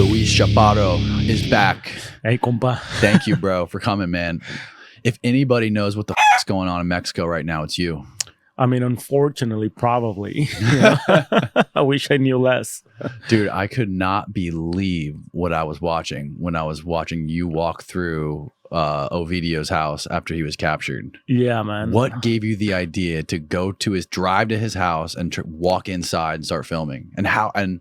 Luis Chaparro is back. Hey, compa. Thank you, bro, for coming, man. If anybody knows what the is going on in Mexico right now, it's you. I mean, unfortunately, probably. You know? I wish I knew less. Dude, I could not believe what I was watching when I was watching you walk through Ovidio's house after he was captured. Yeah, man. What gave you the idea to drive to his house and walk inside and start filming? And how, and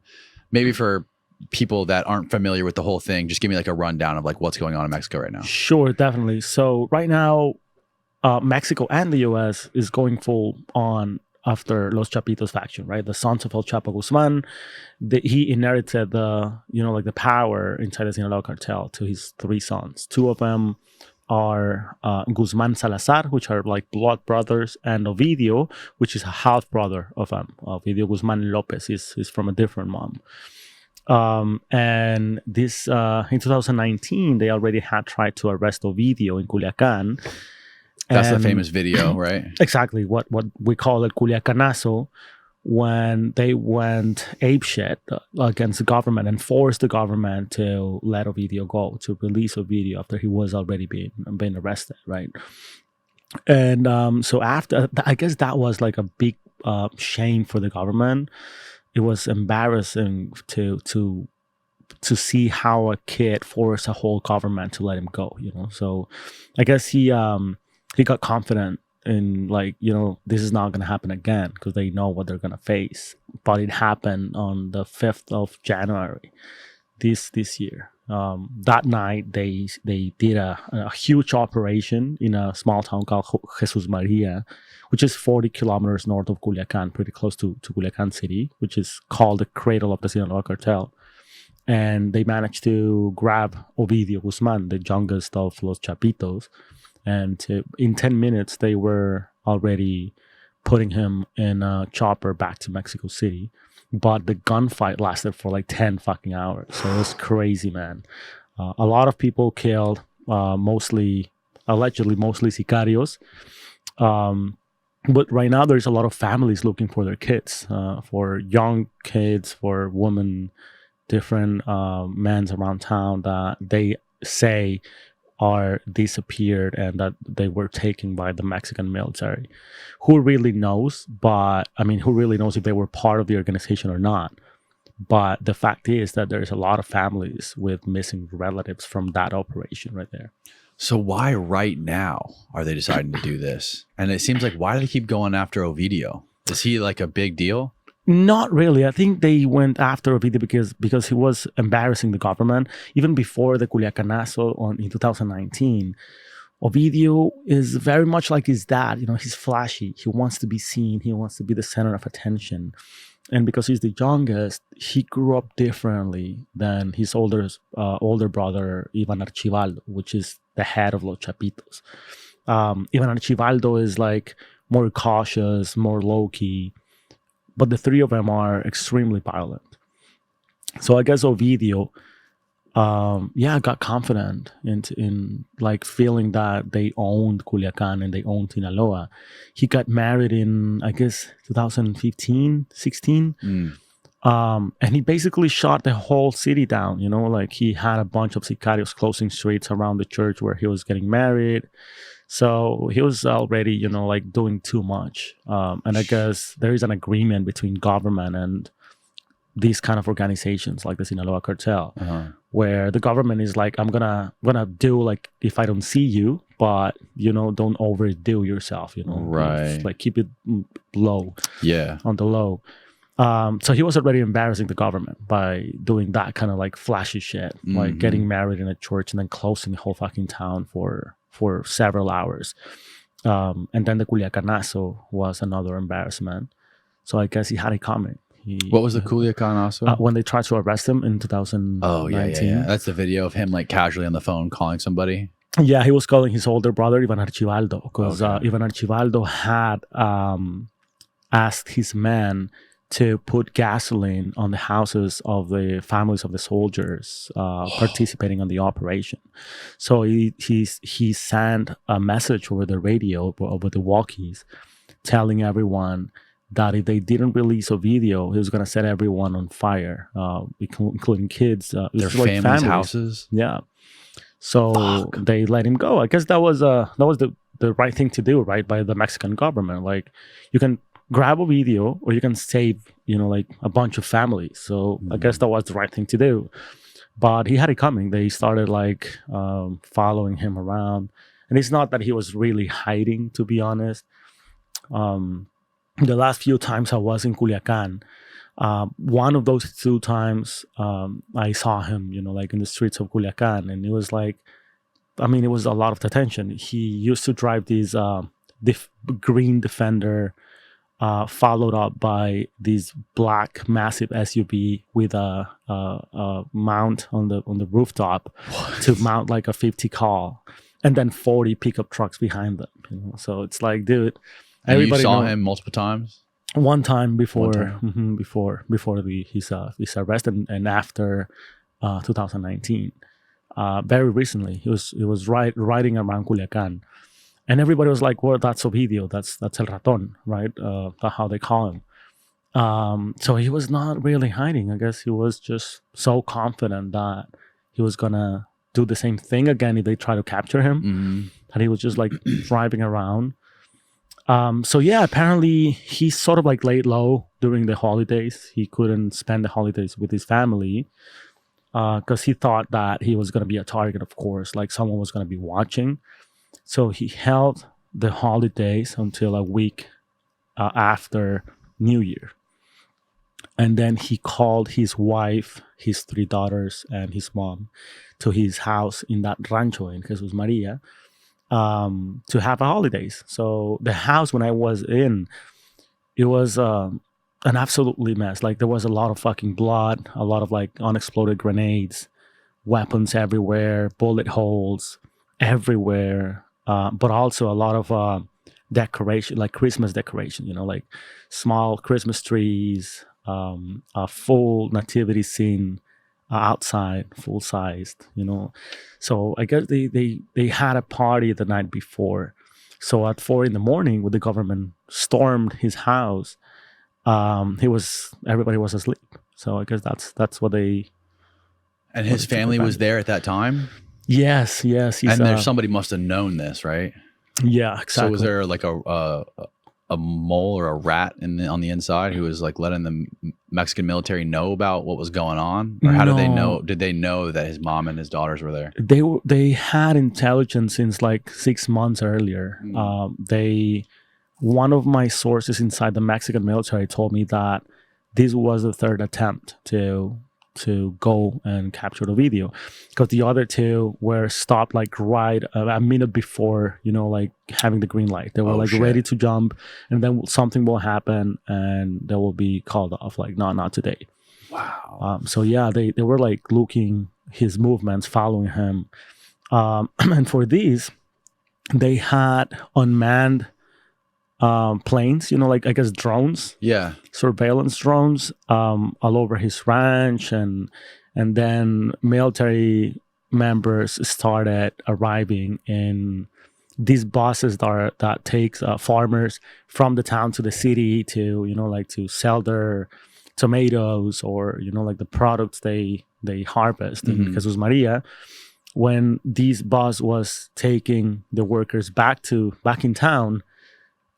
maybe for people that aren't familiar with the whole thing, just give me like a rundown of like what's going on in Mexico right now. Sure, definitely. So right now, Mexico and the U.S. is going full on after Los Chapitos faction, right? The sons of El Chapo Guzman, he inherited the power inside the Sinaloa Cartel to his three sons. Two of them are Guzman Salazar, which are like blood brothers, and Ovidio, which is a half brother of him. Ovidio Guzman Lopez is from a different mom. And this in 2019, they already had tried to arrest Ovidio in Culiacan. That's the famous video, right? Exactly. What we call it Culiacanazo, when they went apeshit against the government and forced the government to let Ovidio go, to release Ovidio after he was already being arrested, right? And so after, I guess that was like a big shame for the government. It was embarrassing to see how a kid forced a whole government to let him go, you know? So I guess he got confident in this is not going to happen again because they know what they're going to face. But it happened on the 5th of January this year. That night, they did a huge operation in a small town called Jesus Maria, which is 40 kilometers north of Culiacan, pretty close to Culiacan City, which is called the cradle of the Sinaloa Cartel. And they managed to grab Ovidio Guzman, the youngest of Los Chapitos. And in 10 minutes, they were already putting him in a chopper back to Mexico City. But the gunfight lasted for like 10 fucking hours. So it was crazy, man. A lot of people killed, allegedly mostly sicarios. But right now, there's a lot of families looking for their kids, for young kids, for women, different men around town that they say are disappeared and that they were taken by the Mexican military. Who really knows? But I mean, who really knows if they were part of the organization or not? But the fact is that there's a lot of families with missing relatives from that operation right there. So why right now are they deciding to do this? And it seems like, why do they keep going after Ovidio? Is he like a big deal? Not really. I think they went after Ovidio because he was embarrassing the government. Even before the Culiacanazo in 2019, Ovidio is very much like his dad. You know, he's flashy. He wants to be seen. He wants to be the center of attention. And because he's the youngest, he grew up differently than his older brother, Ivan Archibaldo, which is the head of Los Chapitos. Ivan Archibaldo is like more cautious, more low-key. But the three of them are extremely violent. So I guess Ovidio, got confident in like feeling that they owned Culiacan and they owned Sinaloa. He got married in, I guess, 2015, 16. And he basically shot the whole city down, you know, like he had a bunch of sicarios closing streets around the church where he was getting married. So he was already, you know, like doing too much. And I guess there is an agreement between government and these kind of organizations like the Sinaloa Cartel, where the government is like, I'm gonna do like if I don't see you, but you know, don't overdo yourself, you know, right? Like keep it low, on the low. So he was already embarrassing the government by doing that kind of like flashy shit, like getting married in a church and then closing the whole fucking town for several hours. And then the Culiacanazo was another embarrassment. So I guess he had it coming. What was the Culiacanazo? When they tried to arrest him in 2019. Oh, yeah. That's the video of him like casually on the phone calling somebody. Yeah, he was calling his older brother, Ivan Archibaldo, because Ivan Archibaldo had asked his men to put gasoline on the houses of the families of the soldiers participating on the operation. So he sent a message over the radio, over the walkies, telling everyone that if they didn't release Ovidio, he was going to set everyone on fire, including kids. It Their was like families' houses. Yeah. So they let him go. I guess that was the right thing to do, right, by the Mexican government. Like, you can grab a video or you can save, like a bunch of families. So I guess that was the right thing to do. But he had it coming. They started like following him around, and it's not that he was really hiding, to be honest. The last few times I was in Culiacan, one of those 2 times I saw him, like in the streets of Culiacan, and it was like, it was a lot of attention. He used to drive these green Defender, followed up by this black massive SUV with a mount on the rooftop to mount like a 50 car, and then 40 pickup trucks behind them. So it's like, dude, and everybody you saw him multiple times. One time before his arrest, and after 2019, very recently, he was riding around Culiacan. And everybody was like, well, that's Ovidio. That's El Raton, right? That's how they call him. So he was not really hiding. I guess he was just so confident that he was going to do the same thing again if they try to capture him, that he was just like driving around. So yeah, apparently he sort of like laid low during the holidays. He couldn't spend the holidays with his family because he thought that he was going to be a target, of course, like someone was going to be watching. So he held the holidays until a week after New Year. And then he called his wife, his 3 daughters, and his mom to his house in that rancho in Jesus Maria to have a holidays. So the house, when I was in, it was an absolutely mess. Like, there was a lot of fucking blood, a lot of like unexploded grenades, weapons everywhere, bullet holes everywhere, but also a lot of decoration, like Christmas decoration, like small Christmas trees, a full nativity scene outside, full sized, So I guess they had a party the night before. So at 4 a.m, when the government stormed his house, everybody was asleep. So I guess that's what they. And his family was there at that time? Yes. And somebody must have known this, right? Yeah, exactly. So was there like a mole or a rat on the inside who was like letting the Mexican military know about what was going on? Or how did they know? Did they know that his mom and his daughters were there? They had intelligence since like 6 months earlier. One of my sources inside the Mexican military told me that this was the 3rd attempt to go and capture the video, because the other 2 were stopped like right a minute before, like having the green light. They were ready to jump, and then something will happen and they will be called off, like, no, not today. Wow. So yeah, they were like looking his movements, following him, and for these they had unmanned planes, like, I guess, drones, surveillance drones, all over his ranch, and then military members started arriving in these buses that takes farmers from the town to the city to, like, to sell their tomatoes or, like, the products they harvest in Jesus Maria. When this bus was taking the workers back in town,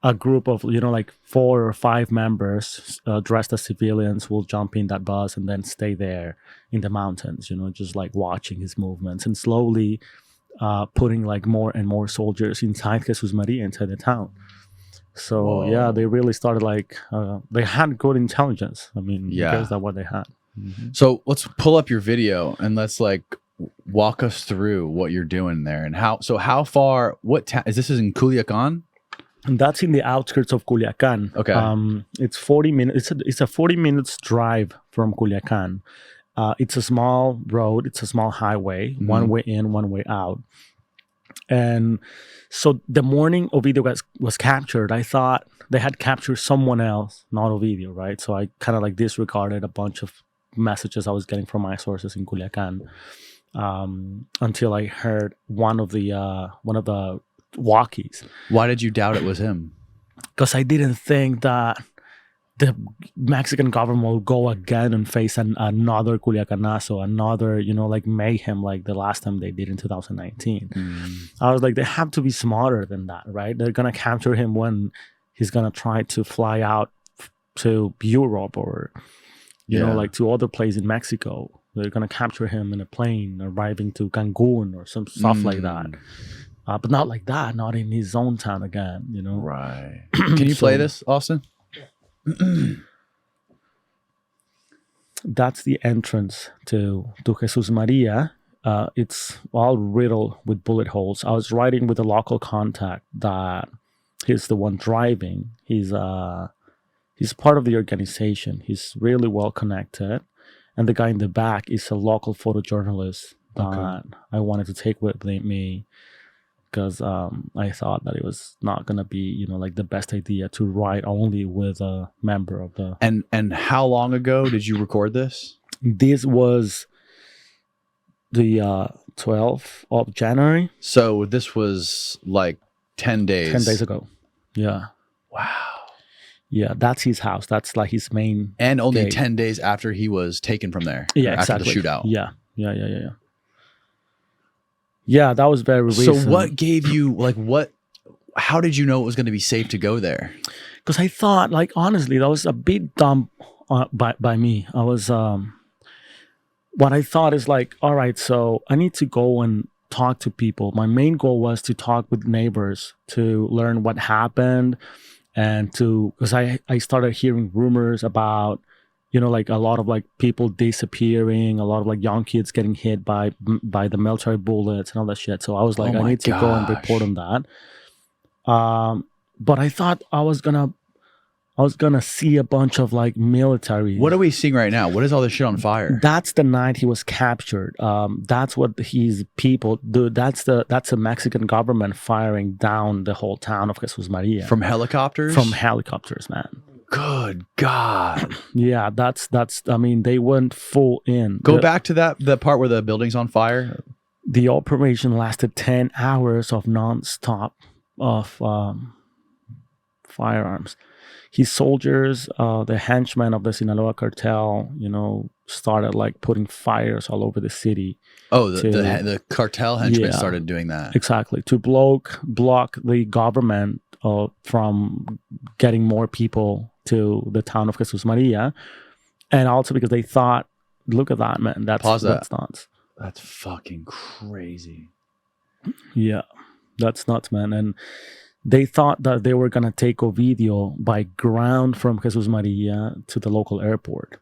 a group of, like 4 or 5 members dressed as civilians will jump in that bus and then stay there in the mountains, just like watching his movements and slowly putting like more and more soldiers inside Jesus Maria, inside the town. So whoa. Yeah, they really started like, they had good intelligence. Because that's what they had. So let's pull up your video and let's like walk us through what you're doing there and how far, is this in Culiacan? And that's in the outskirts of Culiacan. Okay. It's 40 minutes. It's a 40 minutes drive from Culiacan. It's a small road. It's a small highway. One way in, one way out. And so the morning Ovidio was captured, I thought they had captured someone else, not Ovidio, right? So I kind of like disregarded a bunch of messages I was getting from my sources in Culiacan, until I heard one of the walkies. Why did you doubt it was him? Because I didn't think that the Mexican government will go again and face another Culiacanazo, another, like mayhem, like the last time they did in 2019. I was like, they have to be smarter than that, right? They're going to capture him when he's going to try to fly out to Europe or, like to other places in Mexico. They're going to capture him in a plane, arriving to Cancun or some stuff like that. But not like that, not in his own town again, Right. Can you play this, Austin? That's the entrance to Jesus Maria. It's all riddled with bullet holes. I was writing with a local contact that he's the one driving. He's part of the organization. He's really well connected. And the guy in the back is a local photojournalist that I wanted to take with me because I thought that it was not going to be, like the best idea to ride only with a member of the... And how long ago did you record this? This was the 12th of January. So this was like 10 days. 10 days ago. Yeah. Wow. Yeah, that's his house. That's like his main... And only 10 days after he was taken from there. Yeah, exactly. After the shootout. Yeah. Yeah, that was very recent. So what gave you, how did you know it was going to be safe to go there? Because I thought, honestly, that was a bit dumb by me. I was... what I thought is all right, so I need to go and talk to people. My main goal was to talk with neighbors to learn what happened and because I started hearing rumors about, a lot of people disappearing, a lot of young kids getting hit by the military bullets and all that shit. So I was I need to go and report on that. But I thought I was gonna see a bunch of military. What are we seeing right now? What is all this shit on fire? That's the night he was captured. That's what his people do. That's the Mexican government firing down the whole town of Jesus Maria from helicopters. From helicopters, man. Good God. Yeah, that's. I mean, they went full in. Go back to the part where the building's on fire. The operation lasted 10 hours of nonstop of firearms. His soldiers, the henchmen of the Sinaloa Cartel, started putting fires all over the city. Oh, the cartel henchmen started doing that. Exactly. To block the government from getting more people to the town of Jesus Maria. And also because they thought, look at that, man. That's nuts. That's fucking crazy. Yeah, that's nuts, man. And they thought that they were going to take Ovidio by ground from Jesus Maria to the local airport.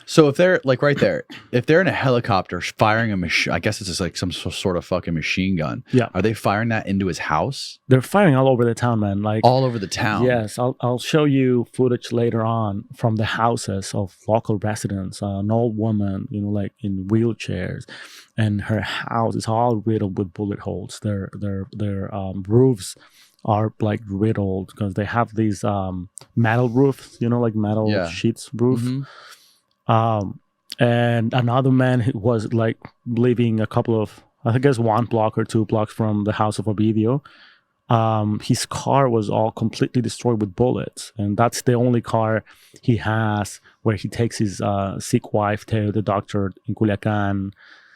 So if they're right there, if they're in a helicopter firing a machine, I guess it's just some sort of fucking machine gun. Yeah. Are they firing that into his house? They're firing all over the town, man. All over the town. Yes. I'll show you footage later on from the houses of local residents. An old woman, in wheelchairs, and her house is all riddled with bullet holes. Their roofs are riddled because they have these metal roofs, metal sheets roof. Mm-hmm. And another man who was living a couple of, I guess 1 block or 2 blocks from the house of Ovidio. His car was all completely destroyed with bullets, and that's the only car he has where he takes his sick wife to the doctor in Culiacan.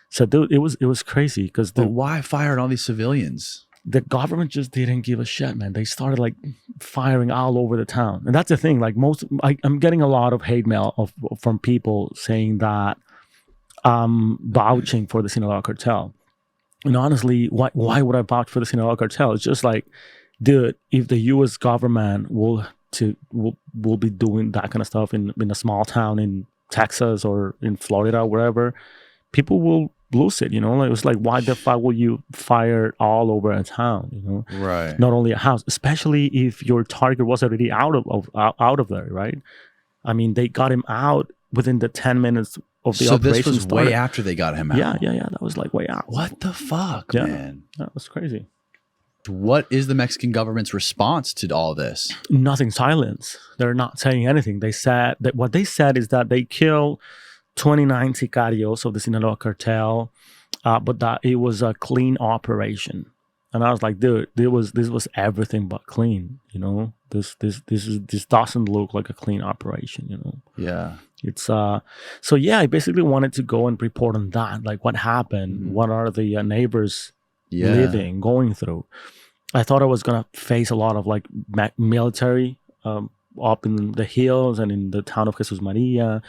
So dude, it was crazy because but why fire on all these civilians? The government just didn't give a shit, man. They started firing all over the town. And that's the thing, I'm getting a lot of hate mail from people saying that I'm vouching for the Sinaloa Cartel. And honestly, why would I vouch for the Sinaloa Cartel? It's just dude, if the US government will be doing that kind of stuff in a small town in Texas or in Florida, wherever, people will lose it, it was why the fuck will you fire all over a town, Right. Not only a house, especially if your target was already out of there, right? I mean, they got him out within the 10 minutes of the operation. So this was started. Way after they got him out. Yeah. That was way out. What the fuck, yeah. Man? That was crazy. What is the Mexican government's response to all this? Nothing. Silence. They're not saying anything. They said that what they said is that they killed 29 sicarios of the Sinaloa Cartel, but that it was a clean operation. And I was like, dude, this was everything but clean. This doesn't look like a clean operation. Yeah. It's so yeah, I basically wanted to go and report on that, like what happened, what are the neighbors going through. I thought I was gonna face a lot of like military up in the hills and in the town of Jesus Maria.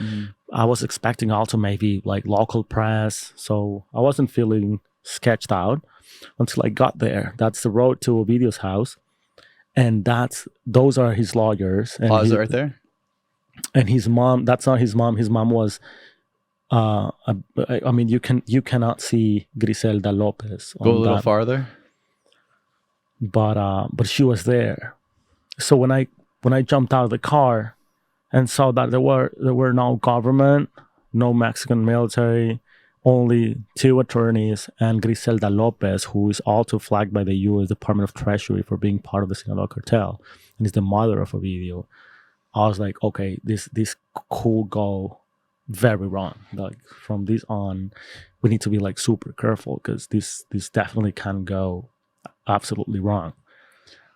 I was expecting also maybe like local press, so I wasn't feeling sketched out until I got there. That's the road to Ovidio's house, and those are his lawyers. And Pause it right there. And his mom, that's not his mom. His mom was, I mean, you cannot see Griselda Lopez. Go a little farther. But she was there. So when I jumped out of the car and saw that there were no government, no Mexican military, only 2 attorneys and Griselda Lopez, who is also flagged by the U.S. Department of Treasury for being part of the Sinaloa Cartel and is the mother of Ovidio. I was like, okay, this could go very wrong. Like from this on, we need to be like super careful because this definitely can go absolutely wrong.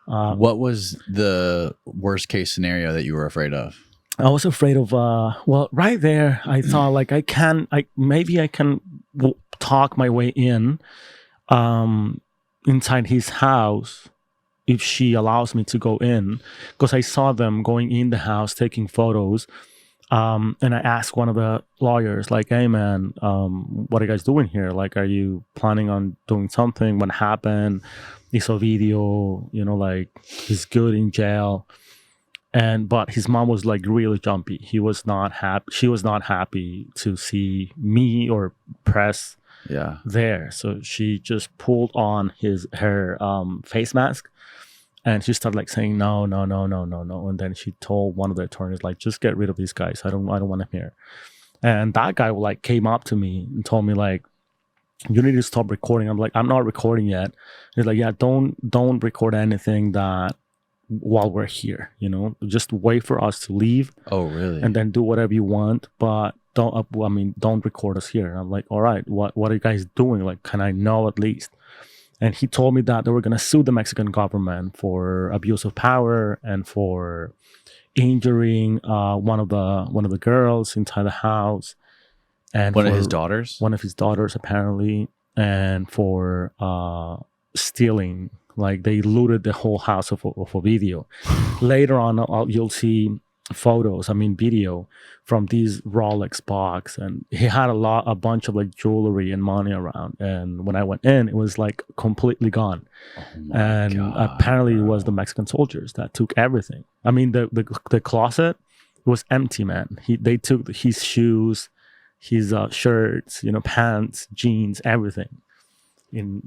What was the worst case scenario that you were afraid of? I was afraid of right there. I thought like maybe I can talk my way in inside his house if she allows me to go in, because I saw them going in the house taking photos. And I asked one of the lawyers, like, hey man, what are you guys doing here? Like, are you planning on doing something? What happened? Is Ovidio, like he's good in jail. But his mom was like really jumpy. He was not happy. She was not happy to see me or press there. So she just pulled on her face mask. And she started like saying no. And then she told one of the attorneys, like, just get rid of these guys. I don't want them here. And that guy like came up to me and told me like, you need to stop recording. I'm like, I'm not recording yet. He's like, yeah, don't record anything that while we're here, just wait for us to leave. Oh, really? And then do whatever you want, but don't record us here. And I'm like, all right, what are you guys doing? Like, can I know at least? And he told me that they were going to sue the Mexican government for abuse of power and for injuring one of the girls inside the house, and one of his daughters apparently, and for stealing. Like they looted the whole house of Ovidio. Later on, you'll see video from these Rolex box, and he had a bunch of like jewelry and money around. And when I went in, it was like completely gone. And God, apparently it was the Mexican soldiers that took everything. I mean, the closet was empty, man. They took his shoes, his shirts, pants, jeans, everything.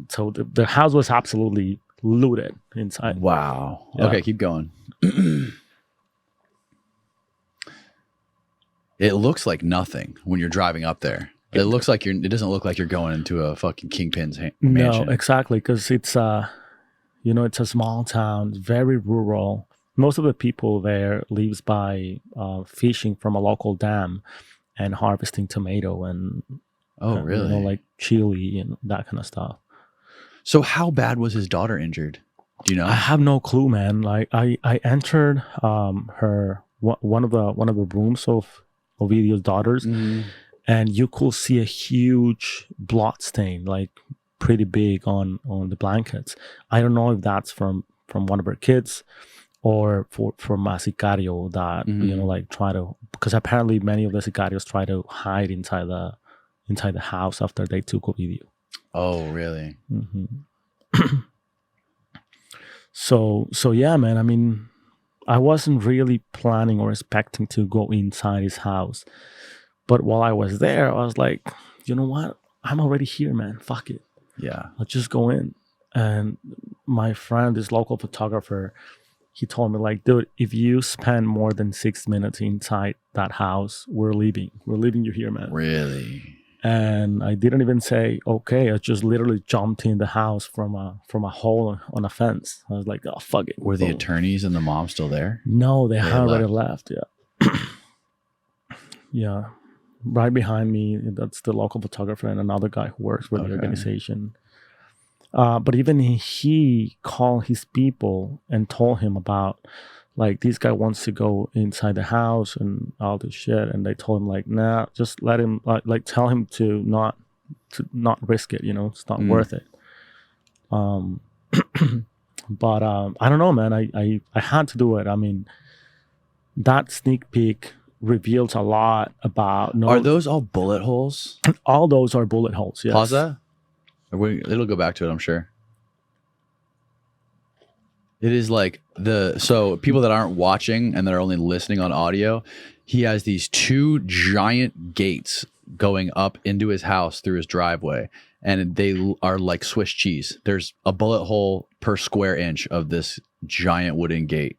So the house was absolutely looted inside. Wow. Yeah. Okay, keep going. It looks like nothing when you're driving up there. It doesn't look like you're going into a fucking kingpin's mansion. No, exactly, because it's it's a small town, very rural. Most of the people there lives by fishing from a local dam and harvesting tomato and really? Like chili and that kind of stuff. So how bad was his daughter injured? Do you know? I have no clue, man. Like I entered one of the rooms of Ovidio's daughters, and you could see a huge blood stain, like pretty big on the blankets. I don't know if that's from one of her kids or from a sicario that like try to, because apparently many of the sicarios try to hide inside the house after they took Ovidio. Oh, really? So yeah, man. I mean, I wasn't really planning or expecting to go inside his house. But while I was there, I was like, you know what? I'm already here, man. Fuck it. Yeah. I'll just go in. And my friend, this local photographer, he told me like, dude, if you spend more than 6 minutes inside that house, we're leaving. We're leaving you here, man. Really? And I didn't even say okay. I just literally jumped in the house from a hole on a fence. I was like, oh, fuck it. Were the attorneys and the mom still there? No, they had already left. Yeah. Yeah. Right behind me, that's the local photographer and another guy who works for the organization. But even he called his people and told him about, like, this guy wants to go inside the house and all this shit, and they told him like, nah, just let him, like tell him to not risk it, you know, it's not worth it. But I don't know, man. I had to do it. I mean, that sneak peek reveals a lot about. Are those all bullet holes? All those are bullet holes. Yes. Pause that. It'll go back to it, I'm sure. It is like so people that aren't watching and that are only listening on audio, he has these 2 giant gates going up into his house through his driveway, and they are like Swiss cheese. There's a bullet hole per square inch of this giant wooden gate.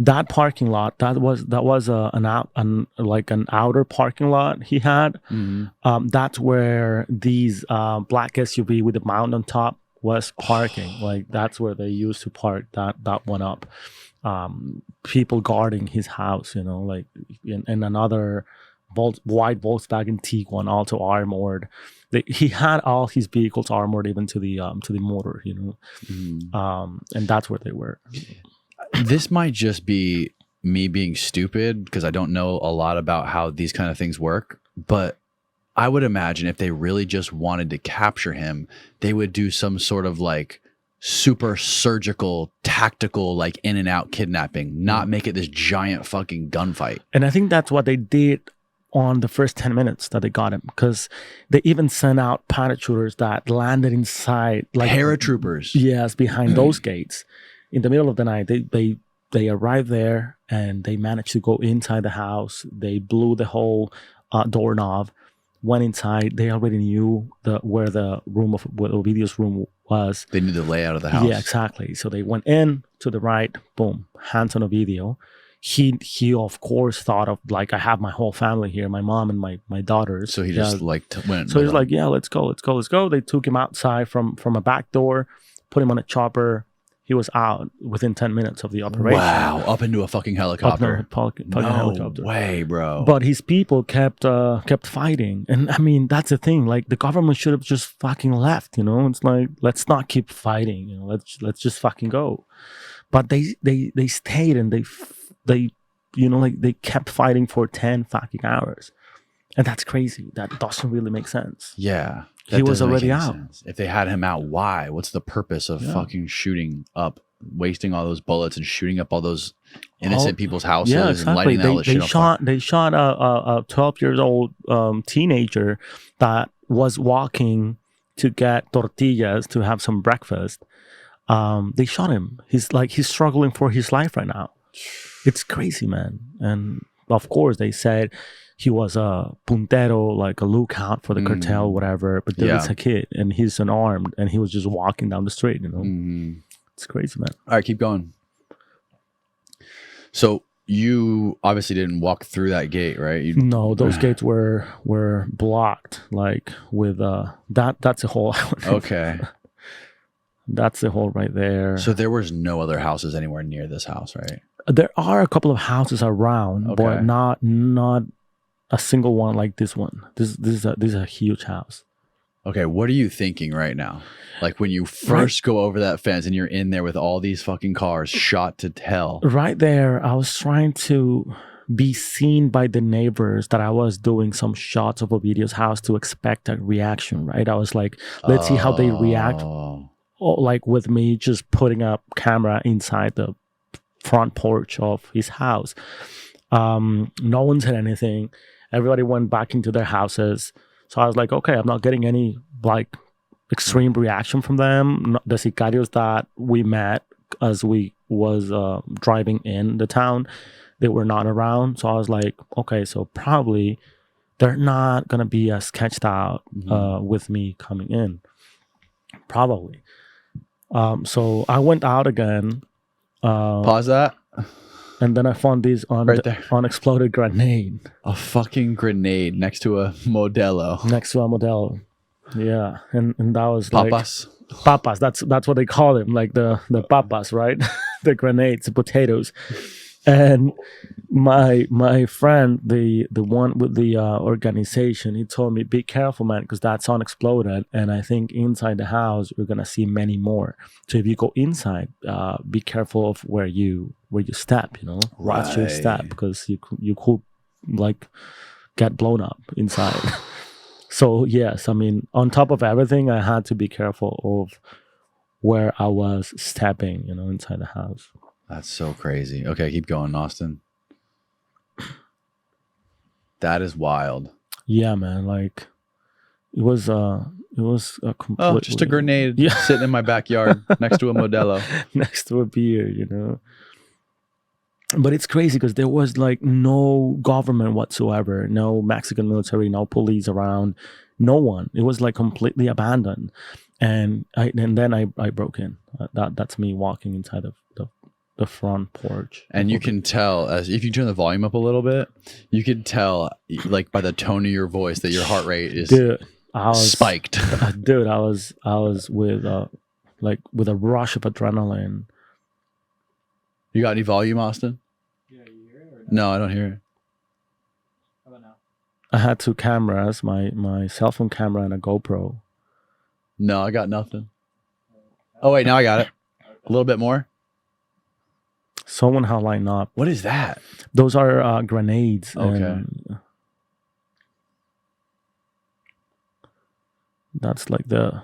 That parking lot, that was an outer parking lot he had. That's where these black SUV with the mount on top was parking. Like, that's where they used to park that one up. People guarding his house, you know, like in another white Volkswagen Tiguan, also armored. He had all his vehicles armored, even to the motor, you know. And that's where they were. This might just be me being stupid because I don't know a lot about how these kind of things work, but I would imagine if they really just wanted to capture him, they would do some sort of like super surgical, tactical, like in and out kidnapping, not make it this giant fucking gunfight. And I think that's what they did on the first 10 minutes that they got him, because they even sent out parachuters that landed inside, like paratroopers. Yes, behind those gates. In the middle of the night, they arrived there and they managed to go inside the house. They blew the whole doorknob, went inside. They already knew where Ovidio's room was. They knew the layout of the house. Yeah, exactly. So they went in to the right, boom, hands on Ovidio. He of course thought of, like, I have my whole family here, my mom and my daughters. So he just went. So he's like, yeah, let's go. They took him outside from a back door, put him on a chopper. He was out within 10 minutes of the operation. Wow, up into a fucking helicopter. Helicopter. No way, bro. But his people kept fighting. And I mean, that's the thing. Like, the government should have just fucking left, you know? It's like, let's not keep fighting, you know? Let's just fucking go. But they stayed, and they you know, like, they kept fighting for 10 fucking hours. And that's crazy. That doesn't really make sense. Yeah. He was already out. If they had him out, why? What's the purpose of fucking shooting up, wasting all those bullets and shooting up all those innocent people's houses? Yeah, exactly. And lighting They shot a 12-year-old teenager that was walking to get tortillas to have some breakfast. They shot him. He's struggling for his life right now. It's crazy, man. And of course, they said he was a puntero, like a lookout for the cartel, whatever. But then it's a kid, and he's unarmed, and he was just walking down the street, you know? It's crazy, man. All right, keep going. So you obviously didn't walk through that gate, right? No, those gates were blocked, like with that's a hole. Okay. That's the hole right there. So there was no other houses anywhere near this house, right? There are a couple of houses around, but not a single one like this one. This is a huge house. Okay, what are you thinking right now? Like when you first go over that fence and you're in there with all these fucking cars shot to hell. Right there, I was trying to be seen by the neighbors that I was doing some shots of Ovidio's house to expect a reaction, right? I was like, let's see how they react. Like with me just putting a camera inside the front porch of his house. No one said anything. Everybody went back into their houses. So I was like, okay, I'm not getting any like extreme reaction from them. The sicarios that we met as we was driving in the town, they were not around. So I was like, okay, so probably they're not gonna be as sketched out with me coming in. Probably. So I went out again. Pause that. And then I found this unexploded grenade. A fucking grenade next to a Modelo. Next to a Modelo. Yeah. And that was papas. Like... Papas. That's what they call them. Like the papas, right? The grenades, the potatoes. And my friend, the one with the organization, he told me, be careful, man, because that sound exploded, and I think inside the house we're gonna see many more. So if you go inside, be careful of where you step, watch your step, Right. because you could like get blown up inside. So yes, I mean, on top of everything, I had to be careful of where I was stepping, inside the house. That's so crazy. Okay, keep going, Austin. That is wild. Yeah, man. Like it was a completely, Oh, just a grenade Yeah. sitting in my backyard next to a Modelo. next to a beer, But it's crazy because there was like no government whatsoever, no Mexican military, no police around, no one. It was like completely abandoned, and then I broke in. That's me walking inside of the front porch. And you can tell, as if you turn the volume up a little bit, you can tell like by the tone of your voice that your heart rate is Dude, I was spiked. Dude, I was with with a rush of adrenaline. You got any volume, Austin? Yeah, you hear it or No, I don't hear it. How about now? I had two cameras, my cell phone camera and a GoPro. No, I got nothing. Oh wait, now I got it. A little bit more. Someone had lined up. What is that? Those are grenades. Okay. And that's like the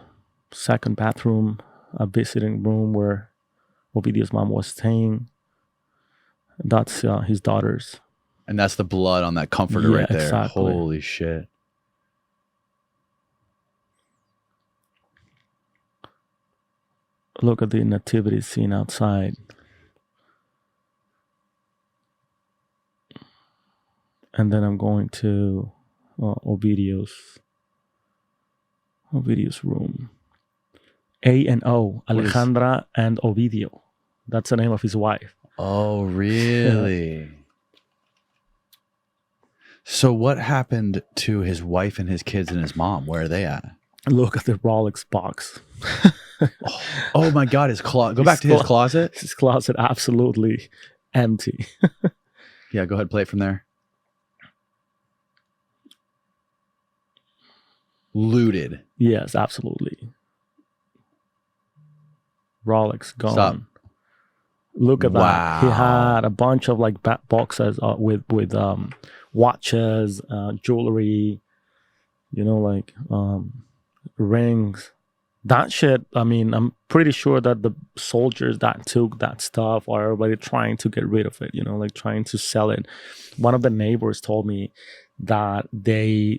second bathroom, a visiting room where Ovidio's mom was staying. That's his daughter's. And that's the blood on that comforter Yeah, right there. exactly. Holy shit. Look at the nativity scene outside. And then I'm going to Ovidio's room. A and O, Alejandra and Ovidio. That's the name of his wife. Oh, really? So what happened to his wife and his kids and his mom? Where are they at? Look at the Rolex box. Oh my God, his closet. Go back to his closet. His closet absolutely empty. Yeah, go ahead, play it from there. Looted. Yes, absolutely. Rolex gone. Stop. Look at that. He Wow. had a bunch of like boxes with watches, jewelry, like rings. That shit, I mean, I'm pretty sure that the soldiers that took that stuff are already trying to get rid of it, like trying to sell it. One of the neighbors told me that the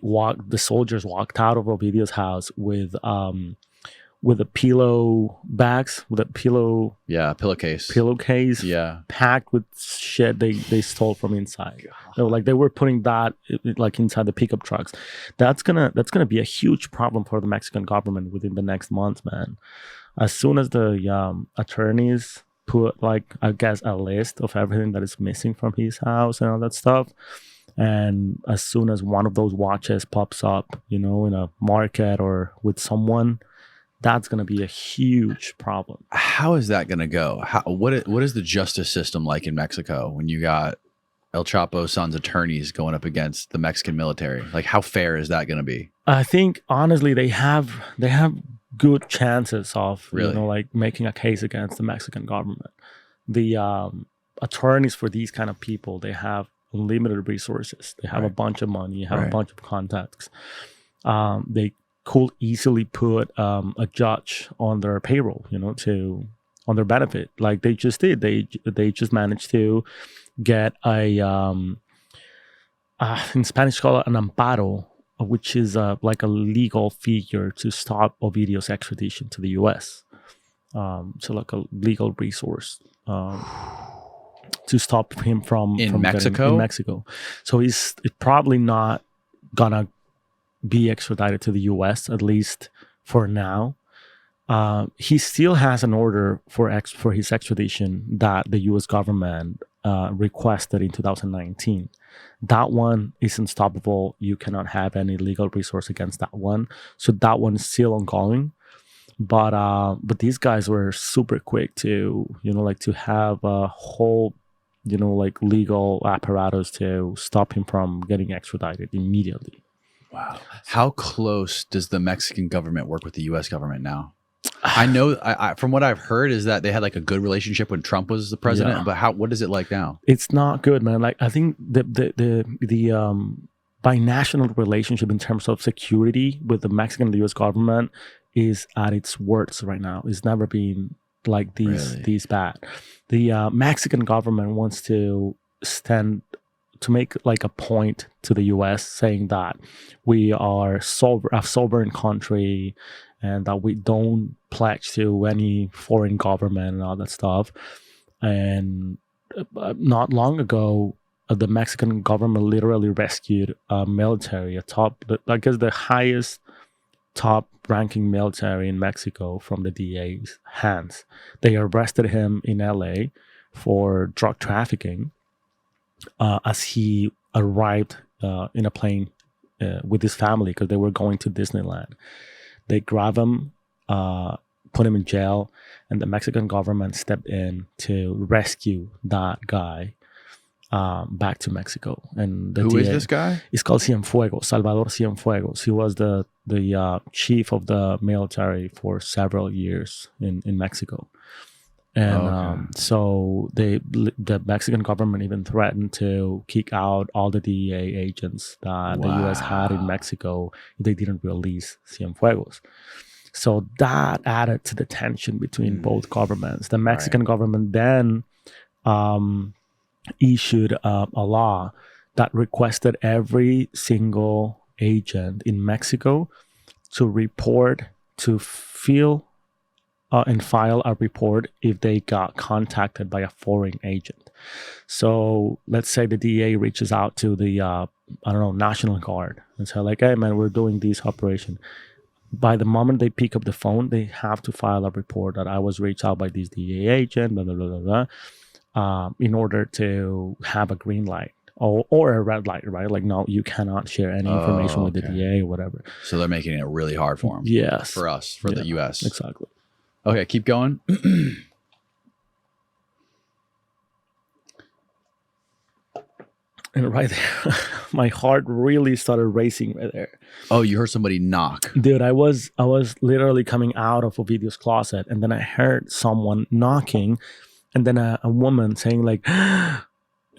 soldiers walked out of Ovidio's house with a pillow bags, with a Yeah, pillowcase. pillowcase Yeah. packed with shit they stole from inside. They were putting that like inside the pickup trucks. That's gonna be a huge problem for the Mexican government within the next month, man. As soon as the attorneys put I guess a list of everything that is missing from his house and all that stuff, and as soon as one of those watches pops up, in a market or with someone, that's going to be a huge problem. How is that going to go? What is the justice system like in Mexico when you got El Chapo's son's attorneys going up against the Mexican military? Like, how fair is that going to be? I think honestly they have good chances of Really? making a case against the Mexican government. The attorneys for these kind of people, they have unlimited resources. They have a Right. bunch of money, have Right. a bunch of contacts. They could easily put a judge on their payroll, on their benefit, like they just did. They just managed to get a in Spanish call it an amparo, which is like a legal figure to stop Ovidio's extradition to the U.S. So like a legal resource to stop him from Mexico. in Mexico. So he's probably not gonna be extradited to the U.S., at least for now. He still has an order for his extradition that the U.S. government requested in 2019. That one is unstoppable. You cannot have any legal resource against that one. So that one is still ongoing. But these guys were super quick to to have a whole like legal apparatus to stop him from getting extradited immediately. Wow. How close does the Mexican government work with the U.S. government now? I know, from what I've heard, is that they had like a good relationship when Trump was the president. Yeah. But what is it like now? It's not good, man. Like I think the binational relationship in terms of security with the Mexican and the U.S. government is at its worst right now. It's never been like these bad. The Mexican government wants to make like a point to the U.S. saying that we are a sovereign country and that we don't pledge to any foreign government and all that stuff. And not long ago, the Mexican government literally rescued a military, I guess the highest top-ranking military in Mexico from the DA's hands. They arrested him in LA for drug trafficking as he arrived in a plane with his family because they were going to Disneyland. They grabbed him, put him in jail, and the Mexican government stepped in to rescue that guy back to Mexico. And Who is this guy? It's called Cienfuegos, Salvador Cienfuegos. He was the chief of the military for several years in Mexico. And so the Mexican government even threatened to kick out all the DEA agents that the U.S. had in Mexico if they didn't release Cienfuegos. So that added to the tension between both governments. The Mexican government then issued a law that requested every single agent in Mexico to fill and file a report if they got contacted by a foreign agent. So let's say the DEA reaches out to the National Guard and say like, hey man, we're doing this operation. By the moment they pick up the phone, they have to file a report that I was reached out by this DEA agent, blah, blah, blah, blah, blah, in order to have a green light or a red light, right? Like, no, you cannot share any information with the DEA or whatever. So they're making it really hard for them. Yes. For us, for the U.S. Exactly. Okay, keep going. And right there, my heart really started racing right there. Oh, you heard somebody knock. Dude, I was literally coming out of Ovidio's closet, and then I heard someone knocking, and then a woman saying like,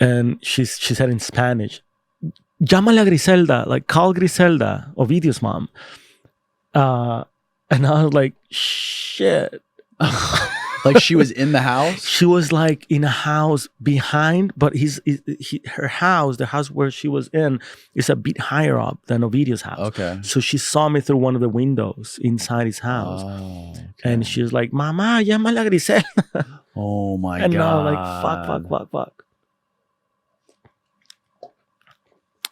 and she said in Spanish, "Llámale a Griselda," like call Griselda, Ovidio's mom. And I was like, shit. Like she was in the house? She was like in a house behind, but her house, the house where she was in, is a bit higher up than Ovidio's house. Okay. So she saw me through one of the windows inside his house. Oh, okay. And she was like, Mama, llámale a Griselda. Oh my God. And I was like, fuck.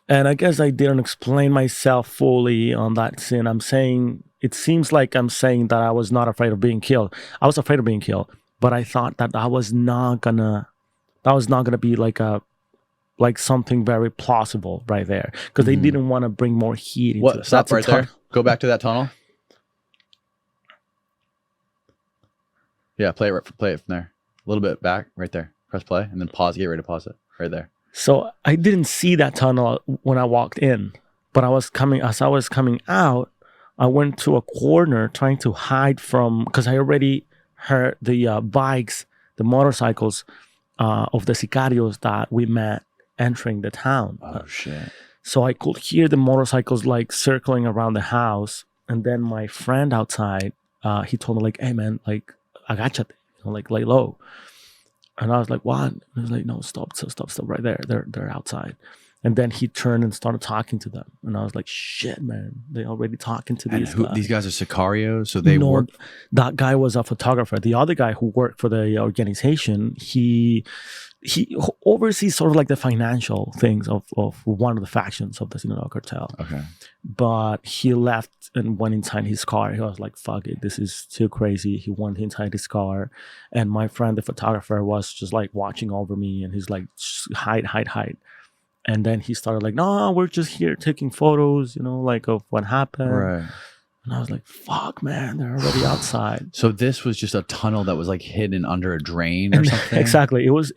And I guess I didn't explain myself fully on that scene. It seems like I'm saying that I was not afraid of being killed. I was afraid of being killed, but I thought that was not gonna be like something very plausible right there, because they didn't want to bring more heat into it. Stop right there. Go back to that tunnel. Yeah, play it from there. A little bit back, right there. Press play and then pause. Get ready to pause it. Right there. So I didn't see that tunnel when I walked in, but as I was coming out, I went to a corner trying to hide from, because I already heard the bikes, the motorcycles of the sicarios that we met entering the town. Oh, shit. So I could hear the motorcycles like circling around the house. And then my friend outside, he told me like, hey man, like, agáchate, like lay low. And I was like, what? And he was like, no, stop right there. They're outside. And then he turned and started talking to them. And I was like, shit, man, they already talking to these guys. These guys are sicarios? So they work? That guy was a photographer. The other guy who worked for the organization, he oversees sort of like the financial things of one of the factions of the Sinaloa Cartel. Okay. But he left and went inside his car. He was like, fuck it, this is too crazy. He went inside his car. And my friend, the photographer, was just like watching over me. And he's like, hide. And then he started like, no, we're just here taking photos, like of what happened. Right. And I was like, fuck, man, they're already outside. So this was just a tunnel that was like hidden under a drain or something? Exactly. It was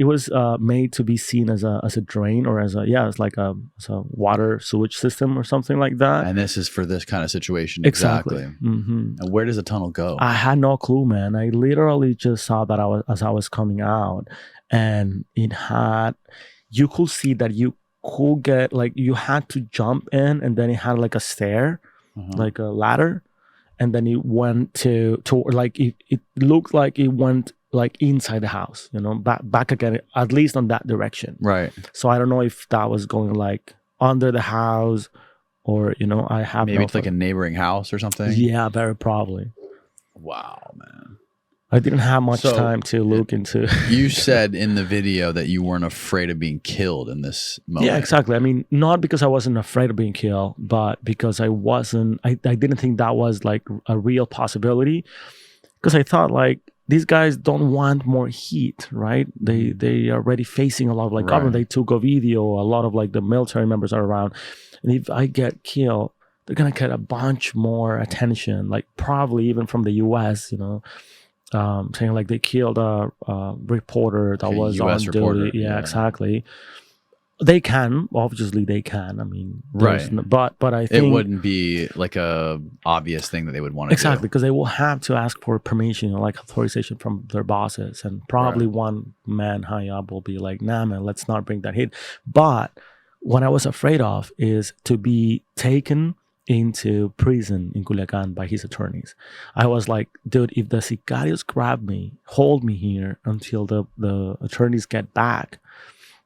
made to be seen as a drain or as it's like a water sewage system or something like that. And this is for this kind of situation. Exactly. And where does the tunnel go? I had no clue, man. I literally just saw that as I was coming out, and you could see that you could get like, you had to jump in, and then it had like a stair, like a ladder, and then it went to like it looked like it went like inside the house, back again, at least on that direction. Right. So I don't know if that was going like under the house, or I have maybe it's like a neighboring house or something. Yeah, very probably. Wow, man. I didn't have much time to look into. You said in the video that you weren't afraid of being killed in this moment. Yeah, exactly. I mean, not because I wasn't afraid of being killed, but because I didn't think that was like a real possibility. Because I thought like, these guys don't want more heat, right? They are already facing a lot of like government. They took Ovidio, a lot of like the military members are around. And if I get killed, they're going to get a bunch more attention, like probably even from the US, saying like they killed a reporter that was US on reporter. duty. Yeah, exactly. Obviously they can. I mean, but I think it wouldn't be like a obvious thing that they would want to exactly, do. because they will have to ask for permission, like authorization from their bosses, and probably one man high up will be like, nah, man, let's not bring that hit. But what I was afraid of is to be taken into prison in Culiacan by his attorneys. I was like, dude, if the sicarios grab me, hold me here until the attorneys get back,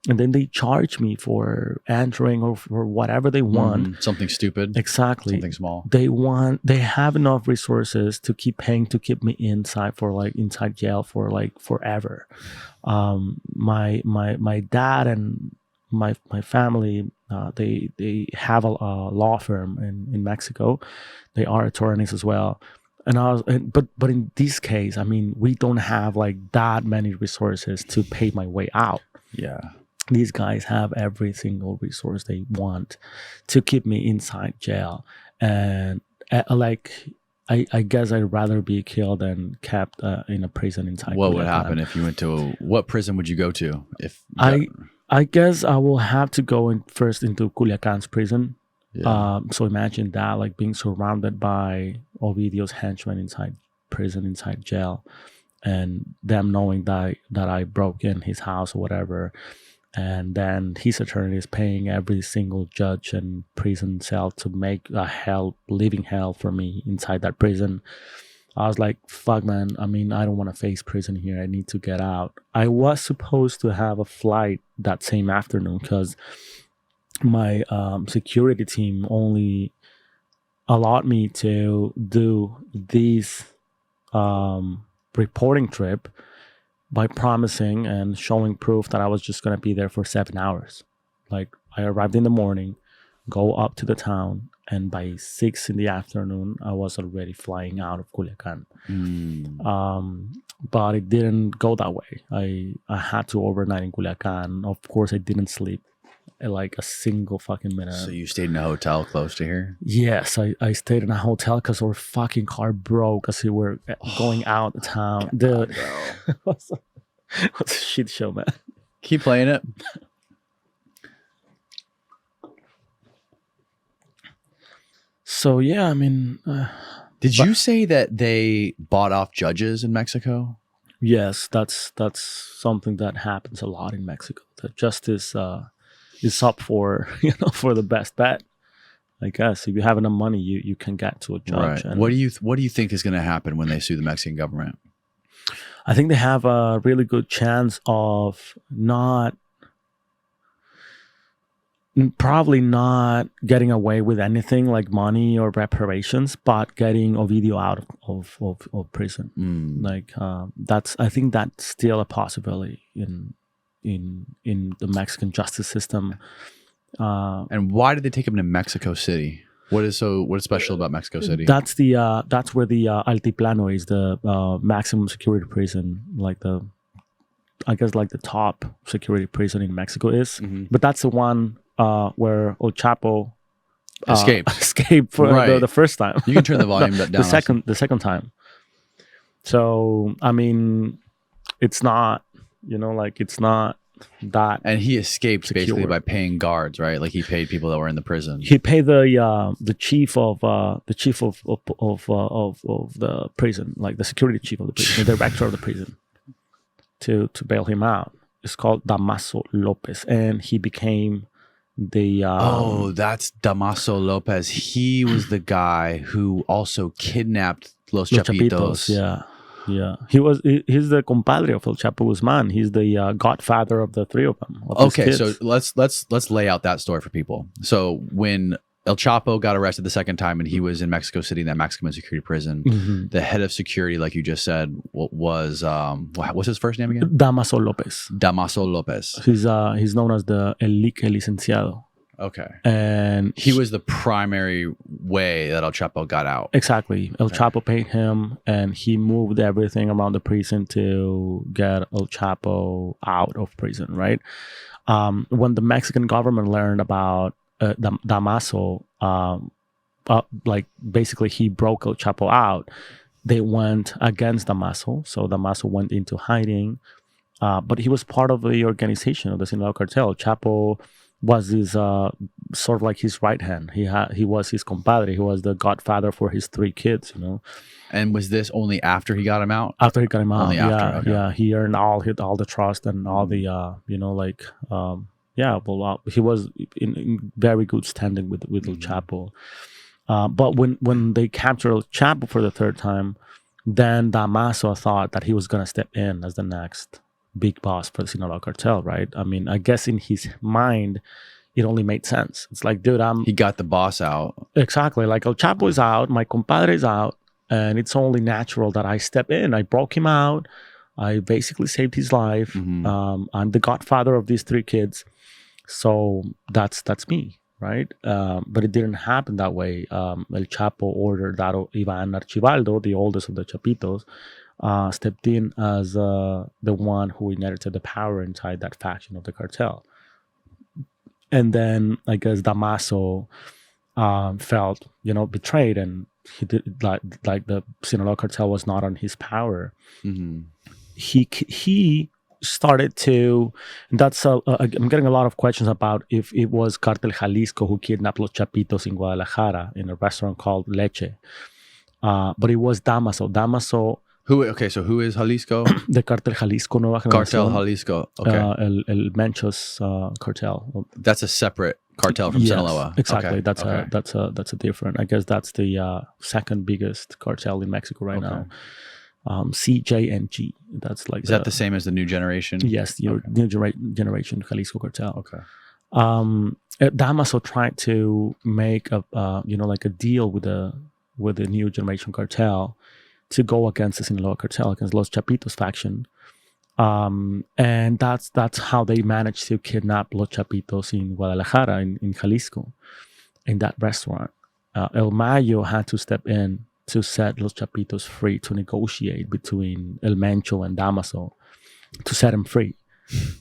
and then they charge me for entering or for whatever they want. Something stupid. Exactly. Something small. They have enough resources to keep paying to keep me inside jail for like forever. My dad and my family, they have a law firm in Mexico. They are attorneys as well. But in this case, I mean, we don't have like that many resources to pay my way out. Yeah. These guys have every single resource they want to keep me inside jail. And I guess I'd rather be killed than kept in a prison inside. What would happen if you went to, what prison would you go to? I guess I will have to go first into Culiacan's prison. Yeah. So imagine that, like being surrounded by Ovidio's henchmen inside prison, inside jail, and them knowing that I broke in his house or whatever. And then his attorney is paying every single judge and prison cell to make a living hell for me inside that prison. I was like, fuck, man. I mean, I don't want to face prison here. I need to get out. I was supposed to have a flight that same afternoon because my security team only allowed me to do this reporting trip by promising and showing proof that I was just going to be there for 7 hours. Like, I arrived in the morning, go up to the town, and by 6 in the afternoon, I was already flying out of Culiacan. But it didn't go that way. I had to overnight in Culiacan. Of course, I didn't sleep like a single fucking minute. So you stayed in a hotel close to here? Yes, I stayed in a hotel because our fucking car broke as we were going out of town. Dude, what's a shit show, man. Keep playing it. So yeah, I mean, did you say that they bought off judges in Mexico? Yes, that's something that happens a lot in Mexico. The justice is up for for the best bet. I guess if you have enough money, you can get to a judge. Right. And What do you think is going to happen when they sue the Mexican government? I think they have a really good chance of probably not getting away with anything like money or reparations, but getting Ovidio out of prison. Like I think that's still a possibility in the Mexican justice system. And why did they take him to Mexico City? What's special about Mexico City? That's where the Altiplano is, the maximum security prison, I guess the top security prison in Mexico is. But that's the one where El Chapo Escaped. for Right. the first time. You can turn the volume down. the second time. So I mean, it's not, it's not that. And he escaped basically secure. by paying guards, right? Like he paid people that were in the prison. He paid the chief of the prison, like the security chief of the prison, the director of the prison, to bail him out. It's called Damaso Lopez, and he became the that's Damaso Lopez. He was the guy who also kidnapped Los Los Chapitos. Yeah. He's the compadre of El Chapo Guzman. He's the godfather of the three of them. Okay, so let's lay out that story for people. So when El Chapo got arrested the second time and he was in Mexico City in that Mexican security prison, the head of security, like you just said, was what's his first name again? Damaso Lopez. Damaso Lopez. He's known as the El Licenciado. Okay. And he was the primary way that El Chapo got out. Exactly. El Chapo paid him, and he moved everything around the prison to get El Chapo out of prison, right? When the Mexican government learned about Damaso, like basically he broke El Chapo out, they went against Damaso. So Damaso went into hiding, but he was part of the organization of the Sinaloa Cartel. Chapo was his sort of like his right hand. He was his compadre. He was the godfather for his three kids. And was this only after he got him out? After he got him out, Only after, okay. Yeah. He earned all the trust and all the he was in very good standing with El Chapo. But when they captured El Chapo for the third time, then Damaso thought that he was gonna step in as the next big boss for the Sinaloa Cartel, right? I mean, I guess in his mind, it only made sense. It's like, dude, he got the boss out. Exactly. Like El Chapo is out, my compadre is out, and it's only natural that I step in. I broke him out. I basically saved his life. I'm the godfather of these three kids. So that's me, right? But it didn't happen that way. El Chapo ordered that Ivan Archibaldo, the oldest of the Chapitos, stepped in as the one who inherited the power inside that faction of the cartel. And then I guess Damaso felt, betrayed, and he did like the Sinaloa Cartel was not on his power. He started to. That's I'm getting a lot of questions about if it was Cartel Jalisco who kidnapped Los Chapitos in Guadalajara in a restaurant called Leche, but it was Damaso. Who is Jalisco? The Cartel Jalisco Nueva Generación. Cartel Jalisco. Okay. El Mencho's cartel. That's a separate cartel from Sinaloa. Exactly. Okay. That's a different. I guess that's the second biggest cartel in Mexico right now. CJNG. That's like. Is that the same as the New Generation? Yes, New Generation Jalisco cartel. Okay. Damaso tried to make a deal with the New Generation cartel to go against the Sinaloa Cartel, against Los Chapitos faction. And that's how they managed to kidnap Los Chapitos in Guadalajara, in Jalisco, in that restaurant. El Mayo had to step in to set Los Chapitos free, to negotiate between El Mencho and Damaso to set him free.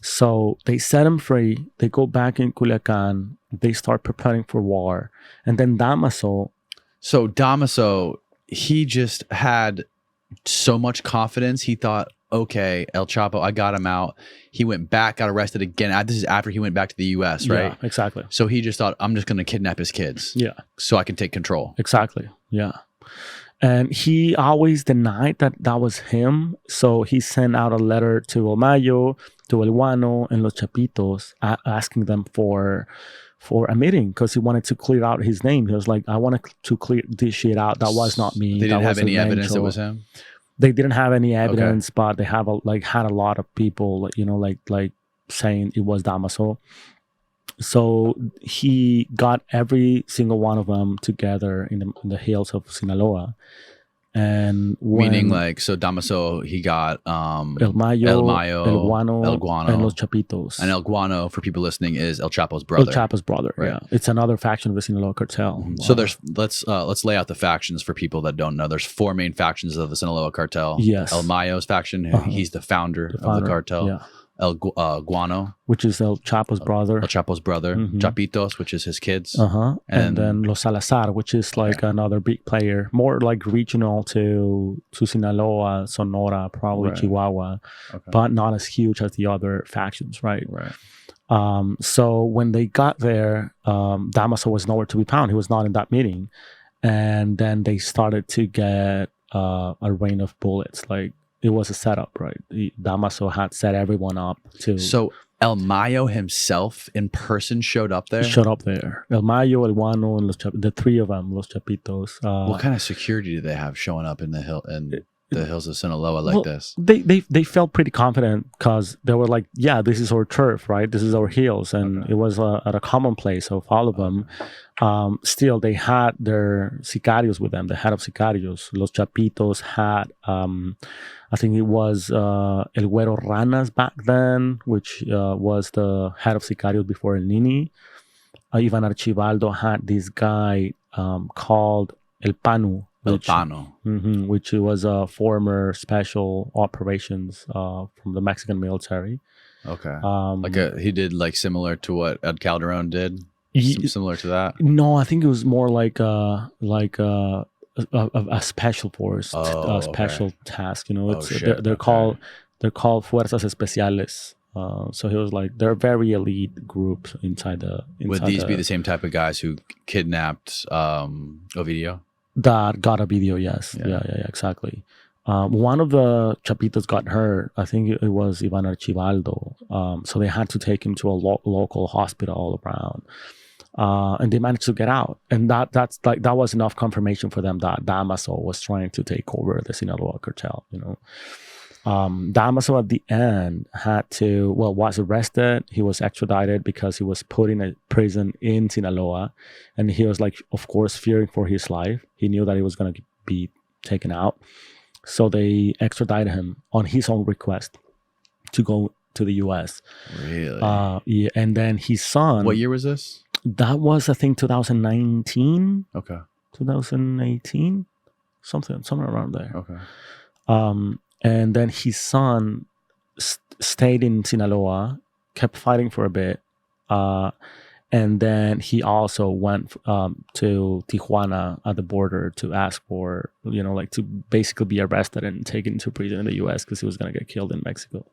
So they set him free, they go back in Culiacan, they start preparing for war. And then Damaso, he just had so much confidence. He thought, okay, El Chapo, I got him out. He went back, got arrested again. This is after he went back to the U.S., right? Yeah, exactly. So he just thought, I'm just going to kidnap his kids. Yeah. So I can take control. Exactly. Yeah. And he always denied that was him. So he sent out a letter to El Mayo, to El Guano, and Los Chapitos, asking them for a meeting because he wanted to clear out his name. He was like, I wanted to clear this shit out. That was not me. They didn't that have was any evidence it was him? They didn't have any evidence, but they have had a lot of people, like saying it was Damaso. So he got every single one of them together in the hills of Sinaloa. And meaning so Damaso, he got El Mayo, El Guano, and Los Chapitos. And El Guano, for people listening, is El Chapo's brother. El Chapo's brother, right. Yeah. It's another faction of the Sinaloa Cartel. Mm-hmm. So let's lay out the factions for people that don't know. There's 4 main factions of the Sinaloa Cartel. Yes. El Mayo's faction, he's the founder of the cartel. Yeah. Guano, which is El Chapo's brother. El Chapo's brother, Chapitos, which is his kids. And then Los Salazar, which is like another big player, more like regional to Sinaloa, Sonora, probably Chihuahua, but not as huge as the other factions, right? So when they got there, Damaso was nowhere to be found. He was not in that meeting. And then they started to get a rain of bullets. Like, it was a setup, right? Damaso had set everyone up to... So El Mayo himself in person showed up there? He showed up there. El Mayo, El Guano, and the three of them, Los Chapitos. What kind of security do they have showing up in the hills of Sinaloa like this? They felt pretty confident because they were like, yeah, this is our turf, right? This is our hills. And it was at a common place of all of them. Still, they had their sicarios with them, the head of sicarios. Los Chapitos had, I think it was El Güero Ranas back then, which was the head of sicarios before El Nini. Ivan Archibaldo had this guy called El Panu. Which was a former special operations from the Mexican military. Okay. He did like similar to what Ed Calderon did? Similar to that? No, I think it was more like a special force, special task. You know, they're called Fuerzas Especiales. So he was like, they're very elite groups inside the. Would these be the same type of guys who kidnapped Ovidio? That got a video, yes. Yeah, exactly. One of the Chapitos got hurt. I think it was Ivan Archibaldo. So they had to take him to a local hospital all around. And they managed to get out. And that was enough confirmation for them that Damaso was trying to take over the Sinaloa Cartel, you know. Damaso at the end was arrested. He was extradited because he was put in a prison in Sinaloa, and he was like, of course, fearing for his life. He knew that he was going to be taken out, so they extradited him on his own request to go to the U.S. Really? Yeah, and then his son. What year was this? That was, I think, 2019. Okay. 2018, somewhere around there. Okay. And then his son stayed in Sinaloa, kept fighting for a bit. And then he also went to Tijuana at the border to ask for, like to basically be arrested and taken to prison in the U.S. because he was going to get killed in Mexico.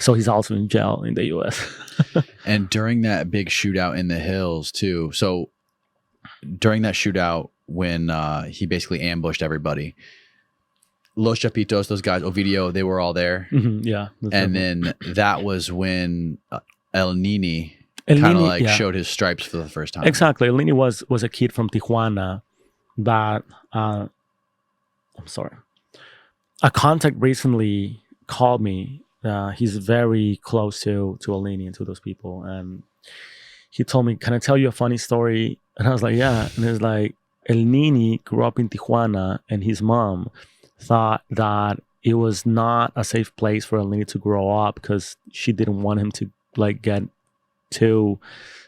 So he's also in jail in the U.S. And during that big shootout in the hills too. So during that shootout when he basically ambushed everybody, Los Chapitos, those guys, Ovidio, they were all there. Yeah. And then that was when El Nini kind of showed his stripes for the first time. Exactly. El Nini was a kid from Tijuana that, I'm sorry. A contact recently called me. He's very close to El Nini and to those people. And he told me, can I tell you a funny story? And I was like, yeah. And he's like, El Nini grew up in Tijuana and his mom thought that it was not a safe place for El Nini to grow up because she didn't want him to get too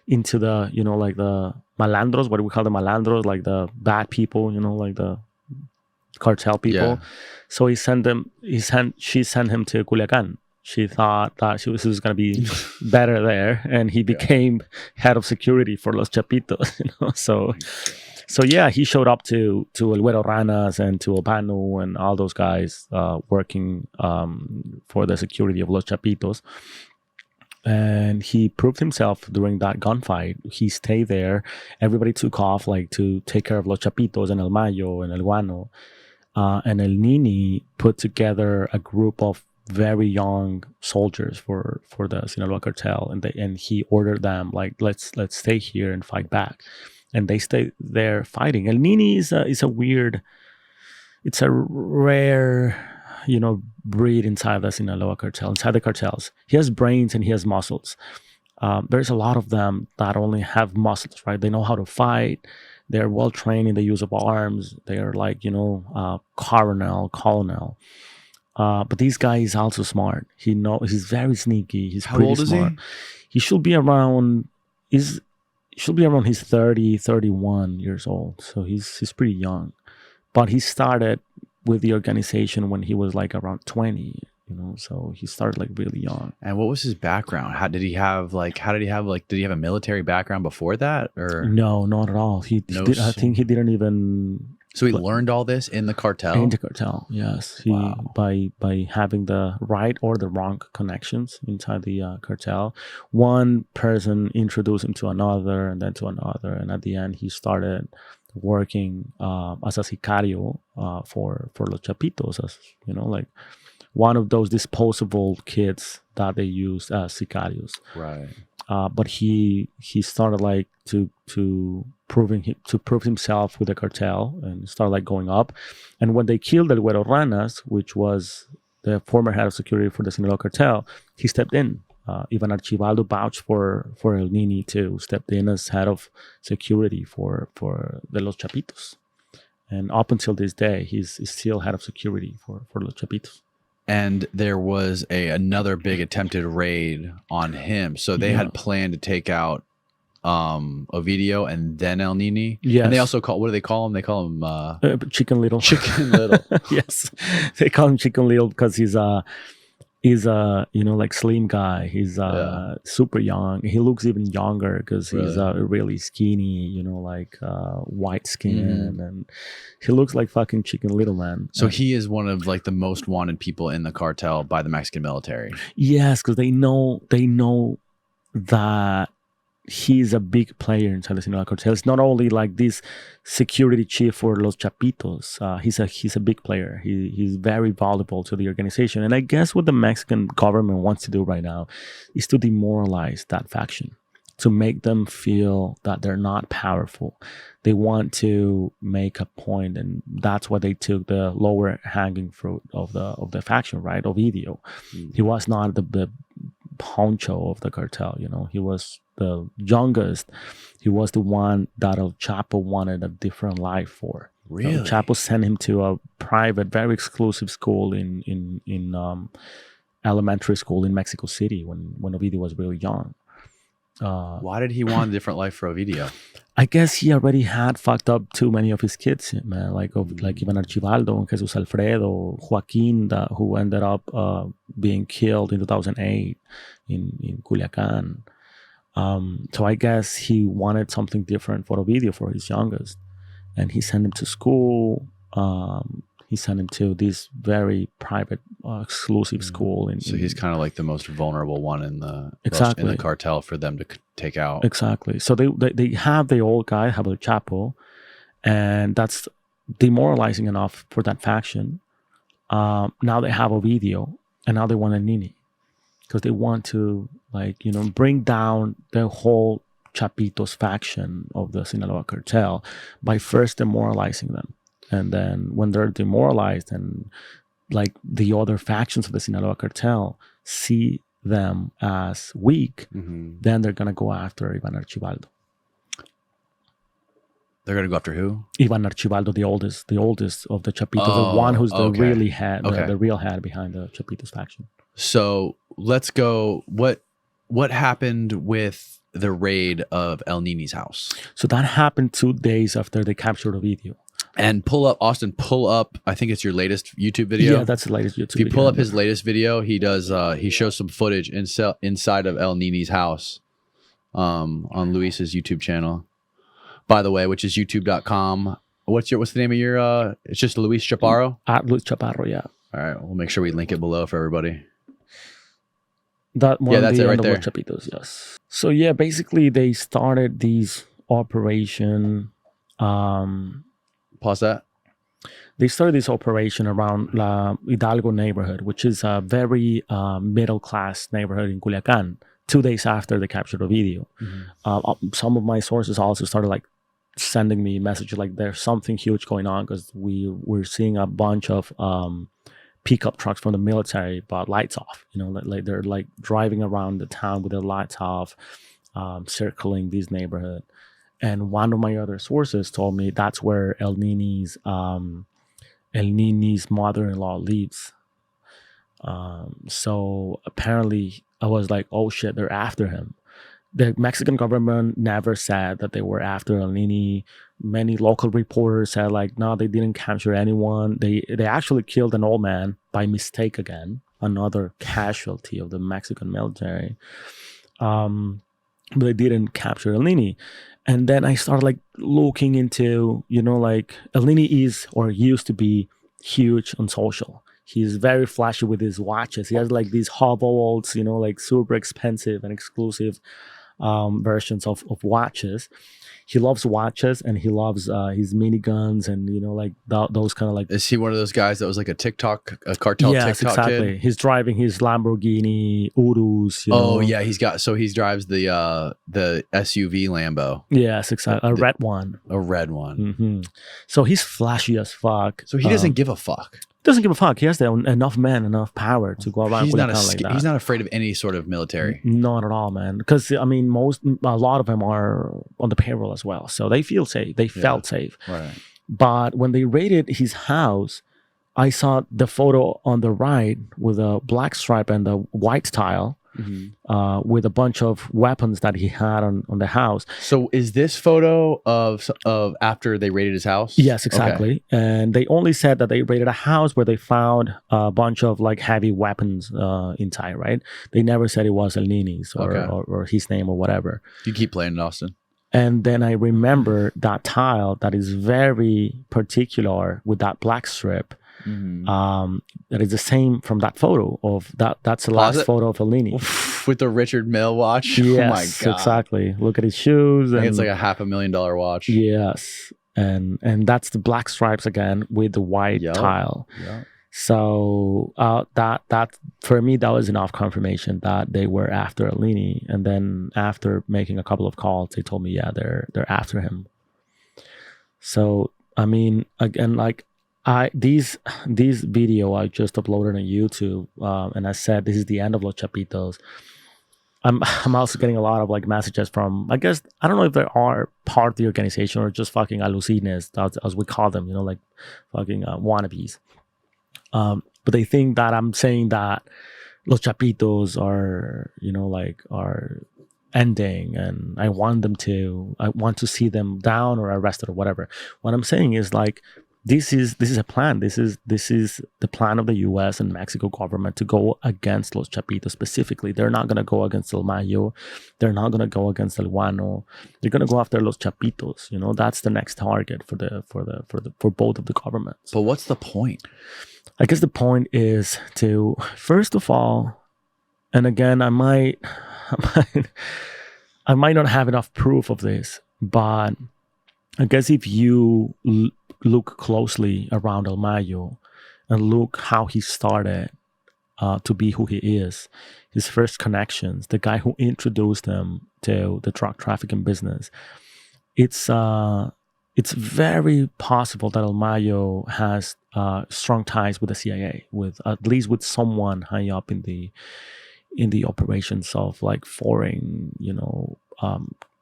into the, like the malandros, what we call the malandros, like the bad people, like the cartel people. Yeah. So she sent him to Culiacan. She thought that he was going to be better there, and he became head of security for Los Chapitos, So yeah, he showed up to El Güero Ranas and to Opanu and all those guys working for the security of Los Chapitos. And he proved himself during that gunfight. He stayed there. Everybody took off to take care of Los Chapitos and El Mayo and El Guano. And El Nini put together a group of very young soldiers for the Sinaloa Cartel. And he ordered them, let's stay here and fight back. And they stay there fighting. El Nini is a weird, it's a rare, breed inside the Sinaloa Cartel, inside the cartels. He has brains and he has muscles. There's a lot of them that only have muscles, right? They know how to fight. They're well trained in the use of arms. They are colonel. But this guy is also smart. He's very sneaky. He's how pretty old smart. Is he? He should be around. Should be around his 30, 31 years old. So he's pretty young. But he started with the organization when he was around 20. So he started like really young. And what was his background? Did he have a military background before that, or No, not at all. I think he didn't even. so he learned all this in the cartel? In the cartel, yes. He by having the right or the wrong connections inside the cartel. One person introduced him to another, and then to another, and at the end he started working as a sicario for Los Chapitos, as like one of those disposable kids that they use as sicarios. Right. But he started like to prove himself with the cartel and started like going up. And when they killed El Güero Ranas, which was the former head of security for the Sinaloa Cartel, he stepped in. Ivan Archibaldo vouched for El Nini too, stepped in as head of security for the Los Chapitos. And up until this day, he's still head of security for Los Chapitos. And there was another big attempted raid on him. So they had planned to take out Ovidio and then El Nini. Yes. And they also what do they call him? They call him Chicken Little. Chicken Little. Yes. They call him Chicken Little because he's a like slim guy. He's super young. He looks even younger because he's really skinny, like white skin, and he looks like fucking Chicken Little, man. So he is one of like the most wanted people in the cartel by the Mexican military. Yes, because they know that he's a big player inside the Sinaloa Cartel. It's not only like this security chief for Los Chapitos. He's a big player. He's very valuable to the organization. And I guess what the Mexican government wants to do right now is to demoralize that faction, to make them feel that they're not powerful. They want to make a point, and that's why they took the lower hanging fruit of the faction, right? Ovidio. He was not the honcho of the cartel. He was the youngest. He was the one that El Chapo wanted a different life for. Really? El Chapo sent him to a private, very exclusive school in elementary school in Mexico City when Ovidio was really young. Why did he want a different life for Ovidio? I guess he already had fucked up too many of his kids, man, like Ivan Archibaldo and Jesus Alfredo, Joaquin, who ended up being killed in 2008 in Culiacan. So I guess he wanted something different for Ovidio, for his youngest. And he sent him to school. He sent him to this very private, exclusive school. So he's kind of like the most vulnerable one in the cartel for them to take out. Exactly. So they have the old guy, have El Chapo, and that's demoralizing enough for that faction. Now they have Ovidio, and now they want a Nini, because they want to bring down the whole Chapitos faction of the Sinaloa Cartel by first demoralizing them. And then when they're demoralized and like the other factions of the Sinaloa Cartel see them as weak, then they're going to go after Ivan Archibaldo. They're going to go after who? Ivan Archibaldo, the oldest of the Chapitos, the one who's the really head, the real head behind the Chapitos faction. So let's go. What happened with the raid of El Nini's house? So that happened 2 days after they captured Ovidio. And Austin, pull up, I think it's your latest YouTube video. Yeah, that's the latest YouTube video. If you pull up his latest video, he shows some footage inside of El Nini's house on Luis's YouTube channel, by the way, which is youtube.com. What's the name of your, it's just Luis Chaparro? At Luis Chaparro, yeah. All right, we'll make sure we link it below for everybody. That one, yeah, that's it right there. Chapitos, yes. So yeah, basically they started these operation. Pause that. They started this operation around La Hidalgo neighborhood, which is a very middle-class neighborhood in Culiacan, 2 days after they captured Ovidio. Some of my sources also started sending me messages like there's something huge going on because we're seeing a bunch of pickup trucks from the military but lights off. They're driving around the town with their lights off, circling this neighborhood. And one of my other sources told me that's where El Nini's mother-in-law lives. So apparently I was like, oh shit, they're after him. The Mexican government never said that they were after El Nini. Many local reporters said no, they didn't capture anyone. They actually killed an old man by mistake again. another casualty of the Mexican military. But they didn't capture El Nini. And then I started like looking into, like El Nini is or used to be huge on social. He's very flashy with his watches. He has like these Hubbles, like super expensive and exclusive versions of watches. He loves watches and he loves his miniguns and like those kind of like. Is he one of those guys that was like a cartel yes, TikTok exactly. kid? He's driving his Lamborghini Urus. Yeah, he drives the SUV Lambo. Yes, exactly. A red one. A red one. Mm-hmm. So he's flashy as fuck. So he doesn't give a fuck. Doesn't give a fuck. He has enough men, enough power to go around. He's like that. He's not afraid of any sort of military. Not at all, man. Because I mean, a lot of them are on the payroll as well, so they feel safe. They felt safe. Right. But when they raided his house, I saw the photo on the right with a black stripe and the white tile. Mm-hmm. With a bunch of weapons that he had on the house. So is this photo of after they raided his house? Yes, exactly. Okay. And they only said that they raided a house where they found a bunch of like heavy weapons inside, right? They never said it was El Nini's or his name or whatever. You keep playing in Austin. And then I remember that tile that is very particular with that black strip. Mm-hmm. That is the same from that photo of that. That's the last photo of El Nini with the Richard Mille watch. Yes, oh my god! Exactly. Look at his shoes. I think it's like a $500,000 watch. Yes, and that's the black stripes again with the white tile. Yeah. So that for me that was enough confirmation that they were after El Nini. And then after making a couple of calls, they told me they're after him. So I mean, again, like. These video I just uploaded on YouTube, and I said this is the end of Los Chapitos. I'm also getting a lot of like messages from, I guess, I don't know if they are part of the organization or just fucking alucines, as we call them, like fucking wannabes. But they think that I'm saying that Los Chapitos are, are ending, and I want to see them down or arrested or whatever. What I'm saying is like, This is a plan. This is the plan of the U.S. and Mexico government to go against Los Chapitos specifically. They're not going to go against El Mayo. They're not going to go against El Guano. They're going to go after Los Chapitos. That's the next target for both of the governments. But what's the point? I guess the point is to, first of all, and again, I might not have enough proof of this, but I guess if you look closely around El Mayo and look how he started to be who he is, his first connections, the guy who introduced him to the drug trafficking business, it's very possible that El Mayo has strong ties with the CIA, with at least with someone high up in the operations of like foreign,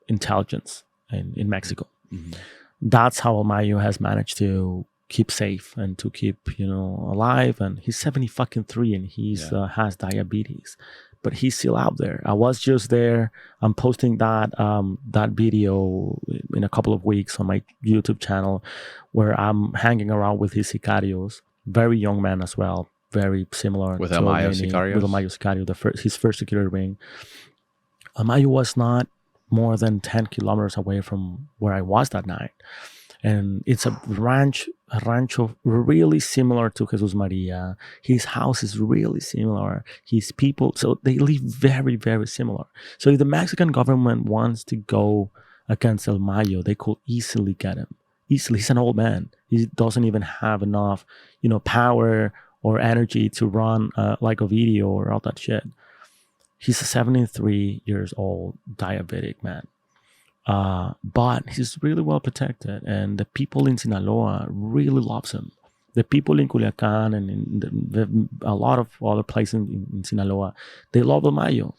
intelligence in Mexico. Mm-hmm. That's how El Mayo has managed to keep safe and to keep, alive. And he's 73 and he's has diabetes, but he's still out there. I was just there. I'm posting that video in a couple of weeks on my YouTube channel, where I'm hanging around with his sicarios, very young man as well, very similar with to El Mayo Nini, sicarios. With El Mayo sicario, his first security ring. El Mayo was not more than 10 kilometers away from where I was that night. And it's a rancho really similar to Jesus Maria. His house is really similar. His people, so they live very, very similar. So if the Mexican government wants to go against El Mayo, they could easily get him. Easily. He's an old man. He doesn't even have enough, power or energy to run like Ovidio or all that shit. He's a 73 years old diabetic man. But he's really well protected, and the people in Sinaloa really loves him. The people in Culiacan and in a lot of other places in Sinaloa, they love El Mayo.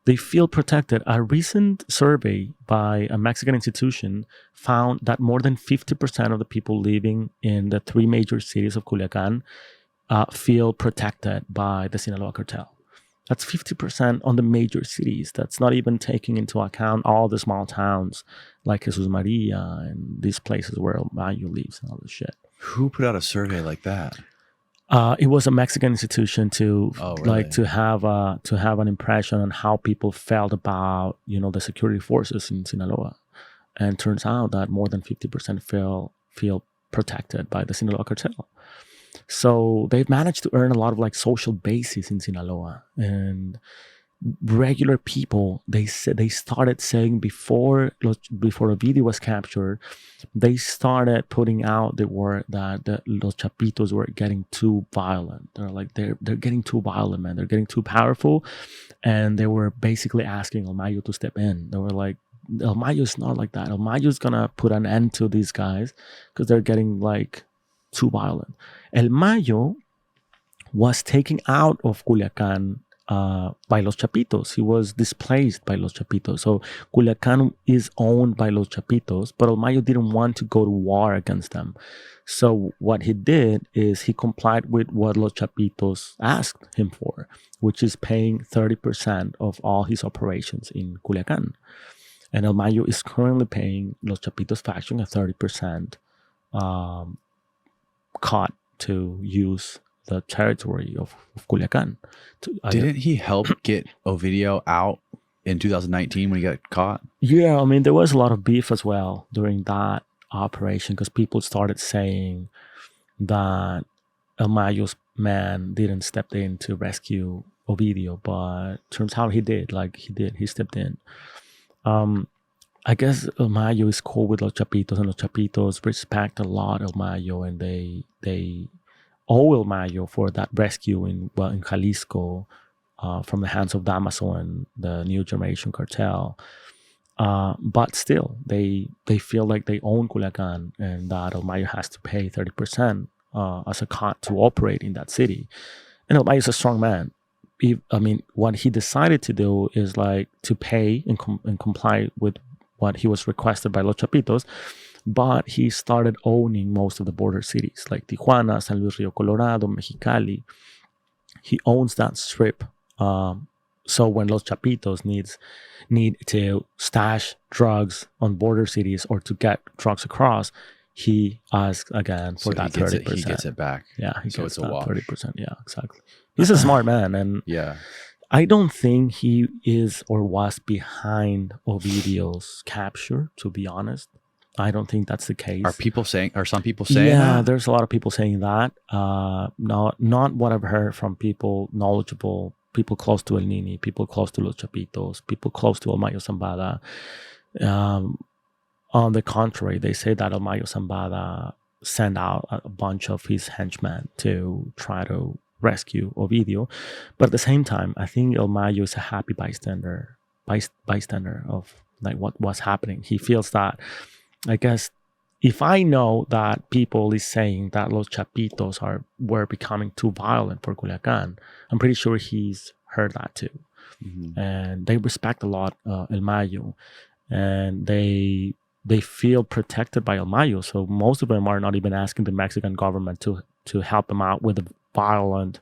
They feel protected. A recent survey by a Mexican institution found that more than 50% of the people living in the three major cities of Culiacan feel protected by the Sinaloa Cartel. That's 50% on the major cities. That's not even taking into account all the small towns like Jesus Maria and these places where El Mayo lives and all this shit. Who put out a survey like that? It was a Mexican institution to Oh, really? to have an impression on how people felt about the security forces in Sinaloa, and turns out that more than 50% feel protected by the Sinaloa Cartel. So they've managed to earn a lot of like social bases in Sinaloa, and regular people they started saying before Ovidio was captured, they started putting out the word that the Los Chapitos were getting too violent. They're like they're getting too violent, man. They're getting too powerful, and they were basically asking El Mayo to step in. They were like, El Mayo is not like that. El Mayo is gonna put an end to these guys because they're getting like too violent. El Mayo was taken out of Culiacan by Los Chapitos. He was displaced by Los Chapitos. So Culiacan is owned by Los Chapitos, but El Mayo didn't want to go to war against them. So what he did is he complied with what Los Chapitos asked him for, which is paying 30% of all his operations in Culiacan. And El Mayo is currently paying Los Chapitos faction a 30% cut to use the territory of Culiacan. Didn't he help get Ovidio out in 2019 when he got caught? Yeah, I mean, there was a lot of beef as well during that operation because people started saying that El Mayo's man didn't step in to rescue Ovidio, but turns out he did. He stepped in. I guess El Mayo is cool with Los Chapitos, and Los Chapitos respect a lot El Mayo, and they owe El Mayo for that rescue in Jalisco from the hands of Damaso and the New Generation Cartel. But still, they feel like they own Culiacan, and that El Mayo has to pay 30% as a cut to operate in that city. And El Mayo is a strong man. What he decided to do is like to pay and comply with what he was requested by Los Chapitos, but he started owning most of the border cities like Tijuana, San Luis Rio Colorado, Mexicali. He owns that strip. So when Los Chapitos need to stash drugs on border cities or to get drugs across, he asks again for that 30%. He gets it back. Yeah, he So gets it's a that wash. 30%. Yeah, exactly. He's a smart man, and Yeah. I don't think he is or was behind Ovidio's capture, to be honest. I don't think that's the case. Are some people saying that? There's a lot of people saying that. Not what I've heard from people knowledgeable, people close to El Nini, people close to Los Chapitos, people close to El Mayo Zambada. On the contrary, they say that El Mayo Zambada sent out a bunch of his henchmen to try to rescue Ovidio. But at the same time, I think El Mayo is a happy bystander of like what was happening. He feels that, I guess, if I know that people is saying that Los Chapitos were becoming too violent for Culiacan, I'm pretty sure he's heard that too. Mm-hmm. And they respect a lot El Mayo, and they feel protected by El Mayo. So most of them are not even asking the Mexican government to help them out with the violent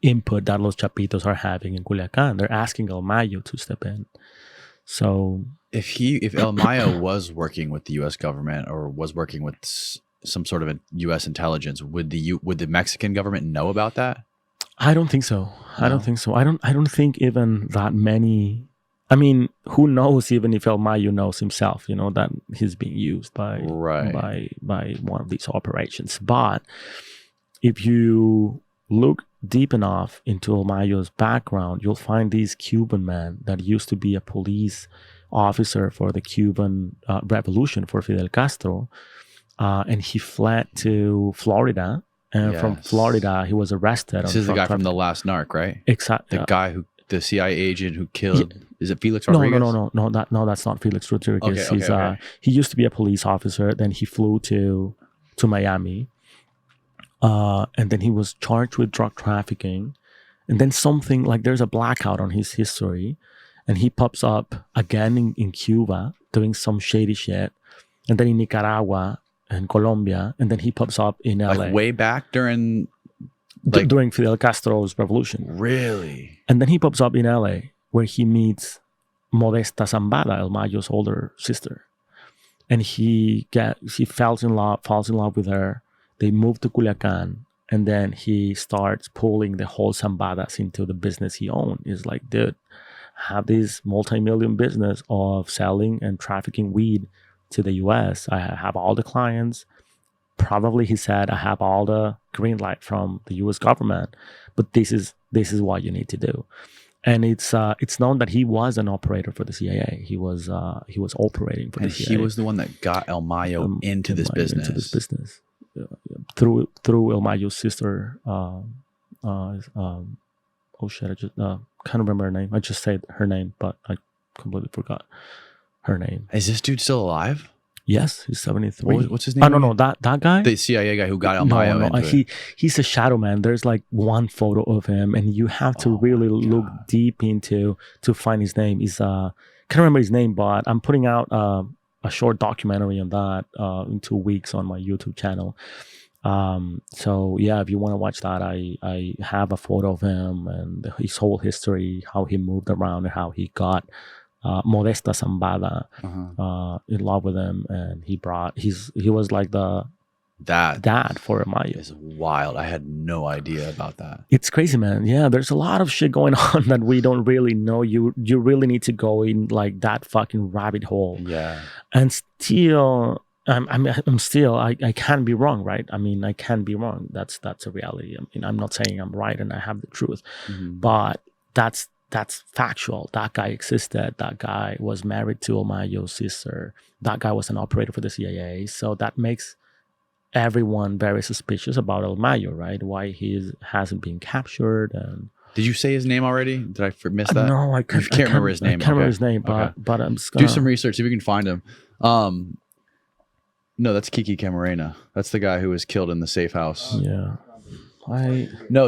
input that Los Chapitos are having in Culiacan. They're asking El Mayo to step in. So if El Mayo was working with the U.S. government or was working with some sort of a U.S. intelligence, would the Mexican government know about that? I don't think so. No? I don't think so. I don't think even that many. I mean, who knows? Even if El Mayo knows himself, that he's being used by one of these operations. But if you look deep enough into El Mayo's background, you'll find this Cuban man that used to be a police officer for the Cuban Revolution for Fidel Castro, and he fled to Florida. And from Florida, he was arrested. This is the guy from the last Narc, right? Exactly. The CIA agent who killed. Is it Felix Rodriguez? No, that's not Felix Rodriguez. Okay. He used to be a police officer. Then he flew to Miami, and then he was charged with drug trafficking. And then something like there's a blackout on his history, and he pops up again in Cuba doing some shady shit, and then in Nicaragua and Colombia, and then he pops up in LA. Like way back during Fidel Castro's revolution. Really? And then he pops up in LA where he meets Modesta Zambada, El Mayo's older sister. And he falls in love with her. they moved to Culiacan, and then he starts pulling the whole Zambadas into the business he owned. He's like, dude, I have this multi-million business of selling and trafficking weed to the US. I have all the clients. Probably he said, I have all the green light from the US government, but this is what you need to do. And it's known that he was an operator for the CIA. He was operating for the CIA. And he was the one that got El Mayo into this business. Into this business. Through El Mayo's sister. Oh shit! I just can't remember her name. I just said her name, but I completely forgot her name. Is this dude still alive? Yes, he's 73. What's his name? I don't know that guy. The CIA guy who got El Mayo into it. He's a shadow man. There's like one photo of him, and you have to really look deep into to find his name. He's can't remember his name, but I'm putting out a short documentary on that in 2 weeks on my YouTube channel. So yeah, if you want to watch that, I have a photo of him and his whole history, how he moved around and how he got Modesta Zambada in love with him, and he was like the dad for El Mayo. It's wild. I had no idea about that. It's crazy, man. Yeah, there's a lot of shit going on that we don't really know. You really need to go in like that fucking rabbit hole. Yeah. And still, I'm still, I can be wrong, right? I mean, I can be wrong. That's a reality. I mean, I'm not saying I'm right and I have the truth, but that's factual. That guy existed. That guy was married to El Mayo's sister. That guy was an operator for the CIA. So that makes everyone very suspicious about El Mayo, right? Why he hasn't been captured. And did you say his name already? Did I miss that? No, I can't remember his name. I can't remember his name, but I'm just gonna do some research, see if we can find him. No, that's Kiki Camarena. That's the guy who was killed in the safe house. Yeah.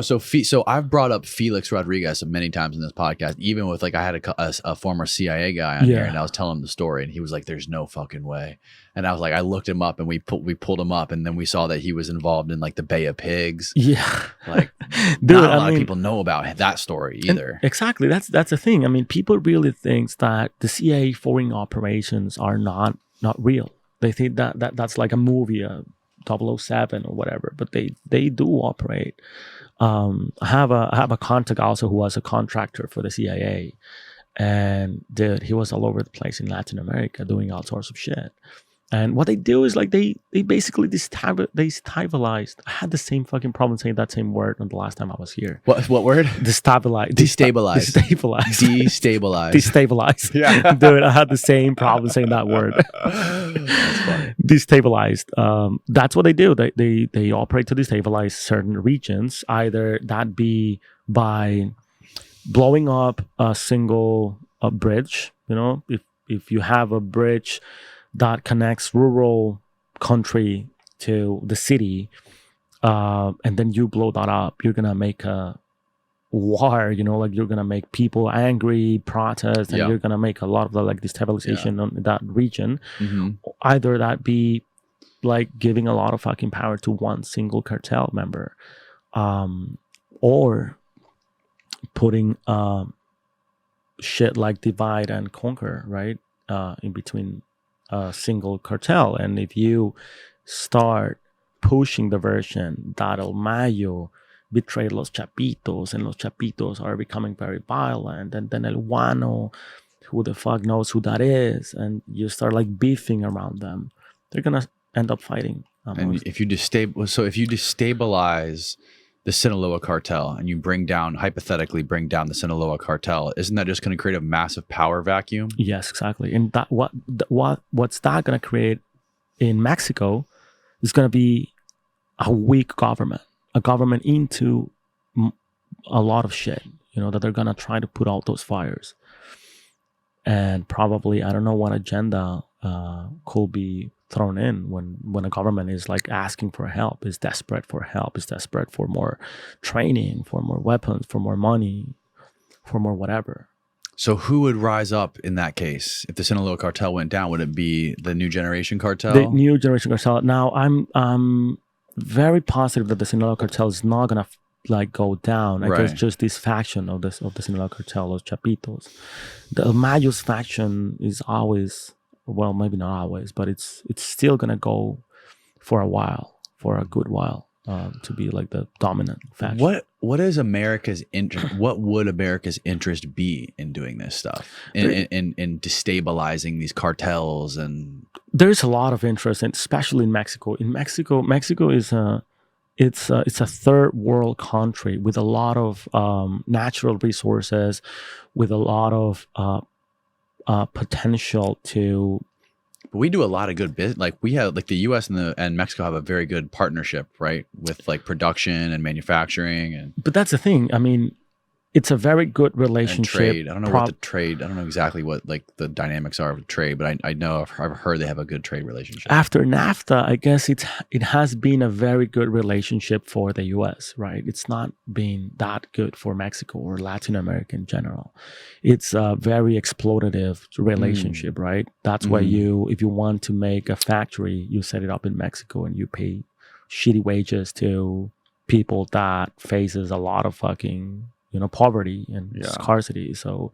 So I've brought up Felix Rodriguez many times in this podcast, even with like I had a former CIA guy on here, and I was telling him the story, and he was like, "There's no fucking way." And I was like, I looked him up, and we pulled him up, and then we saw that he was involved in like the Bay of Pigs. Yeah, like dude, not a lot of people know about that story either. Exactly, that's the thing. I mean, people really think that the CIA foreign operations are not real. They think that's like a movie. 007 or whatever, but they do operate. I have a contact also who was a contractor for the CIA, and dude, he was all over the place in Latin America doing all sorts of shit. And what they do is like they basically destabilized. I had the same fucking problem saying that same word on the last time I was here. What word? Destabilize. Yeah. Dude, I had the same problem saying that word. Destabilized. That's what they do. They operate to destabilize certain regions. Either that be by blowing up a single bridge. You know, if you have a bridge that connects rural country to the city, and then you blow that up, you're gonna make a war, you know, like you're gonna make people angry, protest, and you're gonna make a lot of the like destabilization on that region. Either that be like giving a lot of fucking power to one single cartel member, or putting shit like divide and conquer, right, in between a single cartel. And if you start pushing the version that El Mayo betrayed Los Chapitos, and Los Chapitos are becoming very violent, and then El Guano, who the fuck knows who that is, and you start like beefing around them, they're gonna end up fighting. And if you destabilize the Sinaloa Cartel and you hypothetically bring down the Sinaloa Cartel, isn't that just going to create a massive power vacuum? Yes, exactly. And that what's that going to create in Mexico is going to be a weak government, a government into a lot of shit, you know, that they're going to try to put out those fires. And probably, I don't know what agenda could be thrown in when a government is like asking for help, is desperate for help, is desperate for more training, for more weapons, for more money, for more whatever. So who would rise up in that case if the Sinaloa Cartel went down? Would it be the New Generation Cartel? The New Generation Cartel. Now I'm very positive that the Sinaloa Cartel is not gonna like go down. I guess just this faction of the Sinaloa Cartel, Los Chapitos. The El Mayo's faction is always, well, maybe not always, but it's still gonna go for a while. for a good while to be like the dominant faction. What is America's interest? What would America's interest be in doing this stuff, in destabilizing these cartels? And there's a lot of interest, and especially in Mexico. Mexico is it's a third world country with a lot of natural resources, with a lot of potential to. But we do a lot of good business. Like we have, like the U.S. and Mexico have a very good partnership, right, with like production and manufacturing and. But that's the thing. I mean, it's a very good And relationship. trade. I don't know what the trade. I don't know exactly what like the dynamics are of trade, but I know I've heard they have a good trade relationship. After NAFTA, I guess it has been a very good relationship for the U.S. Right? It's not been that good for Mexico or Latin America in general. It's a very exploitative relationship, right? That's why if you want to make a factory, you set it up in Mexico and you pay shitty wages to people that faces a lot of fucking poverty and scarcity. So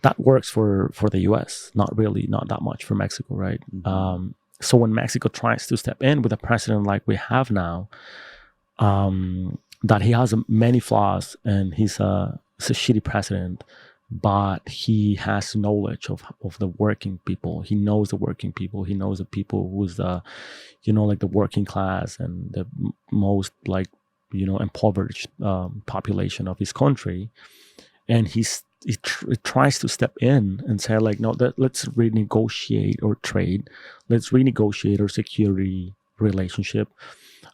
that works for the U.S. Not that much for Mexico, right? So when Mexico tries to step in with a president like we have now, that he has many flaws and he's a shitty president, but he has knowledge of the working people. He knows the working people. He knows the people who's the, like the working class and the most like, impoverished population of his country, and he tries to step in and say like, no, let's renegotiate our trade, let's renegotiate our security relationship,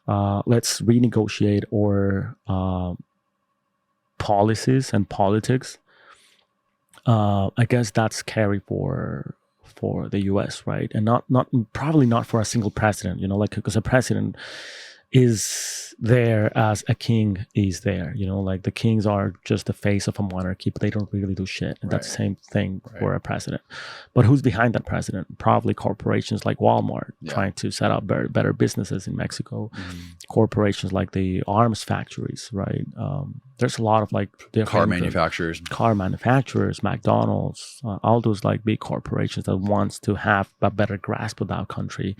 let's renegotiate our policies and politics. I guess that's scary for the U.S., right? And probably not for a single president, like because a president is there as a king is there, like the kings are just the face of a monarchy, but they don't really do shit. And that's the same thing for a president. But who's behind that president? Probably corporations like Walmart trying to set up better businesses in Mexico. Corporations like the arms factories, right? There's a lot of like car manufacturers, McDonald's, all those like big corporations that wants to have a better grasp of our country.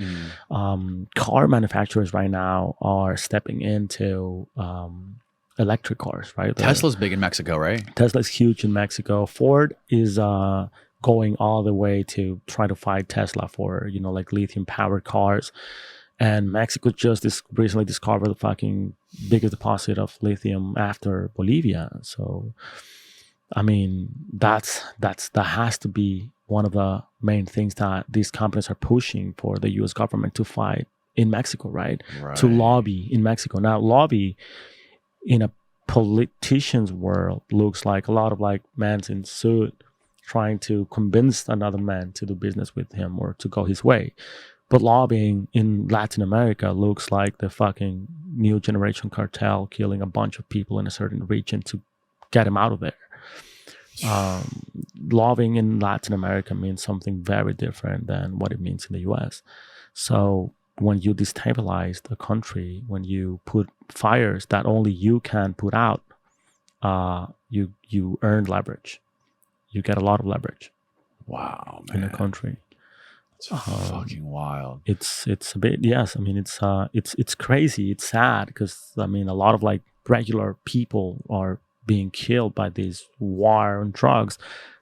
Car manufacturers right now are stepping into electric cars, right? Tesla's big in Mexico, right? Tesla's huge in Mexico. Ford is going all the way to try to fight Tesla for like lithium powered cars. And Mexico just recently discovered the fucking biggest deposit of lithium after Bolivia. So, I mean, that has to be one of the main things that these companies are pushing for the U.S. government to fight in Mexico, right? To lobby in Mexico. Now, lobby in a politician's world looks like a lot of like men in suit trying to convince another man to do business with him or to go his way. But lobbying in Latin America looks like the fucking new generation cartel killing a bunch of people in a certain region to get him out of there. Lobbying in Latin America means something very different than what it means in the US. So when you destabilize the country, when you put fires that only you can put out, you earn leverage. You get a lot of leverage. Wow, man. In the country. It's fucking wild. It's a bit, yes. I mean, it's crazy. It's sad because I mean, a lot of like regular people are being killed by this war on drugs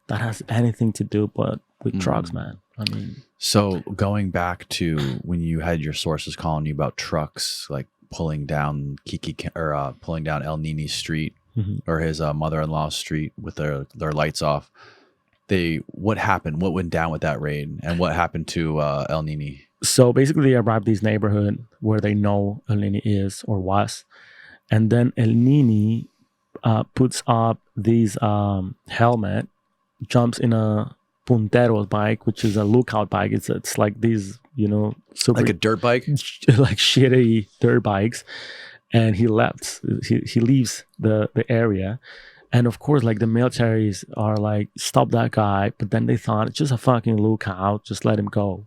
that has anything to do but with drugs, man. I mean, so going back to when you had your sources calling you about trucks like pulling down pulling down El Nini's street or his mother-in-law's street with their lights off. What happened? What went down with that raid, and what happened to El Nini? So basically, they arrived this neighborhood where they know El Nini is or was, and then El Nini puts up this helmet, jumps in a puntero's bike, which is a lookout bike. It's like these, super, like a dirt bike, like shitty dirt bikes, and he left. He leaves the area. And of course, like the militaries are like, stop that guy. But then they thought it's just a fucking lookout. Just let him go.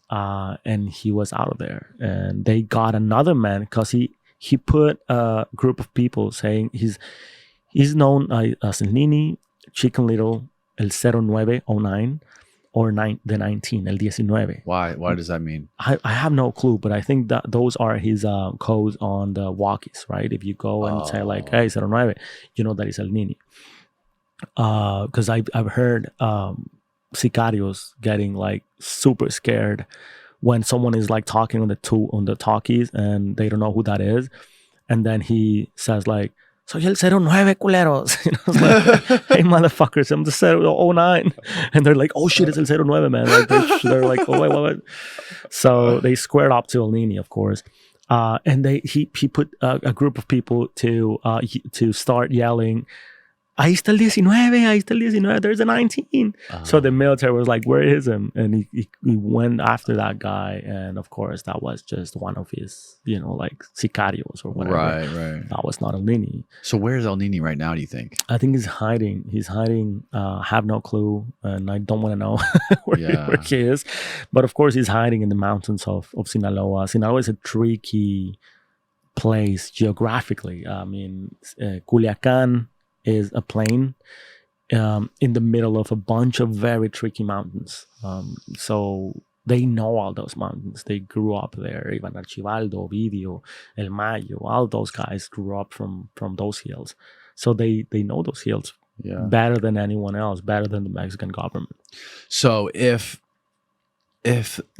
And he was out of there. And they got another man because he put a group of people saying he's known as El Nini, Chicken Little, El 0909, the 19, el 19. Why does that mean? I have no clue, but I think that those are his codes on the walkies, right? If you go and say like, hey, 09, you know that is El Nini. Because I've heard sicarios getting like super scared when someone is like talking on the talkies and they don't know who that is, and then he says like, soy el 09 culeros. You know, it's like, hey motherfuckers, I'm the 09. And they're like, oh shit, it's el 09, man. Like they're like, oh wait, what? So they squared up to El Nini, of course. And he put a group of people to start yelling, ahí está el 19, ahí está el 19, there's a 19. So the military was like, where is him? And he went after that guy. And of course, that was just one of his, you know, like sicarios or whatever. Right. That was not El Nini. So where's El Nini right now, do you think? I think he's hiding. Have no clue. And I don't want to know where he is. But of course, he's hiding in the mountains of Sinaloa. Sinaloa is a tricky place geographically. I mean, Culiacan is a plain in the middle of a bunch of very tricky mountains. So they know all those mountains. They grew up there. Even Archibaldo, Ovidio, El Mayo, all those guys grew up from those hills. So they know those hills better than anyone else, better than the Mexican government. So if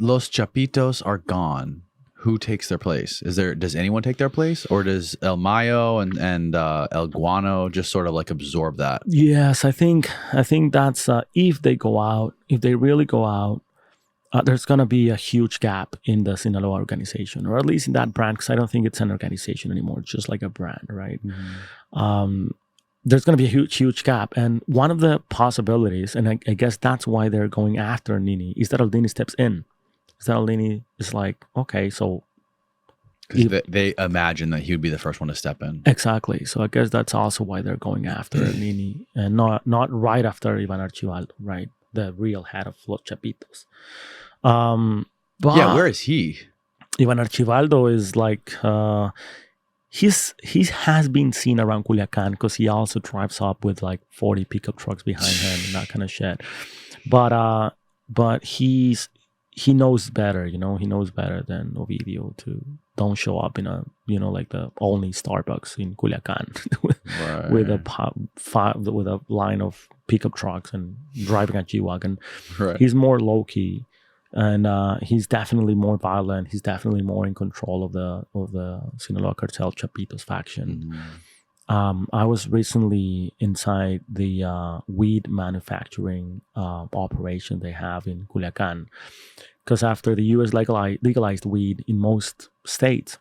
Los Chapitos are gone, who takes their place? Does anyone take their place, or does El Mayo and El Guano just sort of like absorb that? Yes, I think that's if they really go out, there's gonna be a huge gap in the Sinaloa organization, or at least in that brand, because I don't think it's an organization anymore. It's just like a brand, right? Mm-hmm. There's gonna be a huge gap, and one of the possibilities, and I guess that's why they're going after Nini, is that El Nini steps in. El Nini is like, okay, so because they imagine that he would be the first one to step in. Exactly. So I guess that's also why they're going after Nini, and not right after Ivan Archibaldo, right? The real head of Los Chapitos. But yeah, where is he? Ivan Archibaldo is like he has been seen around Culiacan because he also drives up with like 40 pickup trucks behind him and that kind of shit. But he knows better, you know. He knows better than Ovidio to don't show up in a, you know, like the only Starbucks in Culiacan with a line of pickup trucks and driving a G-Wagon. Right. He's more low key, and he's definitely more violent. He's definitely more in control of the Sinaloa Cartel Chapitos faction. I was recently inside the weed manufacturing operation they have in Culiacan, because after the U.S. legalized weed in most states,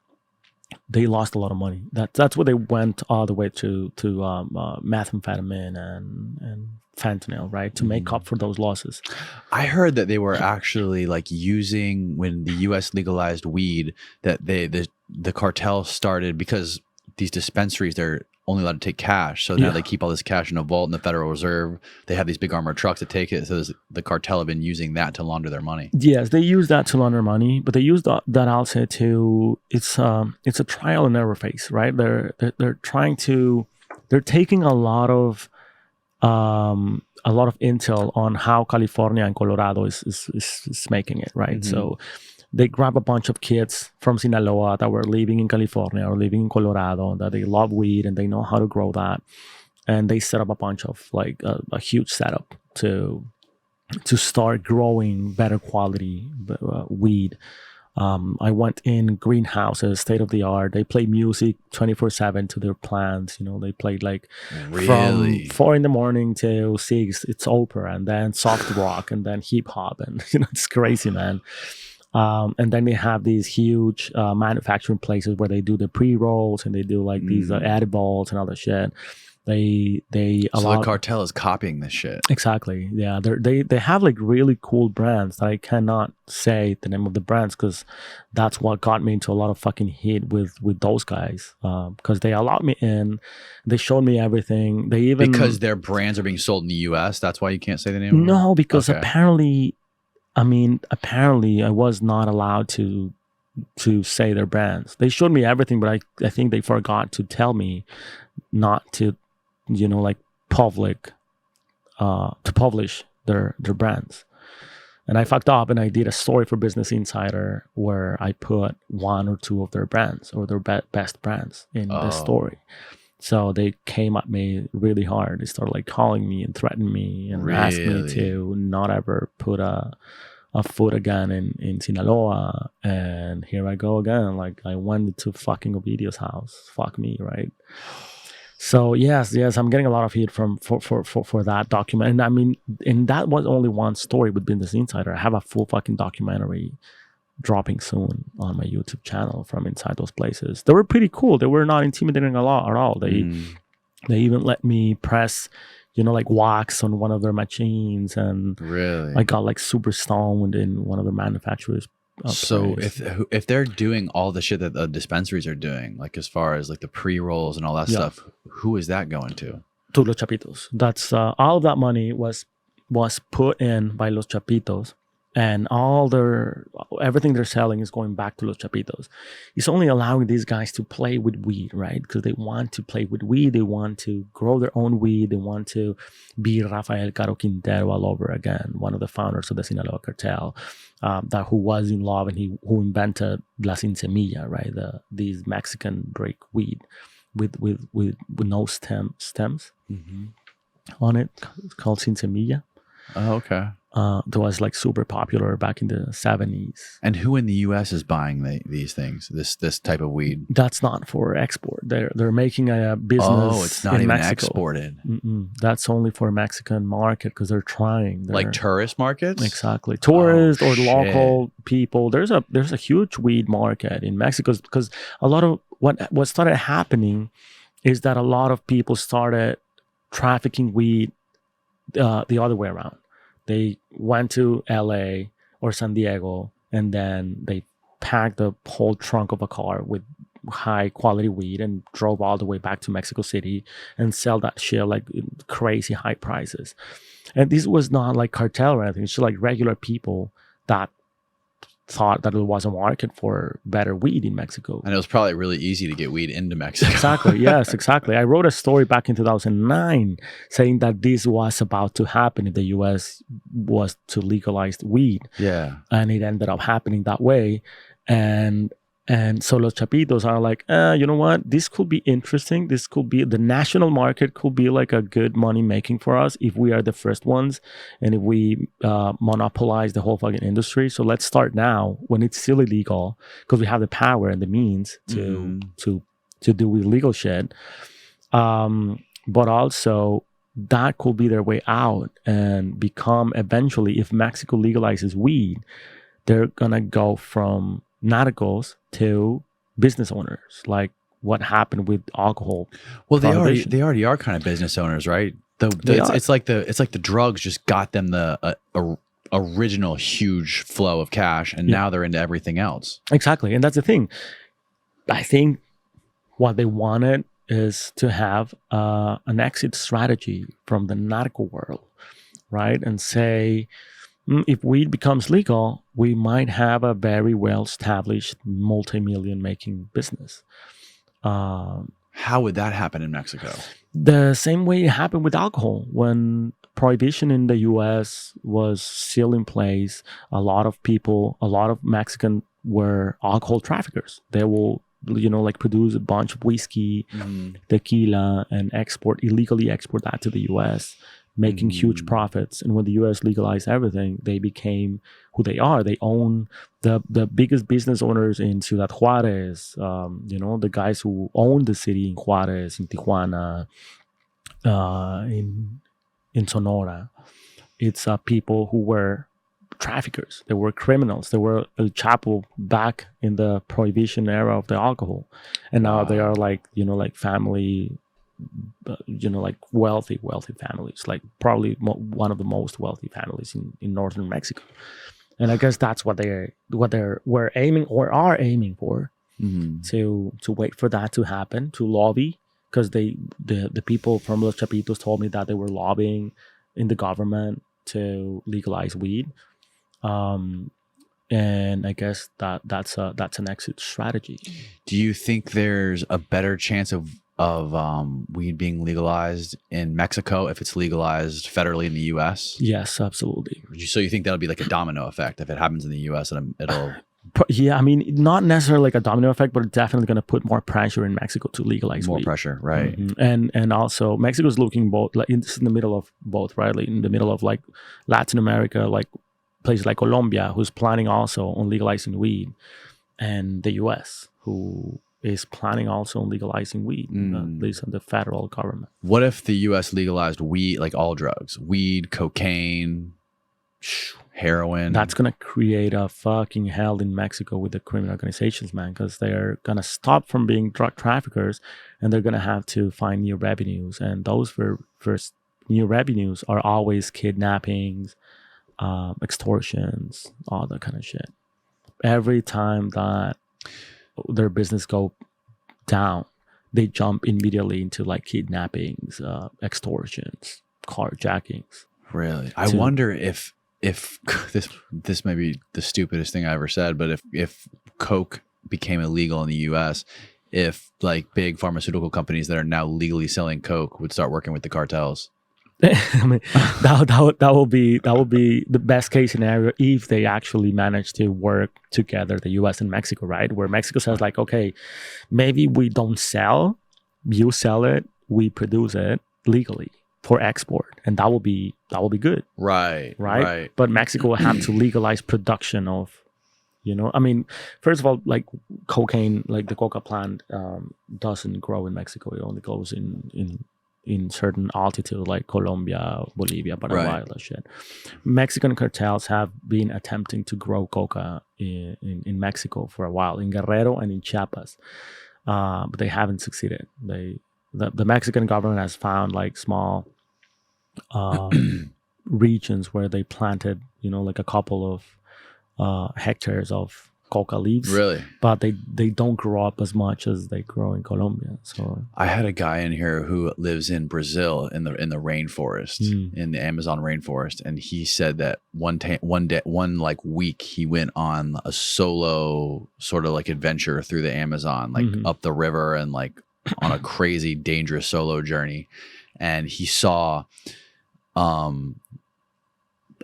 they lost a lot of money. That's where they went all the way to methamphetamine and fentanyl, right, to make up for those losses. I heard that they were actually like using, when the U.S. legalized weed, that the cartel started, because these dispensaries, they're only allowed to take cash. So now they keep all this cash in a vault in the Federal Reserve. They have these big armored trucks that take it. So the cartel have been using that to launder their money. Yes, they use that to launder money, but they use that also to, it's a trial and error phase, right? They're taking a lot of intel on how California and Colorado is making it, right? Mm-hmm. So they grab a bunch of kids from Sinaloa that were living in California or living in Colorado, that they love weed and they know how to grow that. And they set up a bunch of like a huge setup to start growing better quality weed. I went in greenhouses, state of the art. They play music 24/7 to their plants. You know, they played like from 4 a.m. till 6. It's opera, and then soft rock, and then hip hop, and you know, it's crazy, man. And then they have these huge manufacturing places where they do the pre-rolls and they do like these edibles and all that shit. The cartel is copying this shit. Exactly. Yeah. They have like really cool brands that I cannot say the name of the brands, because that's what got me into a lot of fucking heat with those guys. Because they allowed me in, they showed me everything. They even, because their brands are being sold in the US. That's why you can't say the name. No, because apparently I was not allowed to say their brands. They showed me everything, but I think they forgot to tell me not to, you know, like to publish their brands. And I fucked up and I did a story for Business Insider where I put one or two of their brands or their best brands in the story. So they came at me really hard. They started like calling me and threatening me and asked me to not ever put a foot again in Sinaloa. And here I go again. Like I went to fucking Ovidio's house. Fuck me, right? So yes, I'm getting a lot of heat for that document. And I mean, and that was only one story with Business Insider. I have a full fucking documentary dropping soon on my YouTube channel from inside those places. They were pretty cool. They were not intimidating at all. They even let me press, like wax on one of their machines, and really, I got like super stoned in one of their manufacturers. So if they're doing all the shit that the dispensaries are doing, like as far as like the pre-rolls and all that stuff, who is that going to? To Los Chapitos. That's all of that money was put in by Los Chapitos, and everything they're selling is going back to Los Chapitos. It's only allowing these guys to play with weed, right? Because they want to play with weed. They want to grow their own weed. They want to be Rafael Caro Quintero all over again, one of the founders of the Sinaloa Cartel, who was in love and who invented La Sin Semilla, right? These Mexican break weed with no stems on it. It's called Sin Semilla. Oh, okay. That was like super popular back in the 70s. And who in the U.S. is buying these things, this type of weed? That's not for export. They're making a business. Oh, it's not even Mexico. exported. That's only for Mexican market because they're trying. Like tourist markets? Exactly. Tourist or local people. There's a huge weed market in Mexico because a lot of what started happening is that a lot of people started trafficking weed the other way around. They went to LA or San Diego and then they packed the whole trunk of a car with high quality weed and drove all the way back to Mexico City and sell that shit like crazy high prices. And this was not like cartel or anything. It's just like regular people that thought that there was a market for better weed in Mexico. And it was probably really easy to get weed into Mexico. Exactly. Yes, exactly. I wrote a story back in 2009 saying that this was about to happen if the U.S. was to legalize weed. Yeah. And it ended up happening that way. And so Los Chapitos are like, you know what? This could be interesting. This could be, the national market could be like a good money making for us if we are the first ones and if we monopolize the whole fucking industry. So let's start now when it's still illegal because we have the power and the means to do illegal shit. But also that could be their way out and become eventually, if Mexico legalizes weed, they're gonna go from narcos to business owners, like what happened with alcohol. Well, they already are kind of business owners, right? It's like the drugs just got them the original huge flow of cash, and now they're into everything else. Exactly, and that's the thing. I think what they wanted is to have an exit strategy from the narco world, right? And say, if weed becomes legal, we might have a very well-established multi-million making business. How would that happen in Mexico? The same way it happened with alcohol. When prohibition in the U.S. was still in place, a lot of Mexicans were alcohol traffickers. They will, like produce a bunch of whiskey, tequila, and illegally export that to the U.S., making huge profits. And when the U.S. legalized everything, they became who they are. They own the biggest business owners in Ciudad Juarez, the guys who own the city in Juarez, in Tijuana, in Sonora. It's people who were traffickers. They were criminals. They were El Chapo back in the prohibition era of the alcohol. And now they are like family, like wealthy families, like probably one of the most wealthy families in northern Mexico. And I guess that's what we're aiming or are aiming for, to wait for that to happen, to lobby, because the people from Los Chapitos told me that they were lobbying in the government to legalize weed. And I guess that's an exit strategy. Do you think there's a better chance of weed being legalized in Mexico if it's legalized federally in the U.S.? Yes, absolutely. So you think that'll be like a domino effect if it happens in the U.S. and it'll Yeah, I mean, not necessarily like a domino effect, but it's definitely going to put more pressure in Mexico to legalize more weed. pressure, right? And also Mexico's looking both like it's in the middle of both, right? Like in the middle of like Latin America, like places like Colombia, who's planning also on legalizing weed, and the U.S., who is planning also on legalizing weed, at least on the federal government. What if the U.S. legalized weed, like all drugs, weed, cocaine, heroin? That's gonna create a fucking hell in Mexico with the criminal organizations, man, because they're gonna stop from being drug traffickers, and they're gonna have to find new revenues, and those first new revenues are always kidnappings, extortions, all that kind of shit. Every time that their business go down, they jump immediately into like kidnappings, extortions, carjackings. Really? I wonder if this may be the stupidest thing I ever said, but if coke became illegal in the US, if like big pharmaceutical companies that are now legally selling coke would start working with the cartels. I mean, that will be the best case scenario if they actually manage to work together, the U.S. and Mexico, right? Where Mexico says like, okay, maybe we don't sell, you sell it, we produce it legally for export, and that will be good, Right. But Mexico will have to legalize production of, I mean, first of all, like cocaine, like the coca plant doesn't grow in Mexico. It only grows in certain altitude like Colombia, Bolivia, Paraguay, that shit. Mexican cartels have been attempting to grow coca in Mexico for a while, in Guerrero and in Chiapas, but they haven't succeeded. The Mexican government has found like small regions where they planted, like a couple of hectares of coca leaves. Really? But they don't grow up as much as they grow in Colombia. So I had a guy in here who lives in Brazil in the rainforest, in the Amazon rainforest, and he said that one like week he went on a solo sort of like adventure through the Amazon, like up the river and like on a crazy dangerous solo journey, and he saw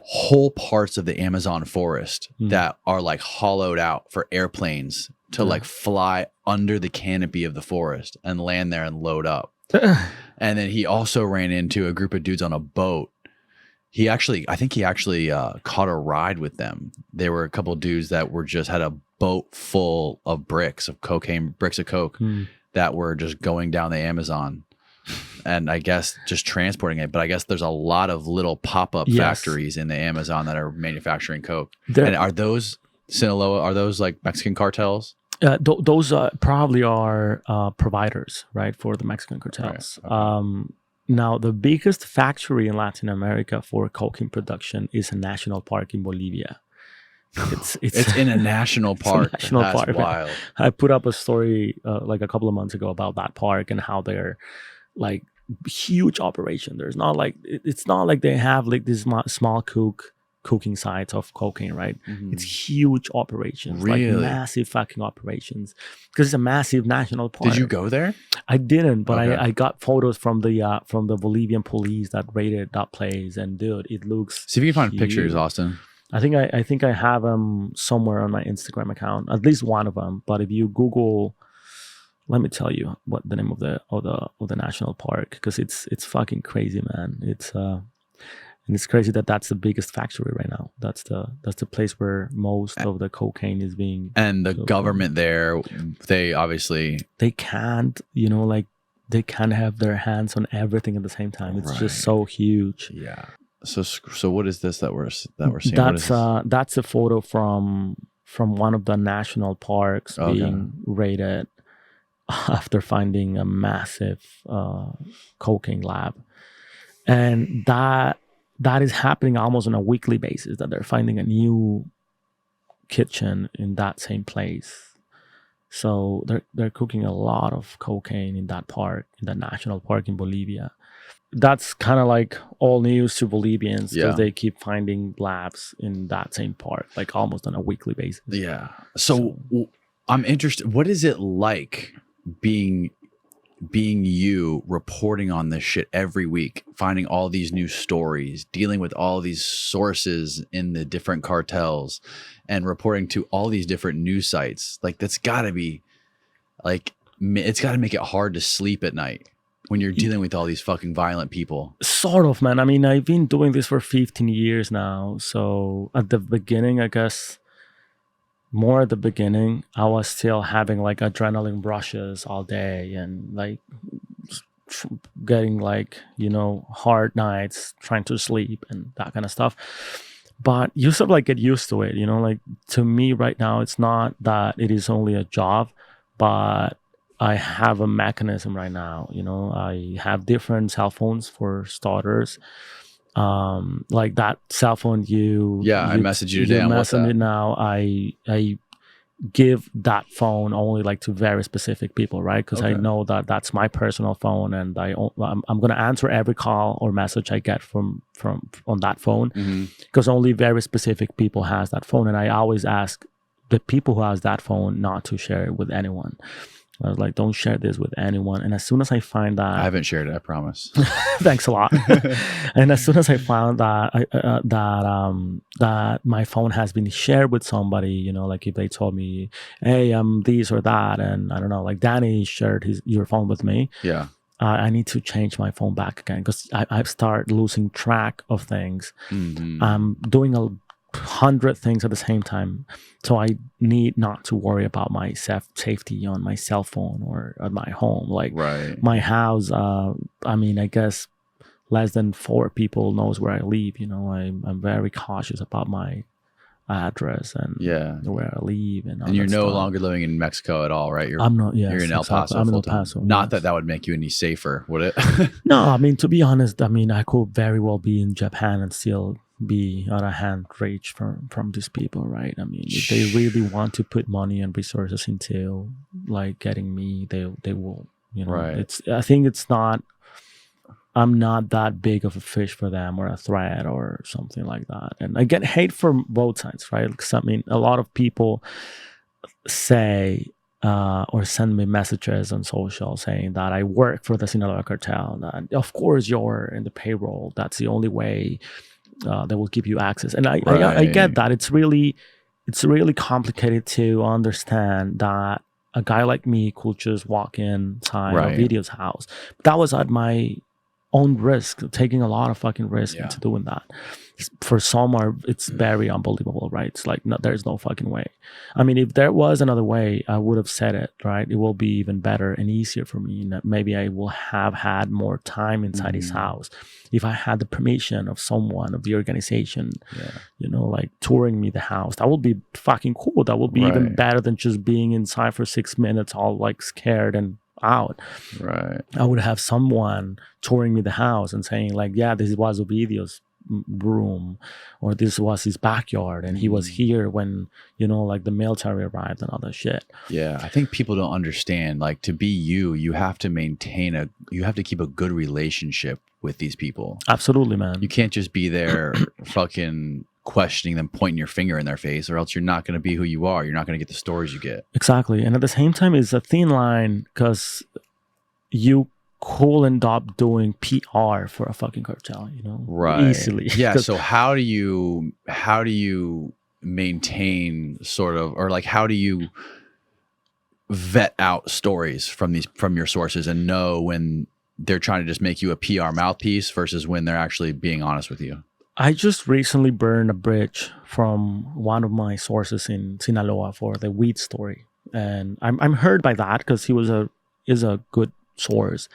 whole parts of the Amazon forest that are like hollowed out for airplanes to like fly under the canopy of the forest and land there and load up. And then he also ran into a group of dudes on a boat. I think he actually caught a ride with them. There were a couple of dudes that had a boat full of bricks of coke that were just going down the Amazon. And I guess just transporting it, but I guess there's a lot of little pop-up factories in the Amazon that are manufacturing coke. And are those Sinaloa? Are those like Mexican cartels? Those probably are providers, right, for the Mexican cartels. Right. Okay. Now, the biggest factory in Latin America for cocaine production is a national park in Bolivia. It's in a national park. It's a national That's park. wild. I put up a story like a couple of months ago about that park and how they're like huge operation. It's not like they have like this small cooking sites of cocaine, right? It's huge operations, really? Like massive fucking operations, because it's a massive national park. Did you go there? I didn't, but Okay. I got photos from the Bolivian police that raided that place, and dude, it looks. See if you can find huge. pictures, Austin. I think I have them somewhere on my Instagram account, at least one of them. But if you Google, let me tell you what the name of the national park, because it's fucking crazy, man. And it's crazy that's the biggest factory right now. That's the place where most of the cocaine is being. And the government there, they obviously they can't, they can't have their hands on everything at the same time. It's just so huge. Yeah. So what is this that we're seeing? That's a photo from one of the national parks being raided after finding a massive cocaine lab, and that is happening almost on a weekly basis. That they're finding a new kitchen in that same place. So they're cooking a lot of cocaine in that park, in the national park in Bolivia. That's kind of like all news to Bolivians, because they keep finding labs in that same park, like almost on a weekly basis. Yeah. So I'm interested. What is it like being being you, reporting on this shit every week, finding all these new stories, dealing with all these sources in the different cartels, and reporting to all these different news sites, like that's got to be like, it's got to make it hard to sleep at night when you're dealing with all these fucking violent people. Sort of, man. I mean, I've been doing this for 15 years now. So at the beginning, I guess, more at the beginning, I was still having like adrenaline rushes all day and like getting like, you know, hard nights trying to sleep and that kind of stuff. But you sort of like get used to it, you know, like to me right now, it's not that it is only a job, but I have a mechanism right now. You know, I have different cell phones for starters. Like that cell phone I messaged you today on WhatsApp. It now. I give that phone only like to very specific people, right? Because I know that that's my personal phone, and I'm gonna answer every call or message I get from on that phone, because only very specific people has that phone, and I always ask the people who has that phone not to share it with anyone. I was like, don't share this with anyone. And as soon as I find that, I haven't shared it, I promise. Thanks a lot. And as soon as I found that that my phone has been shared with somebody, you know, like if they told me, hey, I'm this or that, and I don't know, like Danny shared your phone with me. Yeah. I need to change my phone back again because I start losing track of things. I'm doing 100 things at the same time, so I need not to worry about my safety on my cell phone or at my home. Like my house, I mean, I guess less than 4 people knows where I live. You know, I'm very cautious about my address and where I live. And you're no longer living in Mexico at all, right? I'm not. Yes, you're in El Paso. I'm in El Paso. Not that would make you any safer, would it? No, I mean, to be honest, I mean, I could very well be in Japan and still be out of hand reach from these people, right? I mean, if they really want to put money and resources into like getting me, they will, you know. I think it's not, I'm not that big of a fish for them or a threat or something like that. And I get hate from both sides, right? Because I mean, a lot of people say or send me messages on social saying that I work for the Sinaloa Cartel, that of course you're in the payroll, that's the only way that will give you access. And I get that. It's really complicated to understand that a guy like me could just walk inside Ovidio's house. But that was at my own risk, taking a lot of fucking risk into doing that. For some, it's very unbelievable, right? It's like, no, there's no fucking way. I mean, if there was another way, I would have said it, right? It will be even better and easier for me. And maybe I will have had more time inside his house if I had the permission of someone of the organization, you know, like touring me the house. That would be fucking cool. That would be even better than just being inside for 6 minutes, all like scared and out. I would have someone touring me the house and saying like, yeah, this was Ovidio's room, or this was his backyard, and he was here when, you know, like the military arrived and all that shit. I think people don't understand, like, to be you have to maintain you have to keep a good relationship with these people. Absolutely, man. You can't just be there fucking questioning them, pointing your finger in their face, or else you're not going to be who you are. You're not going to get the stories you get. Exactly. And at the same time, it's a thin line, because you could end up doing PR for a fucking cartel, you know, easily. Yeah. So how do you maintain sort of, or like, how do you vet out stories from your sources and know when they're trying to just make you a PR mouthpiece versus when they're actually being honest with you? I just recently burned a bridge from one of my sources in Sinaloa for the weed story, and I'm hurt by that, because he is a good source,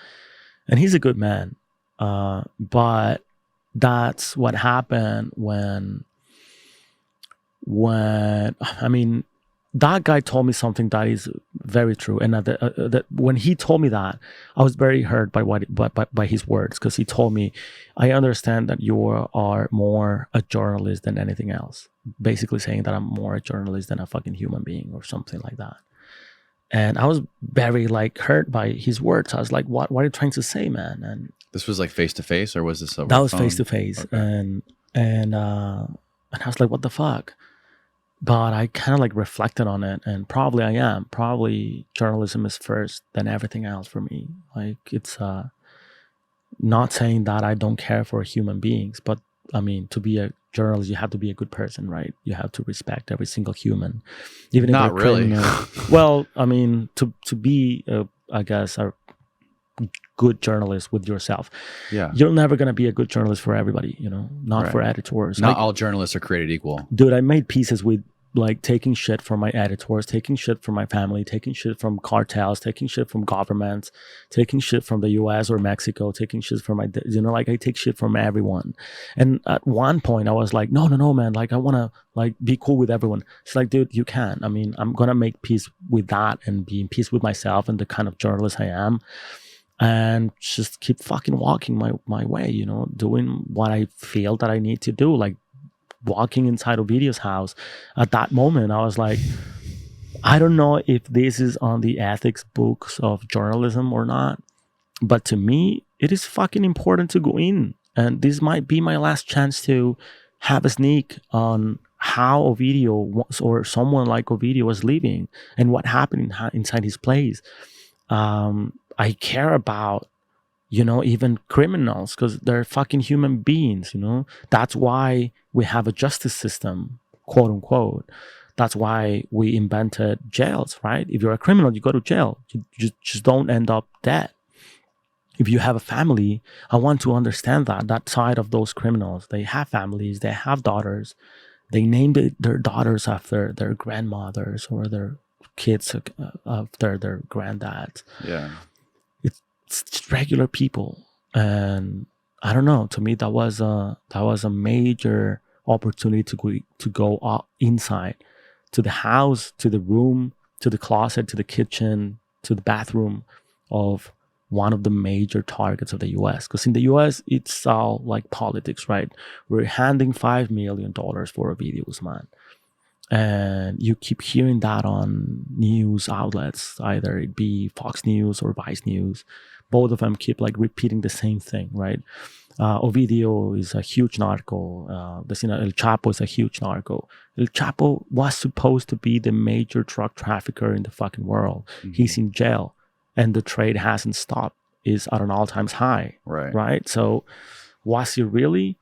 and he's a good man. But that's what happened when I mean, that guy told me something that is very true, and that when he told me that, I was very hurt by his words, because he told me, I understand that you are more a journalist than anything else, basically saying that I'm more a journalist than a fucking human being or something like that. And I was very like hurt by his words. I was like, what are you trying to say, man? And this was like face to face, or was this over that was phone? Face to face? And I was like, what the fuck? But I kind of like reflected on it, and probably I am. Probably journalism is first, then everything else for me. Like it's not saying that I don't care for human beings, but I mean, to be a journalist, you have to be a good person, right? You have to respect every single human, even if Not they're really. criminal. Well, I mean, to be, I guess, a good journalist with yourself, Yeah. you're never gonna be a good journalist for everybody, you know, not Right. for editors. Not Like, all journalists are created equal. dude, I made pieces with like taking shit from my editors, taking shit from my family, taking shit from cartels, taking shit from governments, taking shit from the US or Mexico, taking shit from my, you know, like I take shit from everyone. And at one point I was like, no, man, like I want to like be cool with everyone. It's like, dude, you can't. I mean, I'm going to make peace with that and be in peace with myself and the kind of journalist I am. And just keep fucking walking my way, you know, doing what I feel that I need to do. Like, walking inside Ovidio's house, at that moment, I was like, I don't know if this is on the ethics books of journalism or not, but to me, it is fucking important to go in. And this might be my last chance to have a sneak on how Ovidio was, or someone like Ovidio was living and what happened inside his place. I care about, you know, even criminals, because they're fucking human beings, you know. That's why we have a justice system, quote unquote. That's why we invented jails, right? If you're a criminal, you go to jail. You just don't end up dead. If you have a family, I want to understand that side of those criminals. They have families, they have daughters. They named their daughters after their grandmothers or their kids after their granddads. Yeah. It's just regular people, and I don't know. To me, that was a major opportunity to go inside, to the house, to the room, to the closet, to the kitchen, to the bathroom of one of the major targets of the U.S. Because in the U.S. it's all like politics, right? We're handing $5 million for Ovidio Guzman. And you keep hearing that on news outlets, either it be Fox News or Vice News. Both of them keep like repeating the same thing, right? Ovidio is a huge narco. El Chapo is a huge narco. El Chapo was supposed to be the major drug trafficker in the fucking world. Mm-hmm. He's in jail, and the trade hasn't stopped. Is at an all-time high, right? So was he really?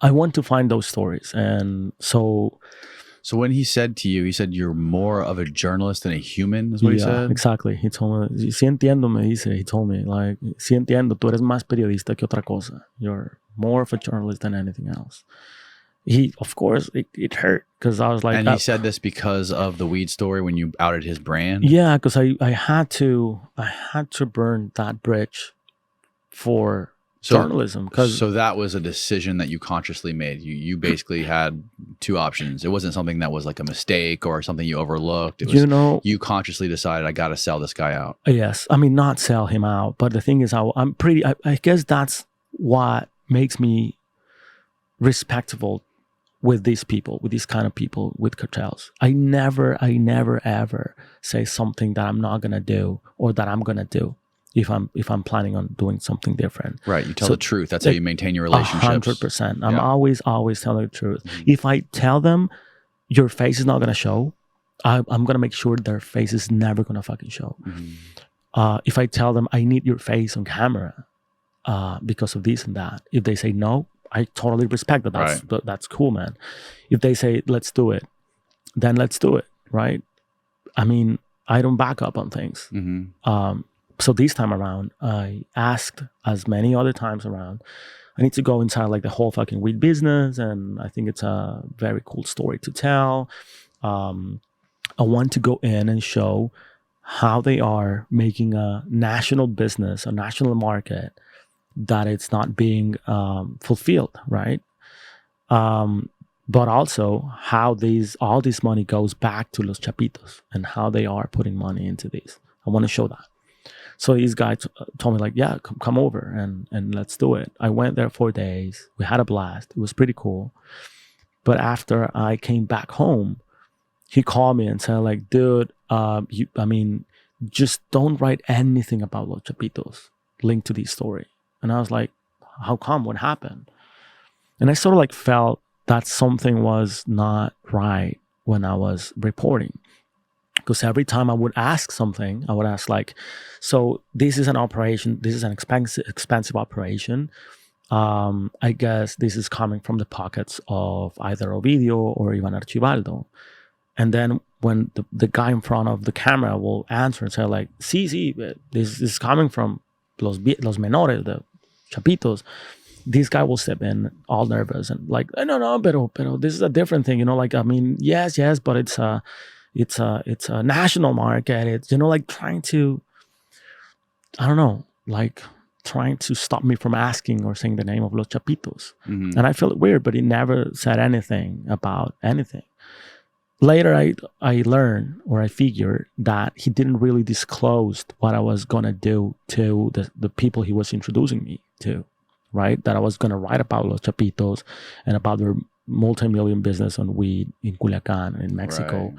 I want to find those stories, and so when he said to you, he said you're more of a journalist than a human, is what he said? Exactly. He told me, sí entiendo, me dice, he told me, like, sí entiendo, tú eres más periodista que otra cosa. You're more of a journalist than anything else. Of course, it hurt, because I was like... And he said this because of the weed story when you outed his brand? Yeah, because I had to burn that bridge for... journalism. So that was a decision that you consciously made. You basically had two options. It wasn't something that was like a mistake or something you overlooked. It was, you consciously decided, I got to sell this guy out. Yes. I mean, not sell him out, but the thing is, I guess that's what makes me respectable with these people, with these kind of people, with cartels. I never ever say something that I'm not going to do or that I'm going to do. If I'm planning on doing something different. Right. You tell the truth. That's how you maintain your relationships. 100%. I'm always telling the truth. Mm-hmm. If I tell them your face is not going to show, I'm going to make sure their face is never going to fucking show. Mm-hmm. If I tell them I need your face on camera because of this and that, if they say no, I totally respect that. That's cool, man. If they say, let's do it, then let's do it, right? I mean, I don't back up on things. Mm-hmm. So this time around, I asked, as many other times around, I need to go inside like the whole fucking weed business, and I think it's a very cool story to tell. I want to go in and show how they are making a national business, a national market, that it's not being fulfilled, right? But also how all this money goes back to Los Chapitos and how they are putting money into this. I want to show that. So this guy told me, like, yeah, come over and let's do it. I went there 4 days. We had a blast. It was pretty cool. But after I came back home, he called me and said, like, dude, just don't write anything about Los Chapitos linked to this story. And I was like, how come? What happened? And I sort of like felt that something was not right when I was reporting. Because every time I would ask something, I would ask like, so this is an operation, this is an expensive operation. I guess this is coming from the pockets of either Ovidio or even Archibaldo. And then when the guy in front of the camera will answer and say like, sí, this is coming from los menores, the chapitos, this guy will step in all nervous and like, no, pero this is a different thing, like, I mean, yes, but it's a national market. It's, like trying to, I don't know, like trying to stop me from asking or saying the name of Los Chapitos. Mm-hmm. And I felt weird, but he never said anything about anything. Later, I learned, or I figured, that he didn't really disclose what I was going to do to the people he was introducing me to, right? That I was going to write about Los Chapitos and about their multi-million business on weed in Culiacan, in Mexico. Right.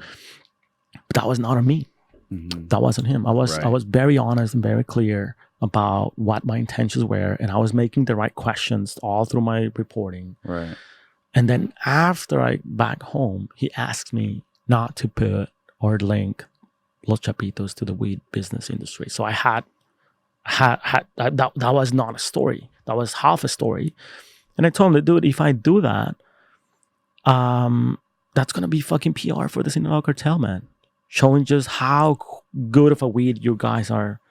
But that was not on me. Mm-hmm. That wasn't him. I was very honest and very clear about what my intentions were, and I was making the right questions all through my reporting. Right. And then after I back home, he asked me not to put or link Los Chapitos to the weed business industry. So I had that was not a story. That was half a story. And I told him, dude, if I do that, that's gonna be fucking PR for the Sinaloa Cartel, man. Showing just how good of a weed you guys are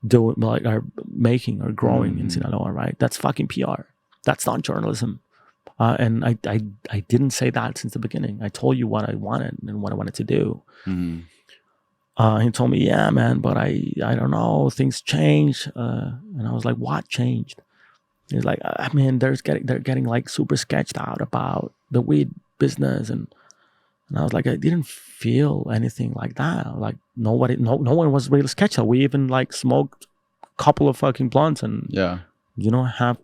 doing, like are making or growing in Sinaloa, right? That's fucking PR. That's not journalism. And I didn't say that since the beginning. I told you what I wanted and what I wanted to do. Mm-hmm. He told me, yeah, man, but I don't know, things change. And I was like, what changed? He's like, I mean, they're getting like super sketched out about the weed business, and I was like, I didn't feel anything like that. Like no one was really sketched out. We even like smoked a couple of fucking blunts and have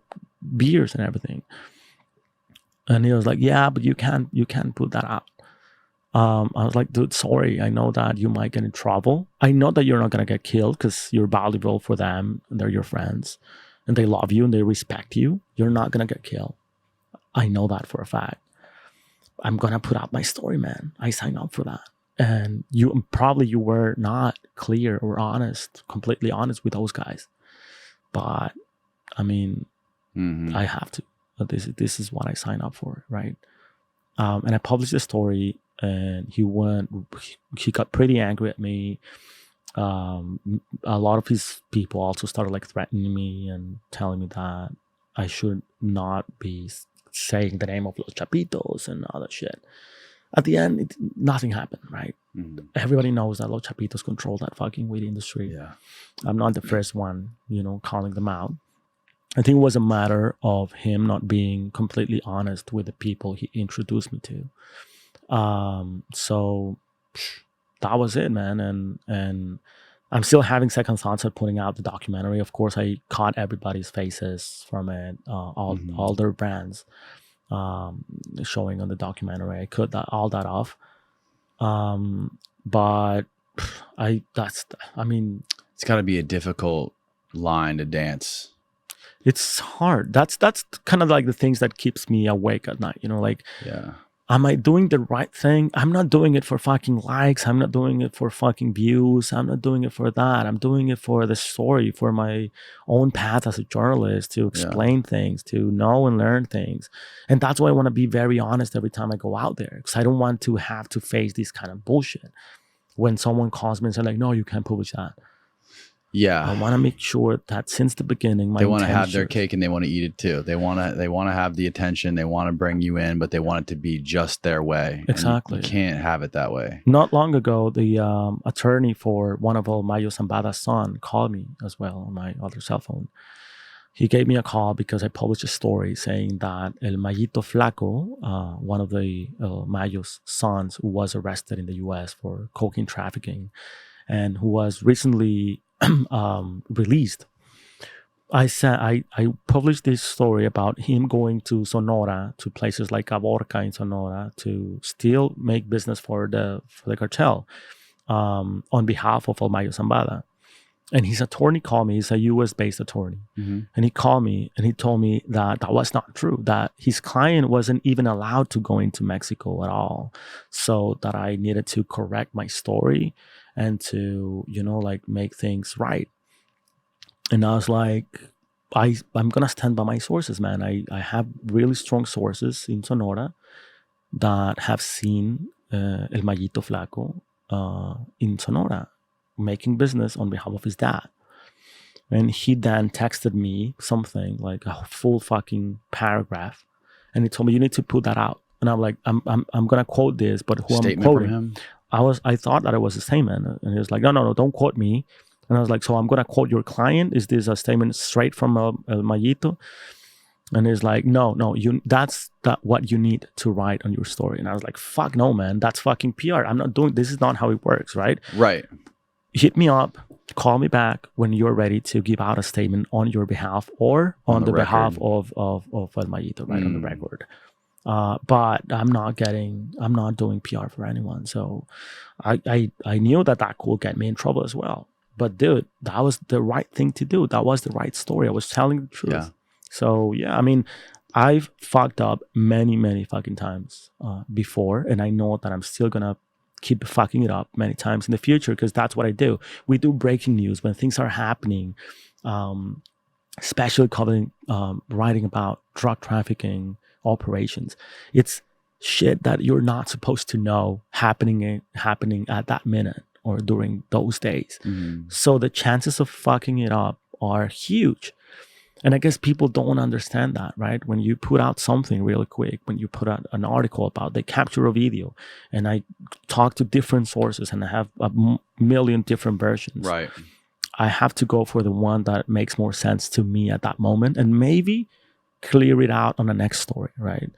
beers and everything. And he was like, yeah, but you can't put that out. I was like, dude, sorry. I know that you might get in trouble. I know that you're not going to get killed because you're valuable for them and they're your friends and they love you and they respect you. You're not going to get killed. I know that for a fact. I'm going to put out my story, man. I signed up for that. And you were not clear or completely honest with those guys. But I mean, I have to. This is what I signed up for, right? And I published the story, and he got pretty angry at me. A lot of his people also started like threatening me and telling me that I should not be saying the name of Los Chapitos and all that shit. At the end, nothing happened, right? Mm-hmm. Everybody knows that Los Chapitos control that fucking weed industry. Yeah, I'm not the first one, calling them out. I think it was a matter of him not being completely honest with the people he introduced me to. So that was it, man. And I'm still having second thoughts at putting out the documentary. Of course, I caught everybody's faces from it, all their brands showing on the documentary. I cut all that off. But it's got to be a difficult line to dance. It's hard. That's kind of like the things that keeps me awake at night. Am I doing the right thing? I'm not doing it for fucking likes. I'm not doing it for fucking views. I'm not doing it for that. I'm doing it for the story, for my own path as a journalist, to explain things, to know and learn things. And that's why I want to be very honest every time I go out there, because I don't want to have to face this kind of bullshit when someone calls me and says like, no, you can't publish that. Yeah, I want to make sure that since the beginning, they want to have their cake and they want to eat it too. They want to have the attention. They want to bring you in, but they want it to be just their way. Exactly. You can't have it that way. Not long ago, the attorney for one of El Mayo Zambada's son called me as well on my other cell phone. He gave me a call because I published a story saying that El Mayito Flaco, one of the El Mayo's sons who was arrested in the U.S. for cocaine trafficking and who was recently released. I published this story about him going to Sonora, to places like Caborca in Sonora, to still make business for the cartel on behalf of El Mayo Zambada. And his attorney called me. He's a US-based attorney. And he called me and he told me that that was not true, that his client wasn't even allowed to go into Mexico at all. So that I needed to correct my story and to, like make things right. And I was like, I'm going to stand by my sources, man. I have really strong sources in Sonora that have seen El Mayito Flaco in Sonora making business on behalf of his dad. And he then texted me something like a full fucking paragraph, and he told me, you need to put that out. And I'm like, I'm gonna quote this, but who Statement I'm quoting? from him? I thought that it was a statement, and he was like, no, don't quote me. And I was like, so I'm gonna quote your client? Is this a statement straight from El Mayito? And he's like, no, that's what you need to write on your story. And I was like, fuck no, man, that's fucking PR. I'm not doing, this is not how it works, right? Right. Hit me up, call me back when you're ready to give out a statement on your behalf or on the behalf of El Mayito, right, on the record. But I'm not doing PR for anyone. So I knew that could get me in trouble as well. But dude, that was the right thing to do. That was the right story. I was telling the truth. Yeah. So yeah, I mean, I've fucked up many fucking times before, and I know that I'm still gonna keep fucking it up many times in the future, because that's what I do. We do breaking news when things are happening, especially covering, writing about drug trafficking operations. It's shit that you're not supposed to know happening at that minute or during those days. So the chances of fucking it up are huge. And I guess people don't understand that, right? When you put out something really quick, when you put out an article about, they capture a video, and I talk to different sources and I have a million different versions. Right. I have to go for the one that makes more sense to me at that moment, and maybe clear it out on the next story, right?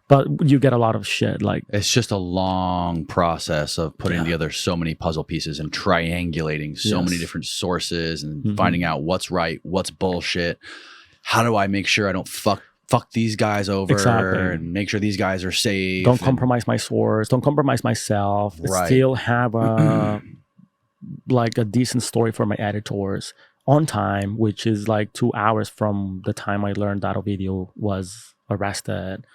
But you get a lot of shit. Like, it's just a long process of putting together so many puzzle pieces and triangulating so many different sources and finding out what's right, what's bullshit. How do I make sure I don't fuck these guys over and make sure these guys are safe? Don't compromise my source. Don't compromise myself. Right. Still have a decent story for my editors on time, which is like 2 hours from the time I learned that Ovidio was arrested.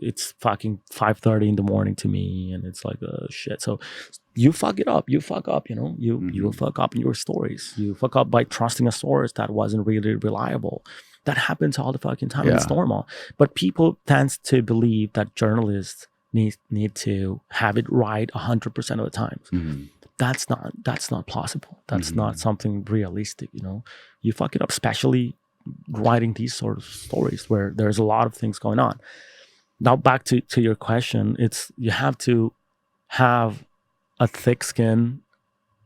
It's fucking 5:30 in the morning to me, and it's like shit. So you fuck it up. You fuck up. You fuck up in your stories. You fuck up by trusting a source that wasn't really reliable. That happens all the fucking time. It's normal. But people tend to believe that journalists need to have it right 100% of the time. That's not possible. That's not something realistic. You fuck it up, especially writing these sort of stories where there's a lot of things going on. Now back to your question, you have to have a thick skin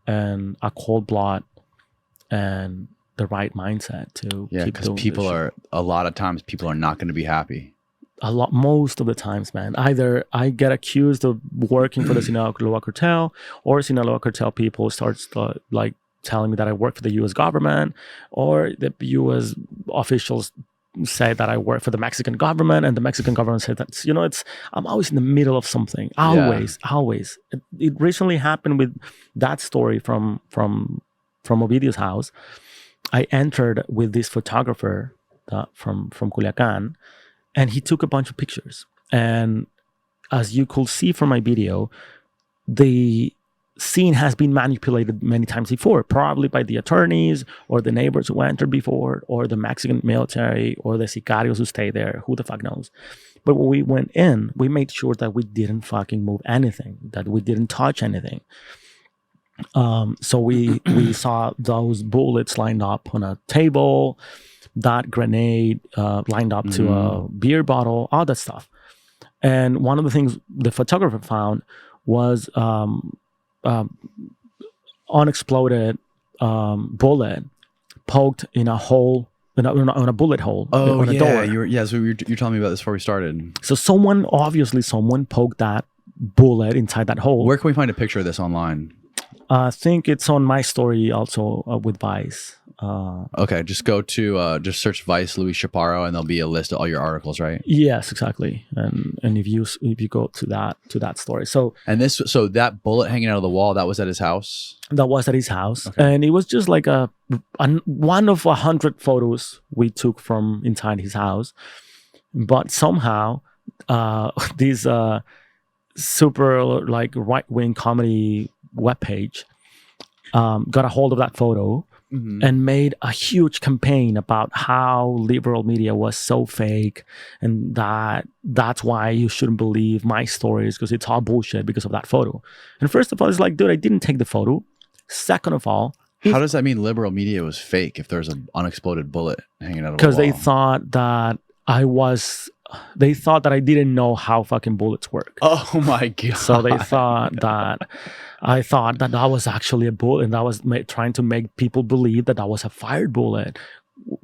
and a cold blood and the right mindset to keep doing because a lot of times people are not going to be happy. Most of the times, man. Either I get accused of working for the Sinaloa Cartel, or Sinaloa Cartel people starts like telling me that I work for the U.S. government, or the U.S. officials say that I work for the Mexican government, and the Mexican government said that, I'm always in the middle of something. Always. It recently happened with that story from Ovidio's house. I entered with this photographer from Culiacan, and he took a bunch of pictures. And as you could see from my video, the scene has been manipulated many times before, probably by the attorneys or the neighbors who entered before, or the Mexican military, or the sicarios who stay there. Who the fuck knows? But when we went in, we made sure that we didn't fucking move anything, that we didn't touch anything. So we saw those bullets lined up on a table, that grenade lined up to a beer bottle, all that stuff. And one of the things the photographer found was unexploded bullet poked in a hole, in a bullet hole on a door. So you're telling me about this before we started. So someone poked that bullet inside that hole. Where can we find a picture of this online? I think it's on my story also with Vice. Okay, just go to just search Vice Louis Chaparro, and there'll be a list of all your articles, right? Yes, exactly. And if you go to that story, so that bullet hanging out of the wall, that was at his house. that was at his house, Okay. and it was just like one of 100 photos we took from inside his house. But somehow, this super like right-wing comedy webpage got a hold of that photo. Mm-hmm. And made a huge campaign about how liberal media was so fake, and that's why you shouldn't believe my stories because it's all bullshit because of that photo. And first of all, it's like, dude, I didn't take the photo. Second of all, How does that mean liberal media was fake if there's an unexploded bullet hanging out of a wall? because they thought that I didn't know how fucking bullets work. Oh my god! So they thought that I thought that was actually a bullet, and that was trying to make people believe that was a fired bullet,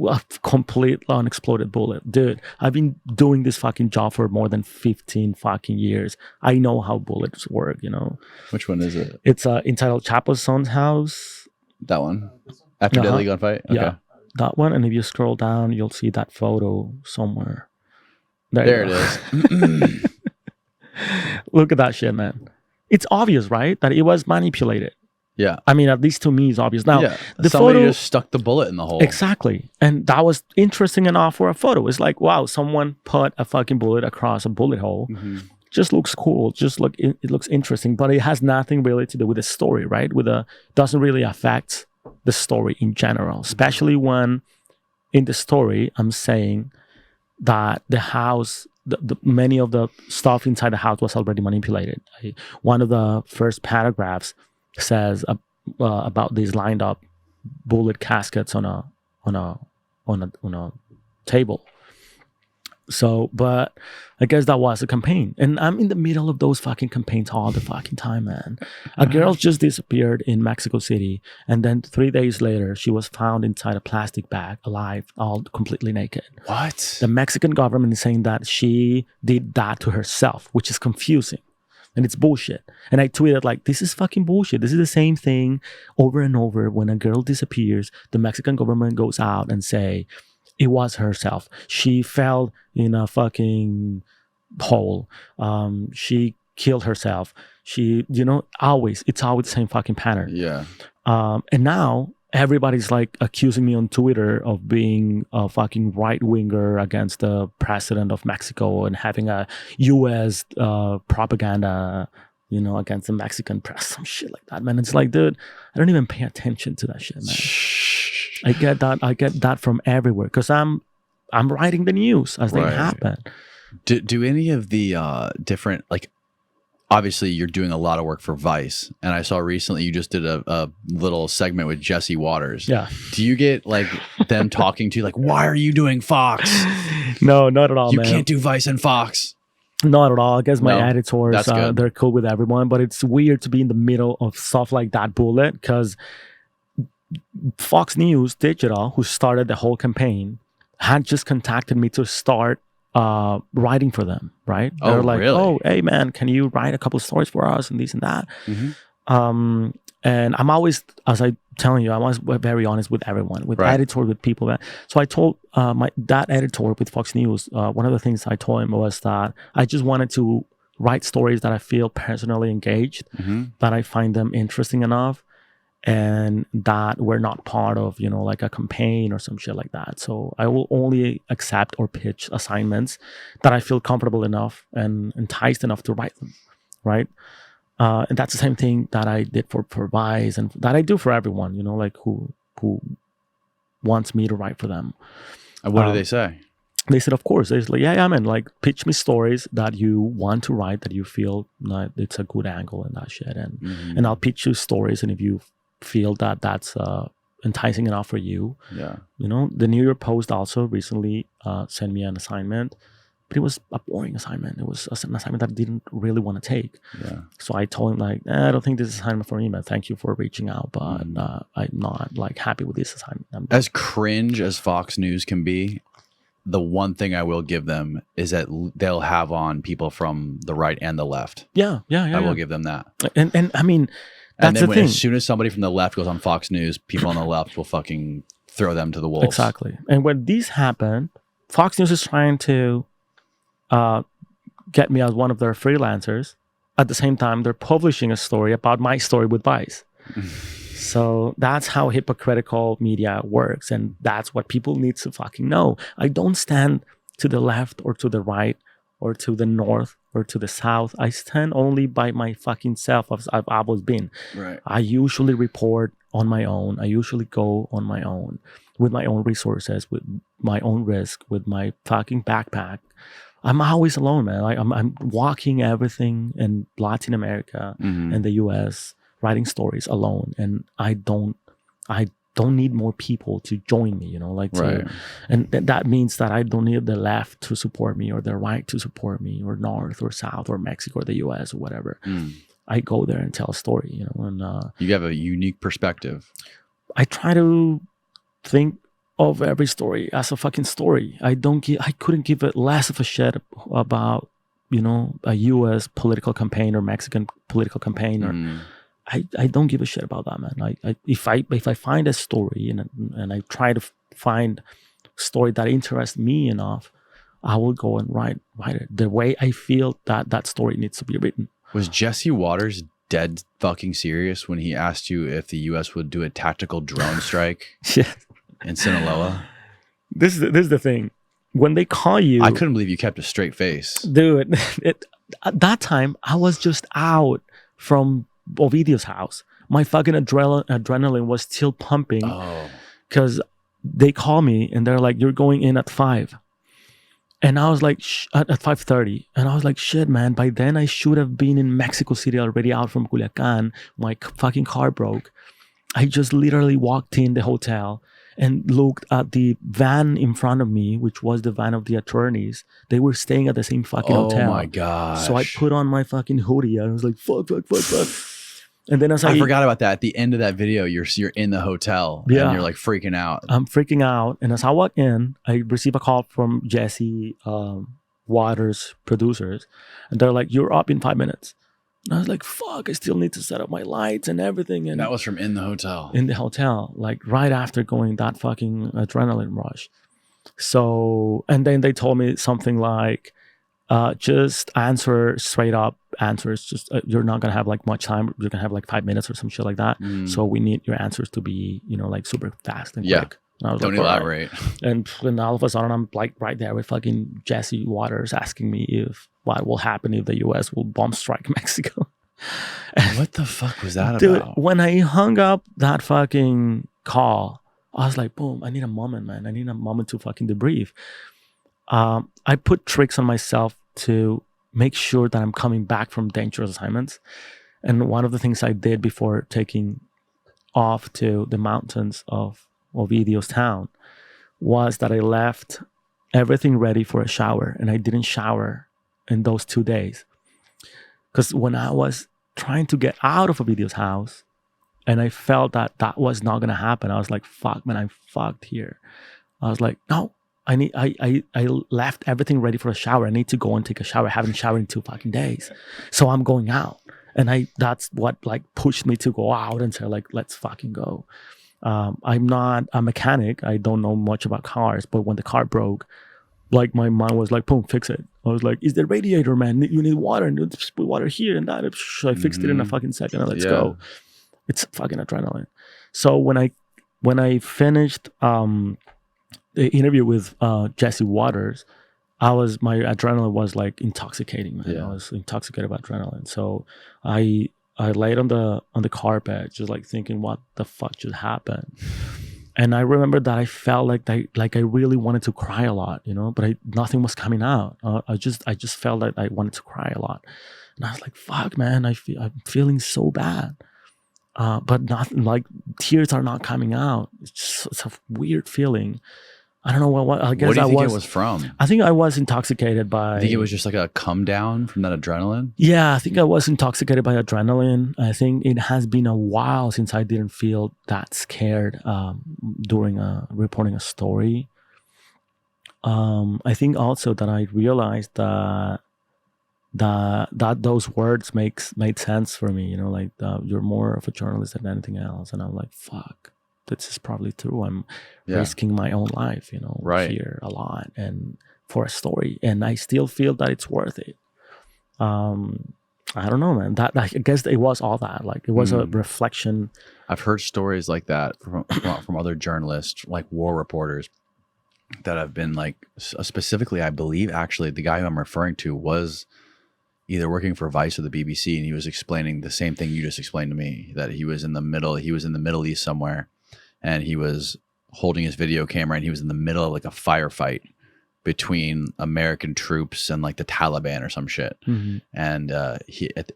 a complete unexploded bullet. Dude, I've been doing this fucking job for more than 15 fucking years. I know how bullets work, you know. Which one is it? It's entitled Chapo's son's house. That one. After Deadly Gunfight? Okay. Yeah, that one. And if you scroll down, you'll see that photo somewhere. There it is. Look at that shit, man. It's obvious, right? That it was manipulated. Yeah. I mean, at least to me, it's obvious. Now, Yeah. the Somebody photo just stuck the bullet in the hole. Exactly. And that was interesting enough for a photo. It's like, wow, someone put a fucking bullet across a bullet hole. Mm-hmm. Just looks cool. It looks interesting, but it has nothing really to do with the story, right? Doesn't really affect the story in general, especially when in the story I'm saying that the house, many of the stuff inside the house was already manipulated. One of the first paragraphs says about these lined up bullet caskets on a table. So, but I guess that was a campaign, and I'm in the middle of those fucking campaigns all the fucking time, man. A girl just disappeared in Mexico City, and then 3 days later, she was found inside a plastic bag, alive, all completely naked. What? The Mexican government is saying that she did that to herself, which is confusing. And it's bullshit. And I tweeted like, this is fucking bullshit. This is the same thing over and over. When a girl disappears, the Mexican government goes out and say, it was herself. She fell in a fucking hole. She killed herself. It's always the same fucking pattern. Yeah. And now everybody's like accusing me on Twitter of being a fucking right winger against the president of Mexico and having a U.S. Propaganda, against the Mexican press, some shit like that, man. It's like, dude, I don't even pay attention to that shit, man. I get that from everywhere because I'm writing the news as they happen. Do any of the different, like, obviously you're doing a lot of work for Vice, and I saw recently you just did a little segment with Jesse Waters. Yeah. Do you get like them talking to you like, why are you doing Fox? No, not at all, You man. can't do Vice and Fox. Not at all. I guess my editors, they're cool with everyone, but it's weird to be in the middle of stuff like that bullet because Fox News Digital, who started the whole campaign, had just contacted me to start writing for them, right? Oh, They're like, really? oh, hey, man, can you write a couple of stories for us and this and that? Mm-hmm. And I'm always, as I'm telling you, I'm always very honest with everyone, with editor, with people. So I told that editor with Fox News, one of the things I told him was that I just wanted to write stories that I feel personally engaged, that I find them interesting enough, and that we're not part of, like a campaign or some shit like that. So I will only accept or pitch assignments that I feel comfortable enough and enticed enough to write them, right? And that's the same thing that I did for Vice and that I do for everyone, like who wants me to write for them. And what do they say? They said, of course. They're like, yeah, man, like pitch me stories that you want to write, that you feel like it's a good angle and that shit. And I'll pitch you stories. And if you feel that that's enticing enough for you, the New York Post also recently sent me an assignment, but it was a boring assignment. It was an assignment that I didn't really want to take. Yeah. So I told him like, I don't think this is an assignment for me, man. Thank you for reaching out, but I'm not like happy with this assignment. As cringe as Fox News can be, the one thing I will give them is that they'll have on people from the right and the left. Yeah. I will give them that. And I mean, that's and then the thing. As soon as somebody from the left goes on Fox News, people on the left will fucking throw them to the wolves. Exactly. And when this happened, Fox News is trying to get me as one of their freelancers. At the same time, they're publishing a story about my story with Vice. So that's how hypocritical media works. And that's what people need to fucking know. I don't stand to the left or to the right or to the north or to the south. I stand only by my fucking self as I've always been. Right. I usually report on my own. I usually go on my own with my own resources, with my own risk, with my fucking backpack. I'm always alone, man. Like I'm walking everything in Latin America and the US, writing stories alone, and I don't need more people to join me, you know, like Right. and that means that I don't need the left to support me or the right to support me or north or south or Mexico or the US or whatever. I go there and tell a story, you know, and You have a unique perspective. I try to think of every story as a fucking story. I couldn't give it less of a shit about, you know, a US political campaign or Mexican political campaign or I don't give a shit about that, man. If I find a story and I try to find a story that interests me enough, I will go and write it the way I feel that story needs to be written. Was Jesse Waters dead fucking serious when he asked you if the U.S. would do a tactical drone strike Yeah. in Sinaloa? This is the thing. When they call you, I couldn't believe you kept a straight face. dude. At that time, I was just out from Ovidio's house. My fucking adrenaline was still pumping because they call me and they're like, "You're going in at 5." And I was like, at 5:30. And I was like, shit, man, by then I should have been in Mexico City already, out from Culiacan. My fucking car broke. I just literally walked in the hotel and looked at the van in front of me, which was the van of the attorneys. They were staying at the same fucking hotel. Oh my gosh. So I put on my fucking hoodie and I was like, fuck. And then as I forgot about that. At the end of that video, you're in the hotel and you're like freaking out. I'm freaking out. And as I walk in, I receive a call from Jesse Waters producers. And they're like, "You're up in 5 minutes." And I was like, fuck, I still need to set up my lights and everything. And that was from in the hotel. In the hotel, like right after going that fucking adrenaline rush. So, and then they told me something like, just answer straight up answers. Just you're not gonna have like much time. You're gonna have like 5 minutes or some shit like that. So we need your answers to be, you know, like super fast and quick. And I was Don't like, elaborate. Right. And then all of a sudden, I'm like right there with fucking Jesse Waters asking me if what will happen if the U.S. will bomb strike Mexico. What the fuck was that Dude, about? when I hung up that fucking call, I was like, boom, I need a moment, man. I need a moment to fucking debrief. I put tricks on myself to make sure that I'm coming back from dangerous assignments. And one of the things I did before taking off to the mountains of Ovidio's town was that I left everything ready for a shower, and I didn't shower in those 2 days. Because when I was trying to get out of Ovidio's house and I felt that that was not going to happen, I was like, fuck, man, I'm fucked here. I was like, no, I left everything ready for a shower. I need to go and take a shower. I haven't showered in 2 fucking days. So I'm going out. And that's what like pushed me to go out and say like, let's fucking go. I'm not a mechanic. I don't know much about cars, but when the car broke, like my mind was like, boom, fix it. I was like, is the radiator, man? You need water, and just put water here and that. I fixed it in a fucking second. Let's go. It's fucking adrenaline. So when I finished the interview with Jesse Waters, my adrenaline was like intoxicating, man. I was intoxicated by adrenaline. So I laid on the carpet, just like thinking, what the fuck just happened? And I remember that I felt like I really wanted to cry a lot, you know, but nothing was coming out. I just felt like I wanted to cry a lot, and I was like, "Fuck, man, I'm feeling so bad," but nothing, like tears are not coming out. It's a weird feeling. I don't know what. I guess what do you think it was from? I think I was intoxicated by. I think it was just like a come down from that adrenaline. Yeah, I think I was intoxicated by adrenaline. I think it has been a while since I didn't feel that scared during reporting a story. I think also that I realized that those words made sense for me. You know, like you're more of a journalist than anything else, and I'm like, fuck. this is probably true. I'm Yeah. risking my own life, Right. here a lot, and for a story, and I still feel that it's worth it. I don't know, man. That I guess it was all that. Like it was a reflection. I've heard stories like that from other journalists, like war reporters, that have been like specifically. I believe actually the guy who I'm referring to was either working for Vice or the BBC, and he was explaining the same thing you just explained to me. That he was in the Middle East somewhere, and he was holding his video camera, and he was in the middle of like a firefight between American troops and like the Taliban or some shit. And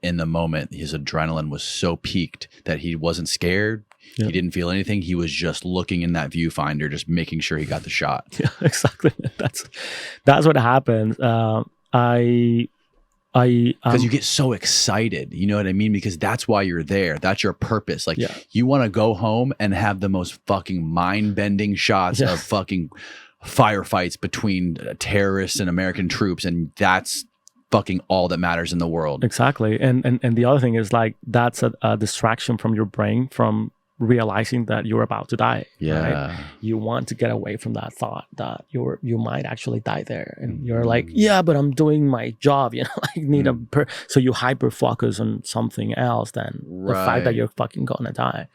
in the moment, his adrenaline was so peaked that he wasn't scared. Yeah. He didn't feel anything. He was just looking in that viewfinder, just making sure he got the shot. Yeah, exactly. That's what happened. Because you get so excited, you know what I mean? Because that's why you're there. That's your purpose. Like you want to go home and have the most fucking mind-bending shots of fucking firefights between terrorists and American troops, and that's fucking all that matters in the world. Exactly. And the other thing is like that's a distraction from your brain from realizing that you're about to die. Yeah. Right? You want to get away from that thought that you might actually die there, and you're like, yeah, but I'm doing my job, I need so you hyper focus on something else than the fact that you're fucking gonna die.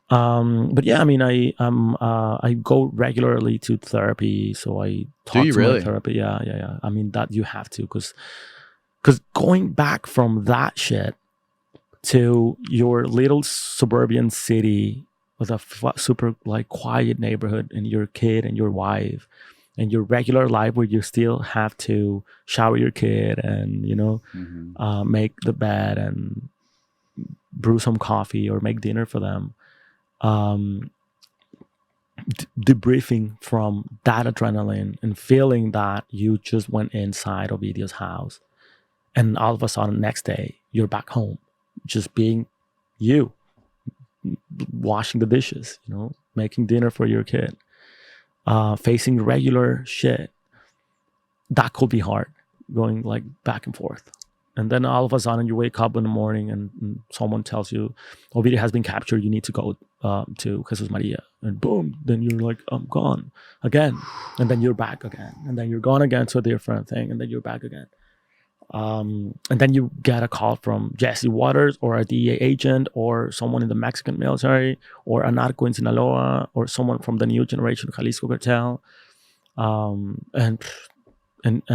But yeah, I mean, I go regularly to therapy, so I talk to my therapy. Yeah. I mean, that you have to, because going back from that shit to your little suburban city with a super like quiet neighborhood, and your kid and your wife and your regular life where you still have to shower your kid and make the bed and brew some coffee or make dinner for them. Debriefing from that adrenaline and feeling that you just went inside Ovidio's house, and all of a sudden next day you're back home, just being you, washing the dishes, making dinner for your kid, facing regular shit. That could be hard, going like back and forth. And then all of a sudden you wake up in the morning and someone tells you Ovidio has been captured, you need to go to Jesus Maria, and boom, then you're like, I'm gone again, and then you're back again, and then you're gone again to a different thing, and then you're back again. And then you get a call from Jesse Waters or a DEA agent or someone in the Mexican military or a narco in Sinaloa or someone from the new generation Jalisco Cartel, and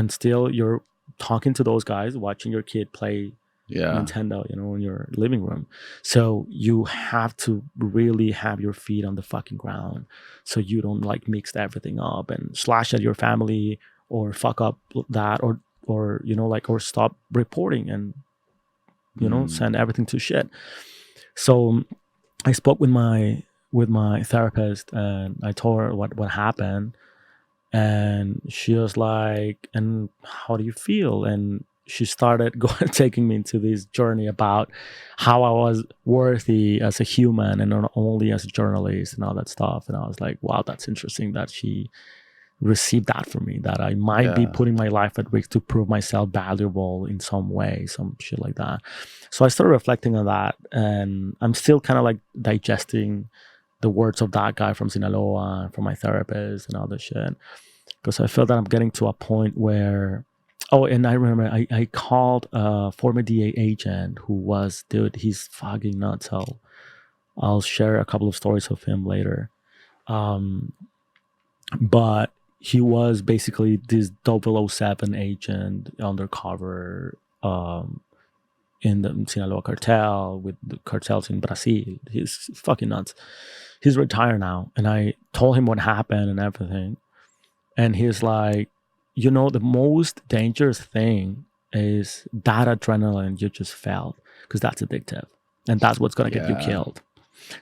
still you're talking to those guys, watching your kid play Nintendo, in your living room. So you have to really have your feet on the fucking ground, so you don't like mix everything up and slash at your family or fuck up that or or stop reporting and send everything to shit. So I spoke with my therapist, and I told her what happened. And she was like, and how do you feel? And she started taking me into this journey about how I was worthy as a human and not only as a journalist and all that stuff. And I was like, wow, that's interesting that she received that from me, that I might be putting my life at risk to prove myself valuable in some way, some shit like that. So I started reflecting on that, and I'm still kind of like digesting the words of that guy from Sinaloa, from my therapist and all this shit, because I feel that I'm getting to a point where, and I remember I called a former DA agent who was, dude, he's fucking nuts. I'll share a couple of stories of him later. But he was basically this 007 agent undercover in the Sinaloa Cartel with the cartels in Brazil. He's fucking nuts. He's retired now. And I told him what happened and everything. And he's like, the most dangerous thing is that adrenaline you just felt, because that's addictive. And that's what's going to get you killed.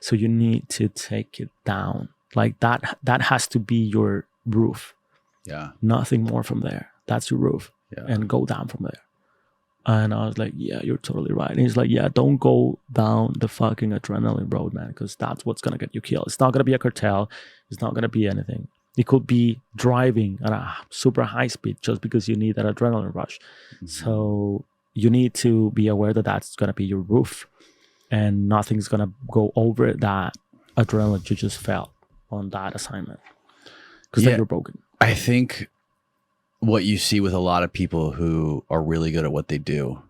So you need to take it down. Like that has to be your roof. Yeah. Nothing more from there. That's your roof. Yeah. And go down from there. And I was like, yeah, you're totally right. And he's like, yeah, don't go down the fucking adrenaline road, man, because that's what's going to get you killed. It's not going to be a cartel. It's not going to be anything. It could be driving at a super high speed just because you need that adrenaline rush. Mm-hmm. So you need to be aware that that's going to be your roof, and nothing's going to go over that. adrenaline you just felt on that assignment? Because Yeah. then you're broken. I think what you see with a lot of people who are really good at what they do,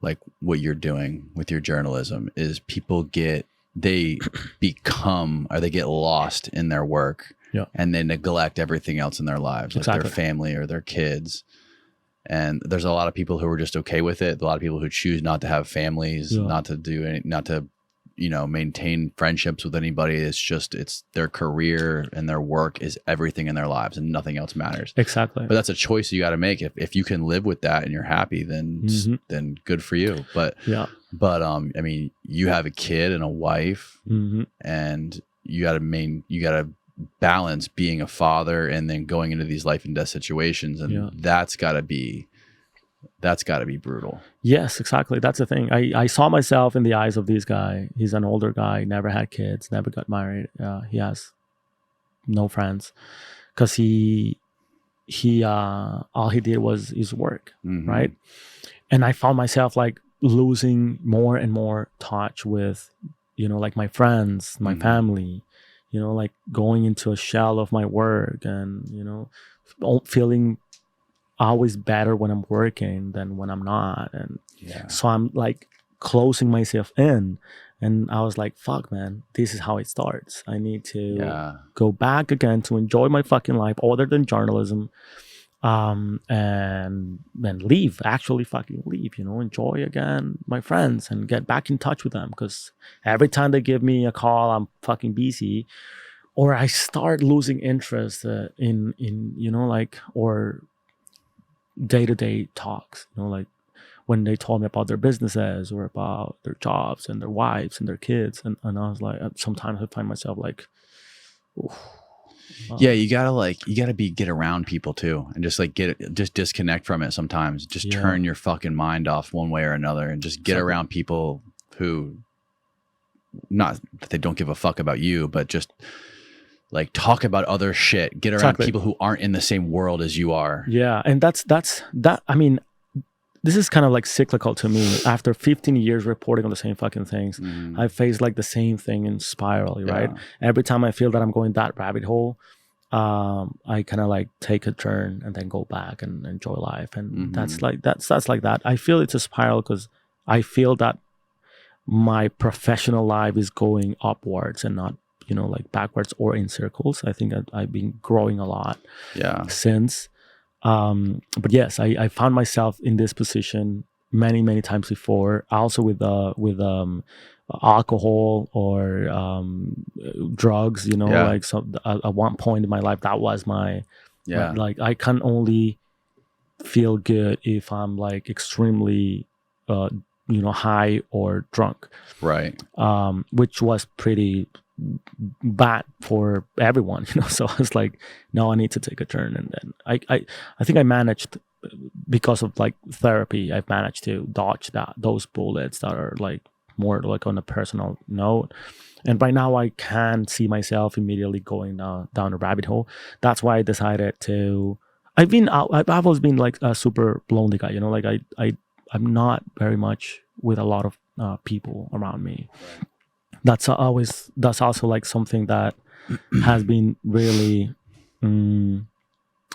like what you're doing with your journalism, is people they become, or they get lost in their work, Yeah. and they neglect everything else in their lives, like Exactly. their family or their kids. And there's a lot of people who are just okay with it. A lot of people who choose not to have families, Yeah. not to maintain friendships with anybody. It's their career and their work is everything in their lives, and nothing else matters. Exactly. But that's a choice you got to make. If you can live with that and you're happy, then then good for you. But I mean, you have a kid and a wife, and you got to balance being a father and then going into these life and death situations, and that's got to be brutal. Yes, exactly. That's the thing. I saw myself in the eyes of this guy. He's an older guy, never had kids, never got married. He has no friends because he all he did was his work, right? And I found myself like losing more and more touch with, like my friends, my family, like going into a shell of my work, and feeling always better when I'm working than when I'm not. And so I'm like closing myself in, and I was like, fuck, man, this is how it starts. I need to go back again to enjoy my fucking life other than journalism, and then actually fucking leave, enjoy again my friends and get back in touch with them, because every time they give me a call, I'm fucking busy, or I start losing interest in or day-to-day talks, like when they told me about their businesses or about their jobs and their wives and their kids, and I was like, sometimes I find myself like, you gotta get around people too, and just like just disconnect from it sometimes. Just turn your fucking mind off one way or another, and just get around people who, not that they don't give a fuck about you, but just like talk about other shit. Get around people who aren't in the same world as you are. Yeah, and that's that. I mean, this is kind of like cyclical to me. After 15 years reporting on the same fucking things, I face like the same thing in spiral, right? Every time I feel that I'm going that rabbit hole, I kind of like take a turn and then go back and enjoy life. And that's like that. I feel it's a spiral because I feel that my professional life is going upwards and not, like backwards or in circles. I think I've been growing a lot since. But yes, I found myself in this position many, many times before. Also with alcohol or drugs, like at one point in my life, that was my like I can only feel good if I'm like extremely high or drunk, right? Which was pretty bad for everyone, so I was like, no, I need to take a turn. And then I think I managed, because of like therapy, I've managed to dodge those bullets that are like more like on a personal note. And right now I can see myself immediately going down a rabbit hole. That's why I decided to, I've always been like a super lonely guy, like I'm not very much with a lot of people around me. Right. That's also like something that has been really, I don't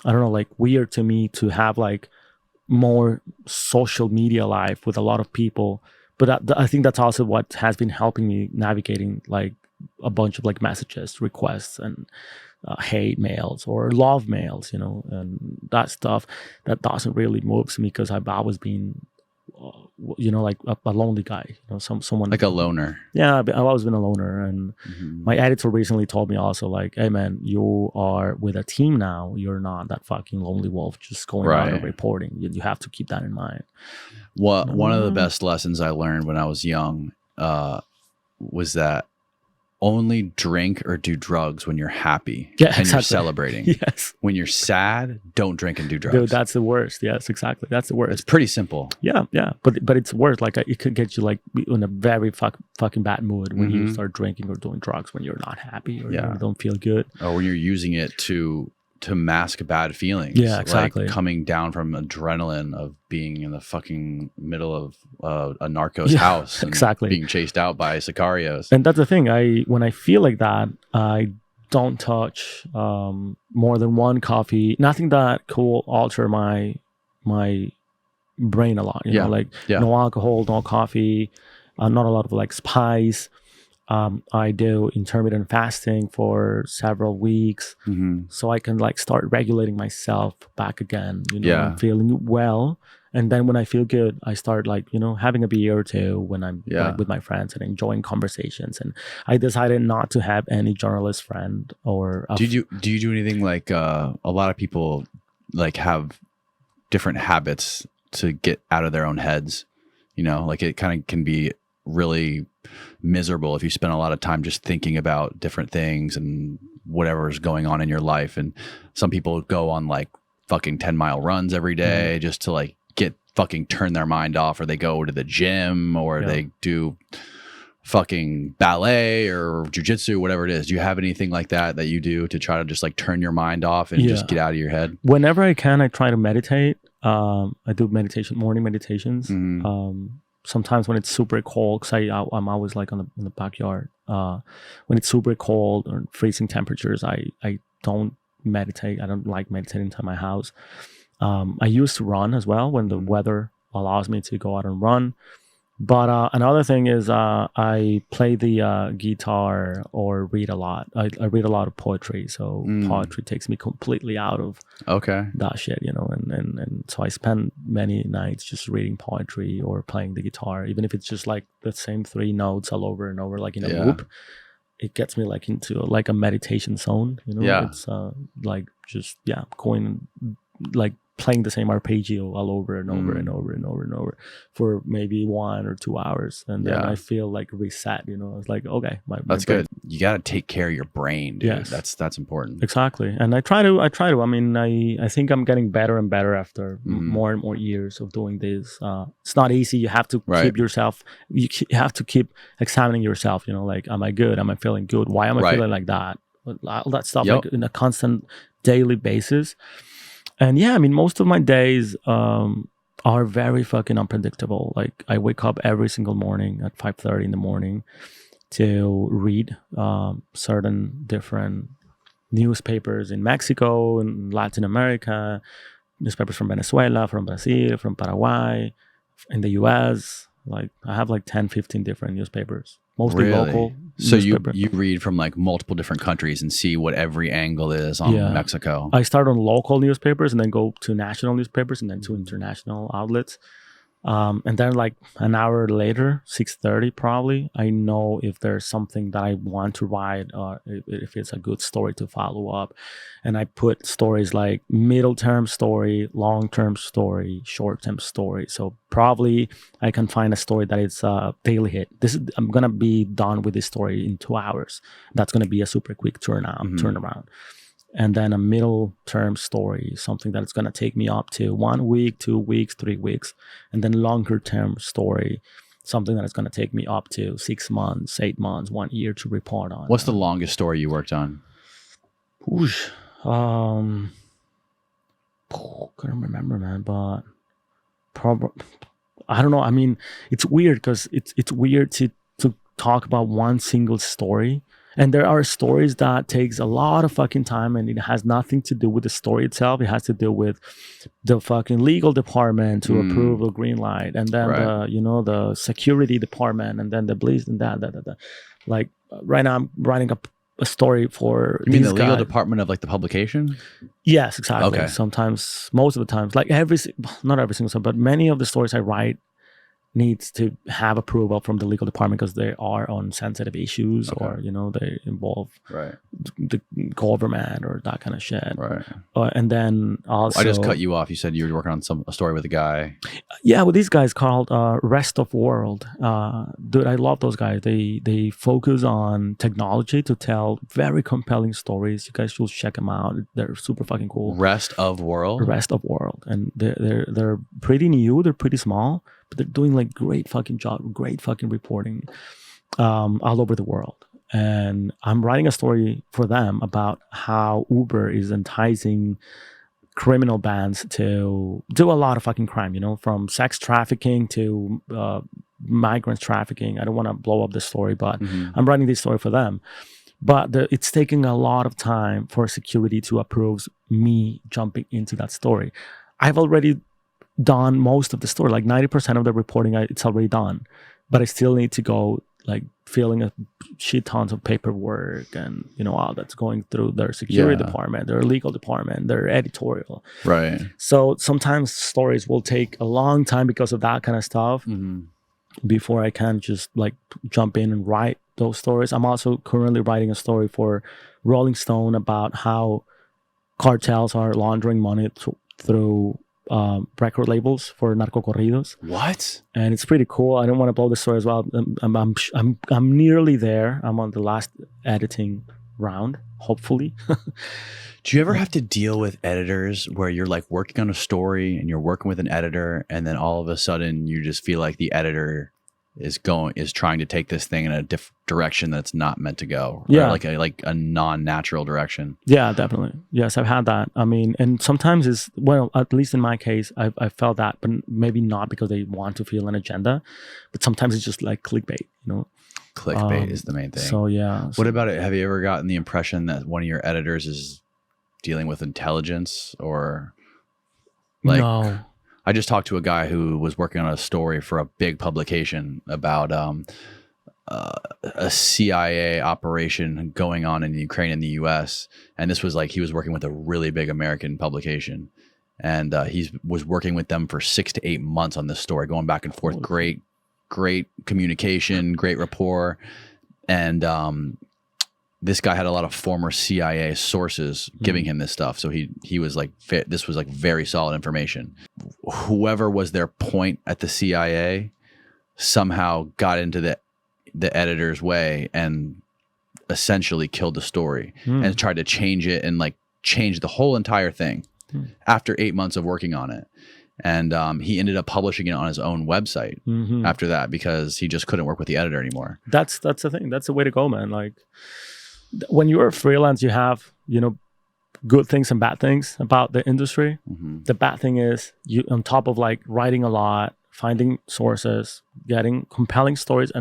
know, like weird to me to have like more social media life with a lot of people. But I think that's also what has been helping me navigating like a bunch of like messages, requests, and hate mails or love mails, and that stuff that doesn't really move me, because I've always been like a lonely guy, someone like a loner. Yeah, I've always been a loner. And my editor recently told me also like, hey man, you are with a team now, you're not that fucking lonely wolf just going out and reporting. You have to keep that in mind. One of the best lessons I learned when I was young was that only drink or do drugs when you're happy and you're celebrating. Yes. When you're sad, don't drink and do drugs. Dude, that's the worst. Yes, exactly. That's the worst. It's pretty simple. Yeah. But it's worse. Like it could get you like in a very fucking bad mood when you start drinking or doing drugs when you're not happy or you don't feel good. Or when you're using it to to mask bad feelings. Yeah, exactly. Like coming down from adrenaline of being in the fucking middle of a narco's house and exactly. being chased out by sicarios. And that's the thing. When I feel like that, I don't touch more than one coffee. Nothing that could alter my brain a lot. You know, like no alcohol, no coffee, not a lot of like spice. I do intermittent fasting for several weeks, so I can like start regulating myself back again. You know, and feeling well. And then when I feel good, I start like, you know, having a beer or two when I'm like, with my friends and enjoying conversations. And I decided not to have any journalist friend or. Do you do anything like a lot of people like have different habits to get out of their own heads? You know, like it kind of can be really miserable if you spend a lot of time just thinking about different things and whatever's going on in your life. And some people go on like fucking 10-mile runs every day just to like fucking turn their mind off, or they go to the gym, or they do fucking ballet or jujitsu, whatever it is. Do you have anything like that you do to try to just like turn your mind off and just get out of your head? Whenever I can, I try to meditate. I do morning meditations. Sometimes when it's super cold, because I'm always like in the backyard. When it's super cold or freezing temperatures, I don't meditate. I don't like meditating inside my house. I used to run as well when the weather allows me to go out and run. But another thing is I play the guitar or read a lot. I read a lot of poetry. So poetry takes me completely out of that shit, you know. And so I spend many nights just reading poetry or playing the guitar, even if it's just like the same 3 notes all over and over, like in a loop. It gets me like into like a meditation zone, you know. It's like just going like playing the same arpeggio all over and over and over and over and over for maybe 1 or 2 hours, and then I feel like reset. You know, it's like okay, that's good. You got to take care of your brain, dude. Yes. That's important. Exactly, and I try to. I mean, I think I'm getting better and better after more and more years of doing this. It's not easy. You have to keep yourself. You have to keep examining yourself. You know, like, am I good? Am I feeling good? Why am I feeling like that? All that stuff, like in a constant daily basis. And I mean, most of my days are very fucking unpredictable. Like I wake up every single morning at 5:30 in the morning to read certain different newspapers in Mexico and Latin America, newspapers from Venezuela, from Brazil, from Paraguay, in the US. Like I have like 10, 15 different newspapers, mostly local. So you read from like multiple different countries and see what every angle is on Mexico. I start on local newspapers and then go to national newspapers and then to international outlets. And then like an hour later, 6:30 probably, I know if there's something that I want to write or if it's a good story to follow up. And I put stories like middle term story, long term story, short term story. So probably I can find a story that is a daily hit. I'm gonna be done with this story in 2 hours. That's gonna be a super quick turnaround. And then a middle term story, something that's going to take me up to 1 week, 2 weeks, 3 weeks. And then longer term story, something that is going to take me up to 6 months, 8 months, 1 year to report on. What's the longest story you worked on? Couldn't remember, man, but probably, I don't know. I mean, it's weird because it's weird to talk about one single story. And there are stories that takes a lot of fucking time and it has nothing to do with the story itself. It has to do with the fucking legal department to approve the green light. And then, the security department and then the police and that. Like right now I'm writing a story for You mean the legal department of like the publication? Yes, exactly. Okay. Sometimes, most of the times, like not every single time, but many of the stories I write needs to have approval from the legal department because they are on sensitive issues or, they involve the government or that kind of shit. Right. And then also... I just cut you off. You said you were working on a story with a guy. Yeah, with these guys called Rest of World. Dude, I love those guys. They focus on technology to tell very compelling stories. You guys should check them out. They're super fucking cool. Rest of World? Rest of World. And they're pretty new. They're pretty small. But they're doing like great fucking job, great fucking reporting all over the world. and I'm writing a story for them about how Uber is enticing criminal bands to do a lot of fucking crime, from sex trafficking to migrant trafficking. I don't want to blow up the story, but I'm writing this story for them. But it's taking a lot of time for security to approve me jumping into that story. I've already done most of the story, like 90% of the reporting, it's already done. But I still need to go, like, filling a shit tons of paperwork and, all that's going through their security department, their legal department, their editorial. Right. So sometimes stories will take a long time because of that kind of stuff before I can just, like, jump in and write those stories. I'm also currently writing a story for Rolling Stone about how cartels are laundering money through record labels for narco corridos. What? And it's pretty cool. I don't want to blow the story as well. I'm nearly there. I'm on the last editing round, hopefully. Do you ever have to deal with editors where you're like working on a story and you're working with an editor, and then all of a sudden you just feel like the editor is trying to take this thing in a different direction that's not meant to go? Yeah. Or like a non-natural direction. Yeah, definitely. Yes, I've had that. I mean, and sometimes at least in my case, I felt that, but maybe not because they want to feel an agenda, but sometimes it's just like clickbait, Clickbait is the main thing. So yeah. What about it? Have you ever gotten the impression that one of your editors is dealing with intelligence, or like? No. I just talked to a guy who was working on a story for a big publication about a CIA operation going on in Ukraine and the US. And this was like, he was working with a really big American publication. And he was working with them for 6 to 8 months on this story, going back and forth. Great communication, great rapport. And this guy had a lot of former CIA sources giving him this stuff. So he was like, this was like very solid information. Whoever was their point at the CIA somehow got into the editor's way and essentially killed the story and tried to change it and like change the whole entire thing after 8 months of working on it. And he ended up publishing it on his own website after that because he just couldn't work with the editor anymore. That's the thing. That's the way to go, man. Like, when you're a freelance, you have, good things and bad things about the industry. The bad thing is you, on top of like writing a lot, finding sources, getting compelling stories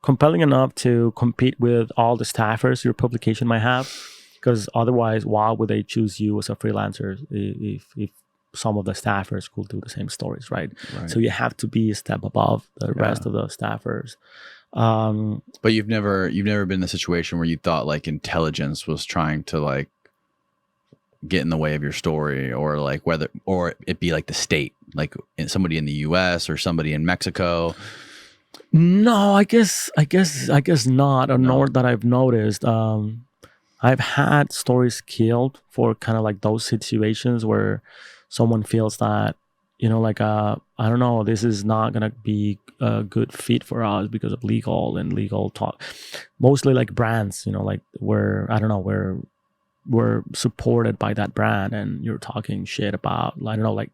compelling enough to compete with all the staffers your publication might have. Because otherwise, why would they choose you as a freelancer if some of the staffers could do the same stories, right? So you have to be a step above the rest of the staffers. But you've never been in the situation where you thought like intelligence was trying to like get in the way of your story, or like or it be like the state, like somebody in the US or somebody in Mexico. No, I guess not, or nor that I've noticed. I've had stories killed for kind of like those situations where someone feels that, I don't know, this is not going to be a good fit for us because of legal talk. Mostly like brands, like where, I don't know, we're supported by that brand and you're talking shit about, I don't know, like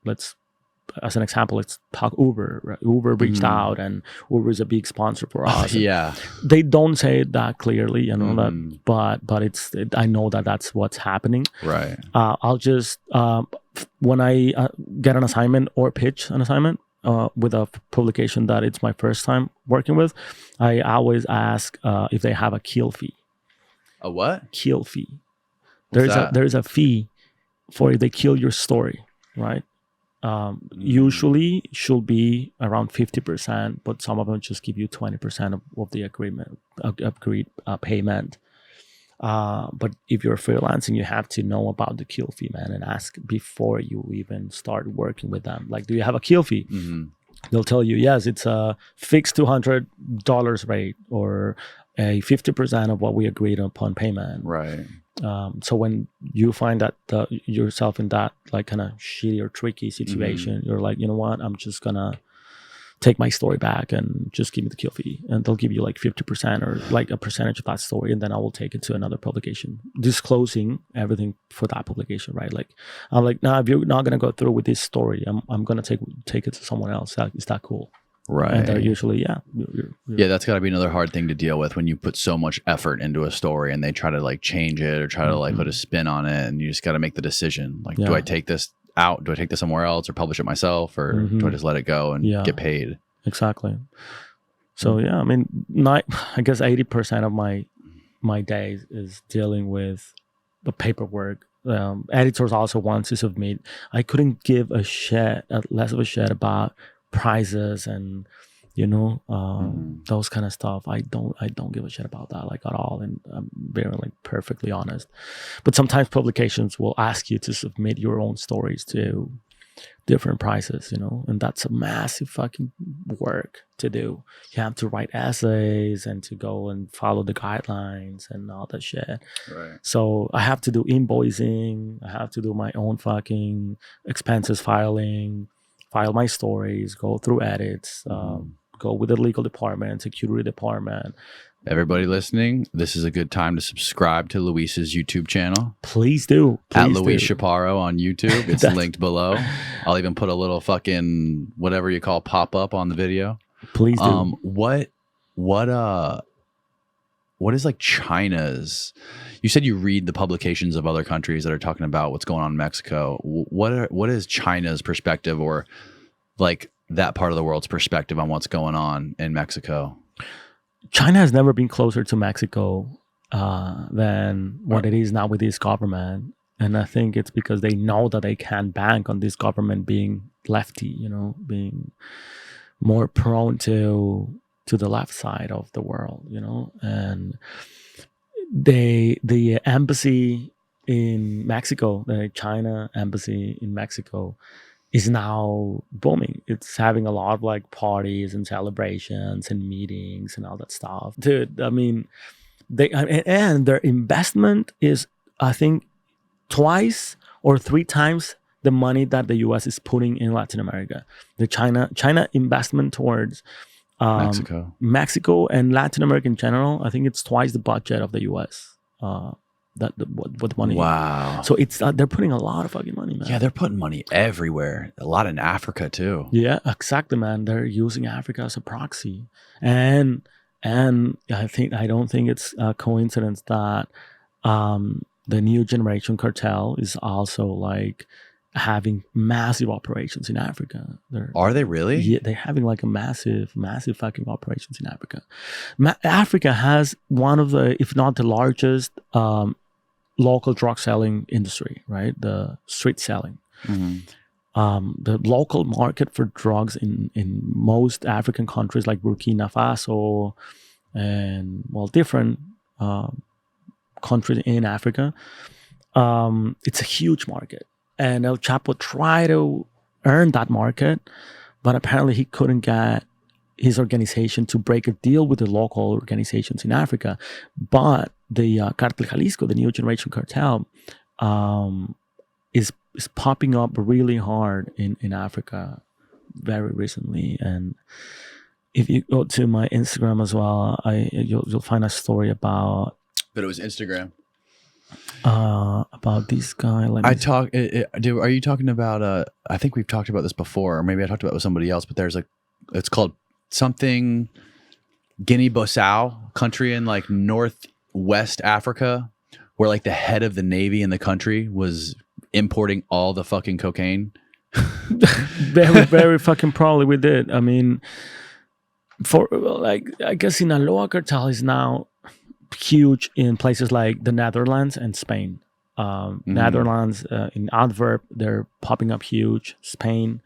as an example, let's talk Uber. Right? Uber reached out and Uber is a big sponsor for us. Yeah. They don't say it that clearly, that, but I know that that's what's happening. Right. I'll just, when I get an assignment or pitch an assignment with a publication that it's my first time working with, I always ask if they have a kill fee. A what? Kill fee. What's There's a fee for if they kill your story, right? Usually should be around 50%, but some of them just give you 20% of the agreed payment. But if you're freelancing, you have to know about the kill fee, man, and ask before you even start working with them. Like, do you have a kill fee? They'll tell you, yes, it's a fixed $200 rate or a 50% of what we agreed upon payment. Right. So when you find that yourself in that like kind of shitty or tricky situation, you're like, you know what, I'm just gonna take my story back and just give me the kill fee, and they'll give you like 50% or like a percentage of that story, and then I will take it to another publication, disclosing everything for that publication, right? Like, I'm like, nah, if you're not gonna go through with this story, I'm gonna take it to someone else. Is that cool? Right. And they're usually Yeah, that's got to be another hard thing to deal with when you put so much effort into a story and they try to like change it or try to like put a spin on it, and you just got to make the decision. Like, do I take this out? Do I take this somewhere else or publish it myself, or do I just let it go and get paid? Exactly. So yeah, I mean, I guess 80% of my days is dealing with the paperwork. Editors also want to submit. I couldn't give a shit, less of a shit about prices and those kind of stuff. I don't give a shit about that like at all, and I'm very like perfectly honest. But sometimes publications will ask you to submit your own stories to different prices, and that's a massive fucking work to do. You have to write essays and to go and follow the guidelines and all that shit. Right. So I have to do invoicing. I have to do my own fucking expenses filing, file my stories, go through edits, go with the legal department, security department. Everybody listening, this is a good time to subscribe to Luis's YouTube channel. Please do. At Luis Chaparro on YouTube. It's linked below. I'll even put a little fucking whatever you call pop up on the video. Please do. What is like China's? You said you read the publications of other countries that are talking about what's going on in Mexico. What is China's perspective, or like that part of the world's perspective on what's going on in Mexico? China has never been closer to Mexico than what it is now with this government. And I think it's because they know that they can't bank on this government being lefty, being more prone to the left side of the world, and the embassy in Mexico, the China embassy in Mexico, is now booming. It's having a lot of like parties and celebrations and meetings and all that stuff. Dude, I mean, and their investment is, I think, twice or three times the money that the U.S. is putting in Latin America. The China investment towards Mexico and Latin America in general, I think it's twice the budget of the U.S. What the money. Wow. So it's they're putting a lot of fucking money, man. Yeah, they're putting money everywhere. A lot in Africa too. Yeah, exactly, man. They're using Africa as a proxy, and I don't think it's a coincidence that the new generation cartel is also like having massive operations in Africa. Are they really? Yeah, they're having like a massive fucking operations in Africa. Africa has one of the, if not the largest, local drug selling industry, right? The street selling. The local market for drugs in most African countries like Burkina Faso and different countries in Africa, it's a huge market. And El Chapo tried to earn that market, but apparently he couldn't get his organization to break a deal with the local organizations in Africa. But the Cartel Jalisco, the new generation cartel, is popping up really hard in Africa very recently. And if you go to my Instagram as well, you'll find a story about. But it was Instagram. About this guy. Are you talking about? I think we've talked about this before, or maybe I talked about it with somebody else. But it's called something Guinea-Bissau country in like northwest Africa, where like the head of the navy in the country was importing all the fucking cocaine. Very, very fucking probably we did. I mean, I guess Sinaloa Cartel is now huge in places like the Netherlands and Spain. Netherlands, in Antwerp, they're popping up huge. Spain,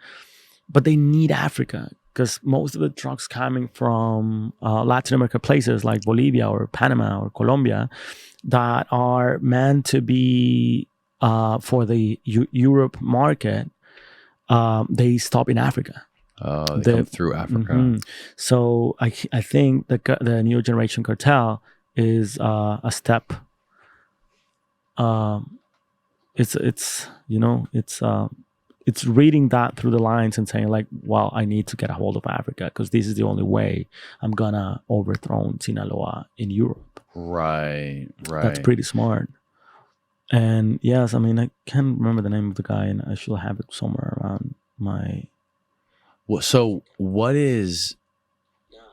but they need Africa because most of the drugs coming from Latin America places like Bolivia or Panama or Colombia that are meant to be for the Europe market, they stop in Africa. They come through Africa. So I think the new generation cartel is a step. It's reading that through the lines and saying like, well, I need to get a hold of Africa because this is the only way I'm gonna overthrow Sinaloa in Europe. Right. That's pretty smart. And yes, I mean, I can't remember the name of the guy, and I should have it somewhere around my So what is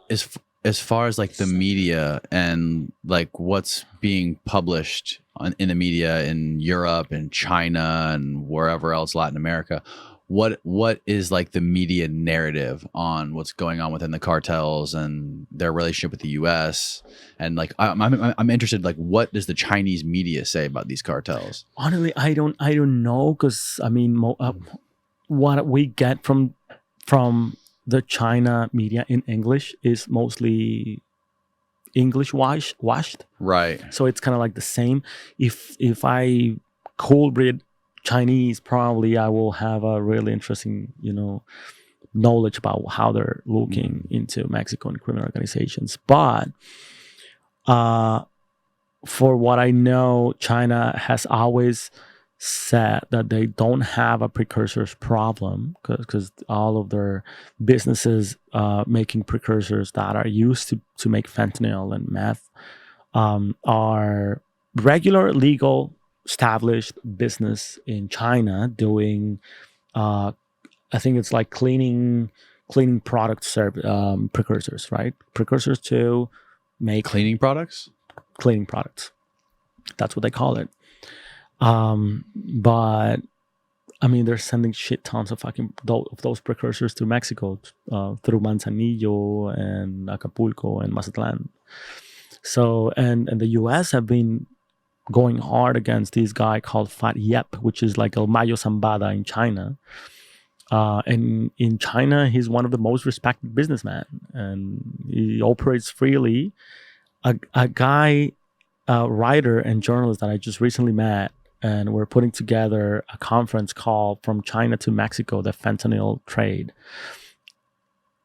as far as like the media and like what's being published in the media in Europe and China and wherever else, Latin America, what is like the media narrative on what's going on within the cartels and their relationship with the U.S. and like I'm interested, like what does the Chinese media say about these cartels? Honestly, I don't know, because I mean, what we get from the China media in English is mostly English washed. Right. So it's kind of like the same. If I cold read Chinese, probably I will have a really interesting, knowledge about how they're looking into Mexican criminal organizations. But for what I know, China has always said that they don't have a precursors problem, because all of their businesses making precursors that are used to make fentanyl and meth are regular, legal, established business in China doing, I think it's like cleaning product precursors, right? Precursors to make Cleaning products. That's what they call it. But I mean, they're sending shit tons of those precursors to Mexico through Manzanillo and Acapulco and Mazatlan. So, and the US have been going hard against this guy called Fat Yep, which is like El Mayo Zambada in China. And in China, he's one of the most respected businessmen, and he operates freely. A guy, writer and journalist that I just recently met, and we're putting together a conference called From China to Mexico, the Fentanyl Trade.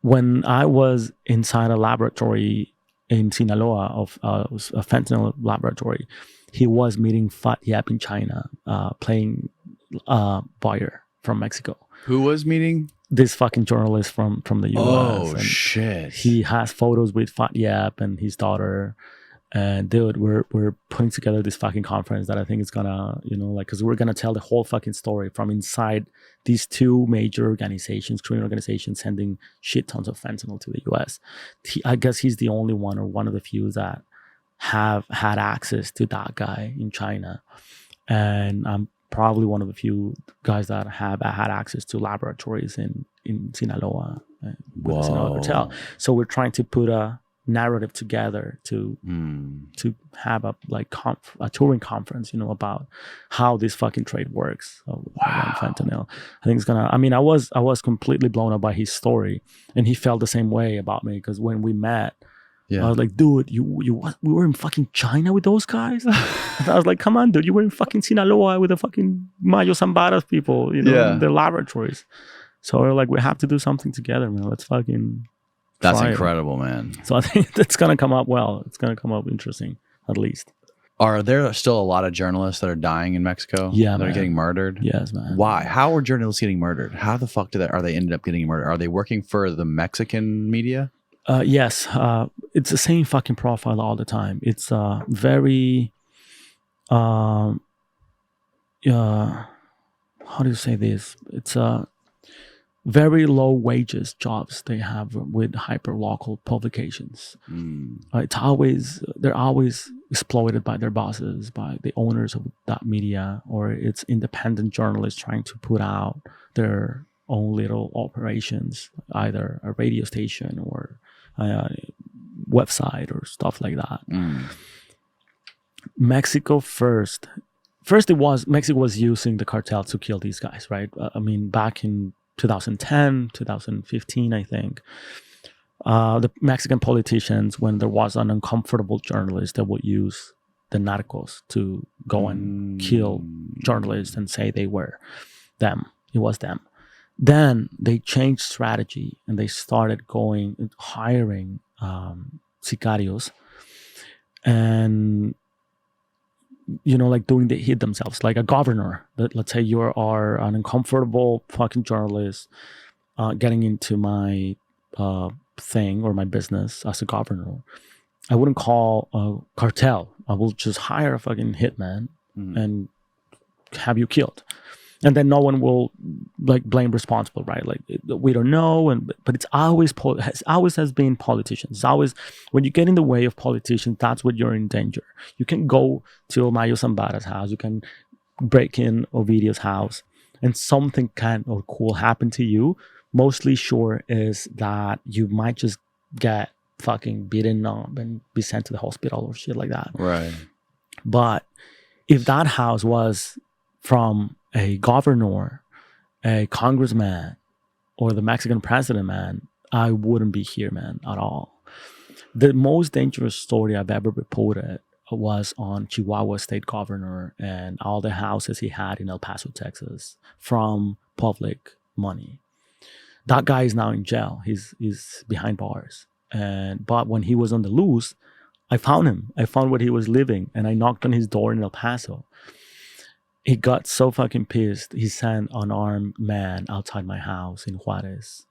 When I was inside a laboratory in Sinaloa, of a fentanyl laboratory, he was meeting Fat Yap in China, playing buyer from Mexico. Who was meeting? This fucking journalist from the US. Oh, and shit. he has photos with Fat Yap and his daughter. And dude, we're putting together this fucking conference that I think is gonna, because we're gonna tell the whole fucking story from inside these two major organizations, criminal organizations, sending shit tons of fentanyl to the US. I guess he's the only one, or one of the few, that have had access to that guy in China. And I'm probably one of the few guys that have had access to laboratories in Sinaloa with the Sinaloa Cartel. So we're trying to put a narrative together to have a touring conference, about how this fucking trade works around fentanyl. I think it's gonna. I mean, I was completely blown up by his story, and he felt the same way about me, because when we met, I was like, dude, we were in fucking China with those guys. I was like, come on, dude, you were in fucking Sinaloa with the fucking Mayo Zambadas people, in the laboratories. So we're like, we have to do something together, man. Let's fucking. That's incredible, man. So I think it's going to come up well. It's going to come up interesting, at least. Are there still a lot of journalists that are dying in Mexico? Yeah, that are getting murdered? Yes, man. Why? How are journalists getting murdered? How the fuck are they ended up getting murdered? Are they working for the Mexican media? Yes. It's the same fucking profile all the time. It's very... how do you say this? It's very low wages jobs they have with hyper local publications. They're always exploited by their bosses, by the owners of that media, or it's independent journalists trying to put out their own little operations, either a radio station or a website or stuff like that. Mexico first Mexico was using the cartel to kill these guys, right? I mean, back in 2010, 2015, I think, the Mexican politicians, when there was an uncomfortable journalist, they would use the narcos to go and kill journalists and say they were them. It was them. Then they changed strategy and they started hiring sicarios and like doing the hit themselves, like a governor. Let's say you are an uncomfortable fucking journalist getting into my thing or my business as a governor. I wouldn't call a cartel. I will just hire a fucking hitman and have you killed. And then no one will like blame responsible, right? Like we don't know, but it's always has been politicians. It's always when you get in the way of politicians, that's when you're in danger. You can go to Mayo Zambada's house, you can break in Ovidio's house, and something kind or cool happen to you. Mostly sure is that you might just get fucking beaten up and be sent to the hospital or shit like that. Right. But if that house was from a governor, a congressman, or the Mexican president, man, I wouldn't be here, man, at all. The most dangerous story I've ever reported was on Chihuahua state governor and all the houses he had in El Paso, Texas, from public money. That guy is now in jail. He's behind bars. But when he was on the loose, I found him. I found where he was living, and I knocked on his door in El Paso. He got so fucking pissed. He sent an armed man outside my house in Juarez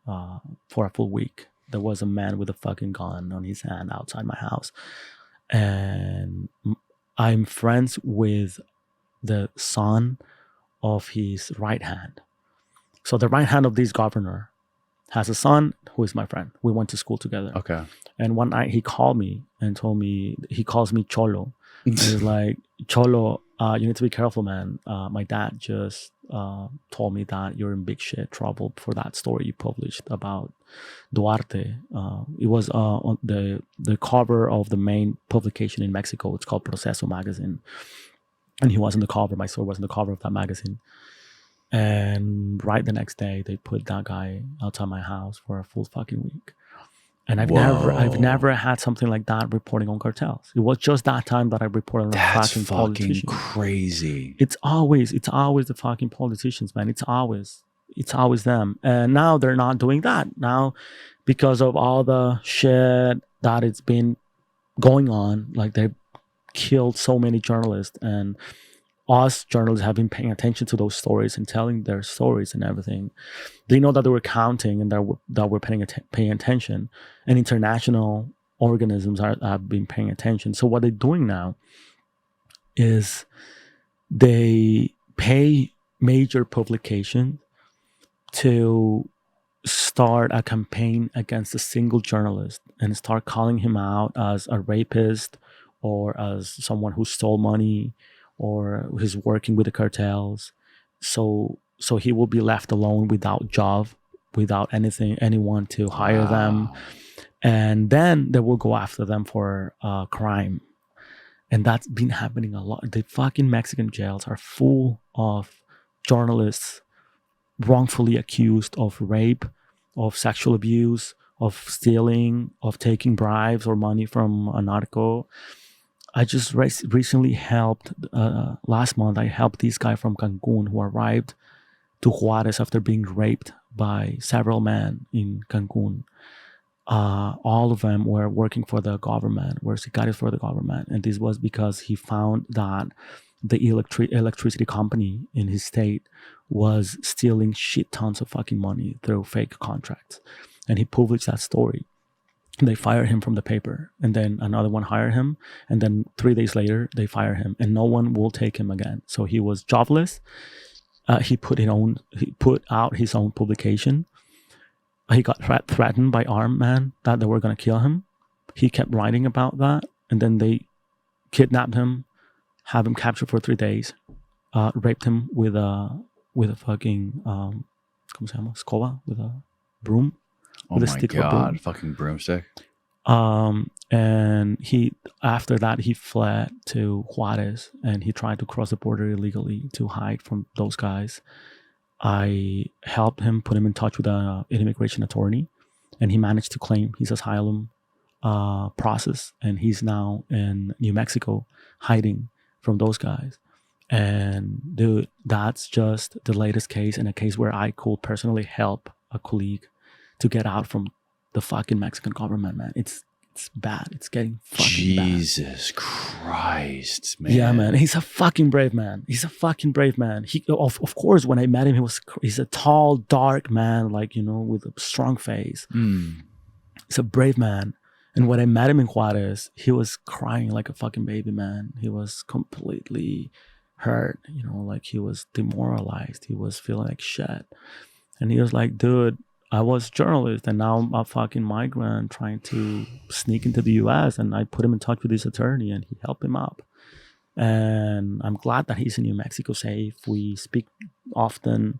for a full week. There was a man with a fucking gun on his hand outside my house. And I'm friends with the son of his right hand. So the right hand of this governor has a son who is my friend. We went to school together. Okay. And one night he called me and told me, he calls me Cholo. And he's like, Cholo, you need to be careful, man. My dad just told me that you're in big shit trouble for that story you published about Duarte. It was on the cover of the main publication in Mexico. It's called Proceso magazine. And he was on the cover. My story was on the cover of that magazine. And right the next day, they put that guy outside my house for a full fucking week. And I've never had something like that reporting on cartels. It was just that time that I reported on That's fucking fucking politicians. crazy. It's always the fucking politicians, man. It's always them. And now they're not doing that. Now, because of all the shit that it's been going on, like they've killed so many journalists, and us journalists have been paying attention to those stories and telling their stories and everything. They know that they were counting and that we're paying attention, and international organisms have been paying attention. So what they're doing now is they pay major publications to start a campaign against a single journalist and start calling him out as a rapist or as someone who stole money or who's working with the cartels. So he will be left alone without job, without anyone to hire them. And then they will go after them for crime. And that's been happening a lot. The fucking Mexican jails are full of journalists wrongfully accused of rape, of sexual abuse, of stealing, of taking bribes or money from a narco. I just recently helped, last month, I helped this guy from Cancun who arrived to Juarez after being raped by several men in Cancun. All of them were working for the government, were sicarios for the government. And this was because he found that the electricity company in his state was stealing shit tons of fucking money through fake contracts. And he published that story. They fired him from the paper, and then another one hired him, and then 3 days later they fire him, and no one will take him again. So he was jobless. He put out his own publication. He got threatened by armed men that they were going to kill him. He kept writing about that, and then they kidnapped him, have him captured for 3 days, raped him with a fucking ¿cómo se llama? Escoba, with a broom. Oh my God, fucking broomstick. And he, after that, he fled to Juarez and he tried to cross the border illegally to hide from those guys. I helped him, put him in touch with an immigration attorney, and he managed to claim his asylum process. And he's now in New Mexico hiding from those guys. And dude, that's just the latest case, and a case where I could personally help a colleague to get out from the fucking Mexican government, man. It's bad. It's getting fucking bad. Jesus Christ, man. Yeah, man. He's a fucking brave man. He, of course, when I met him, he's a tall, dark man, like, with a strong face. He's a brave man. And when I met him in Juarez, he was crying like a fucking baby, man. He was completely hurt, like he was demoralized. He was feeling like shit. And he was like, dude, I was a journalist and now I'm a fucking migrant trying to sneak into the US. And I put him in touch with his attorney and he helped him up. And I'm glad that he's in New Mexico safe. We speak often.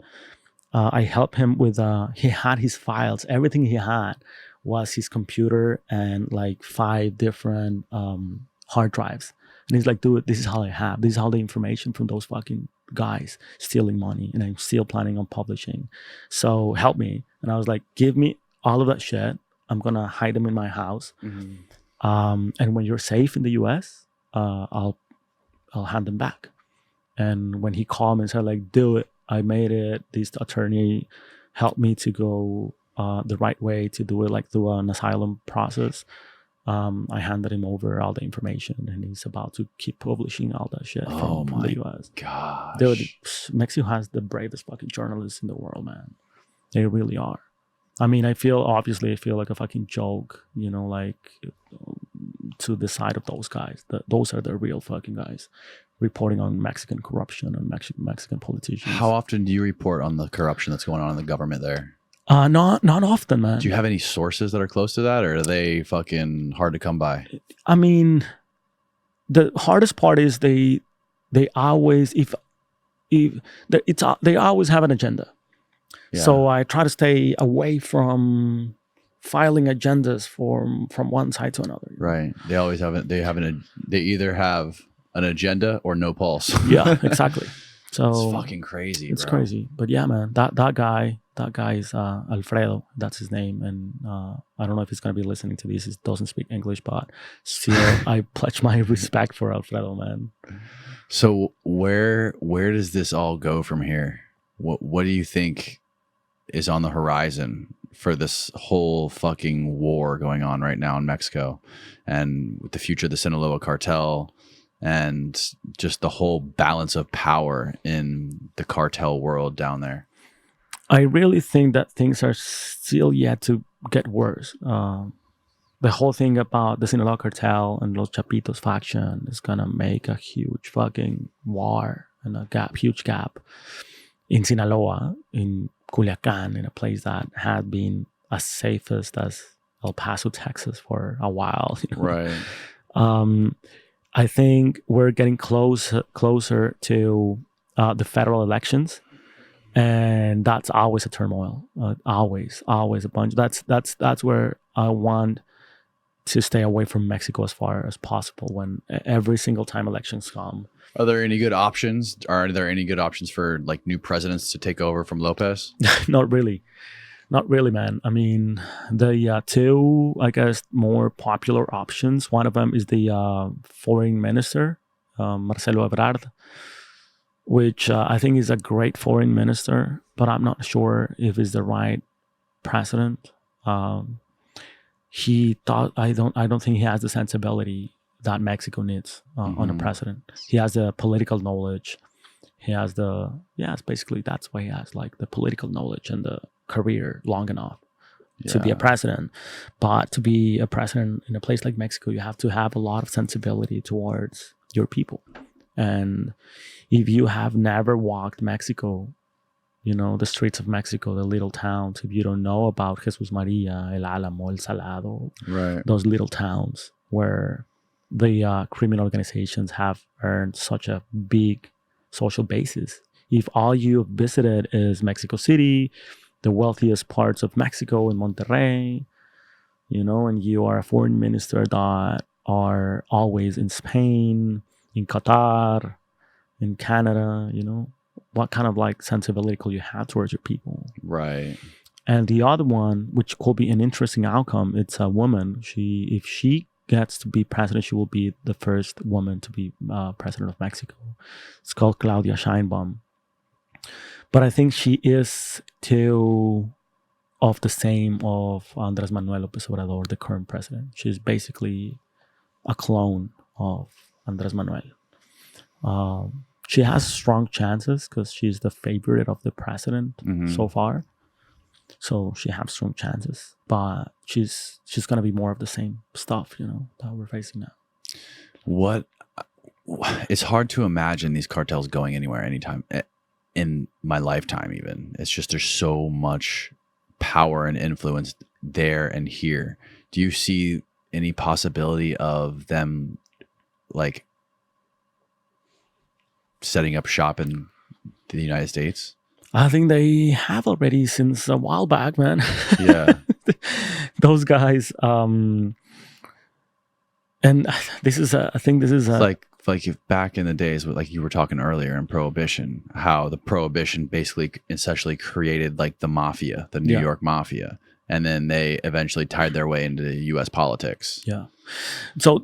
I helped him with, he had his files. Everything he had was his computer and like 5 different hard drives. And he's like, dude, this is all I have. This is all the information from those fucking guys stealing money. And I'm still planning on publishing. So help me. And I was like, give me all of that shit. I'm going to hide them in my house. And when you're safe in the US, I'll hand them back. And when he called me and said like, do it, I made it. This attorney helped me to go the right way, to do it like through an asylum process. I handed him over all the information and he's about to keep publishing all that shit from the US. Gosh. Dude, Mexico has the bravest fucking journalists in the world, man. They really are. I mean, I feel like a fucking joke, like to the side of those guys. Those are the real fucking guys reporting on Mexican corruption and Mexican politicians. How often do you report on the corruption that's going on in the government there? Not often, man. Do you have any sources that are close to that, or are they fucking hard to come by? I mean, the hardest part is they always they always have an agenda. Yeah. So I try to stay away from filing agendas from one side to another. Right. They always have they either have an agenda or no pulse. Yeah, exactly. So it's fucking crazy. It's crazy. But yeah, man, that guy is Alfredo. That's his name. And I don't know if he's going to be listening to this. He doesn't speak English, but still, I pledge my respect for Alfredo, man. So where does this all go from here? What do you think is on the horizon for this whole fucking war going on right now in Mexico, and with the future of the Sinaloa Cartel, and just the whole balance of power in the cartel world down there? I really think that things are still yet to get worse. The whole thing about the Sinaloa Cartel and Los Chapitos faction is gonna make a huge fucking war and huge gap in Sinaloa, in Culiacan, in a place that had been as safest as El Paso, Texas for a while. Right. I think we're getting closer to the federal elections, and that's always a turmoil. Always a bunch. That's where I want to stay away from Mexico as far as possible. When every single time elections come. Are there any good options? Are there any good options for like new presidents to take over from Lopez? Not really, man. I mean, the 2, I guess, more popular options. One of them is the foreign minister, Marcelo Ebrard, which I think is a great foreign minister, but I'm not sure if he's the right president. I don't think he has the sensibility that Mexico needs on a president. He has the political knowledge. He has basically that's why he has like the political knowledge and the career long enough to be a president. But to be a president in a place like Mexico, you have to have a lot of sensibility towards your people. And if you have never walked Mexico, the streets of Mexico, the little towns, if you don't know about Jesus Maria, El Álamo, El Salado, right, those little towns where the criminal organizations have earned such a big social basis. If all you have visited is Mexico City, the wealthiest parts of Mexico in Monterrey, and you are a foreign minister that are always in Spain, in Qatar, in Canada, what kind of like sensibility could you have towards your people? Right. And the other one, which could be an interesting outcome, it's a woman. If she gets to be president, she will be the first woman to be president of Mexico. It's called Claudia Sheinbaum. But I think she is too of the same of Andrés Manuel Lopez Obrador, the current president. She's basically a clone of Andrés Manuel. She has strong chances because she's the favorite of the president so far. So she has strong chances, but she's gonna be more of the same stuff, that we're facing now. it's hard to imagine these cartels going anywhere anytime in my lifetime. Even it's just there's so much power and influence there and here. Do you see any possibility of them like setting up shop in the United States? I think they have already since a while back, man. Yeah. Those guys. And this is I think this is like if back in the days, like you were talking earlier in Prohibition, how the Prohibition basically essentially created like the mafia, the New York mafia, and then they eventually tied their way into U.S. politics. Yeah. So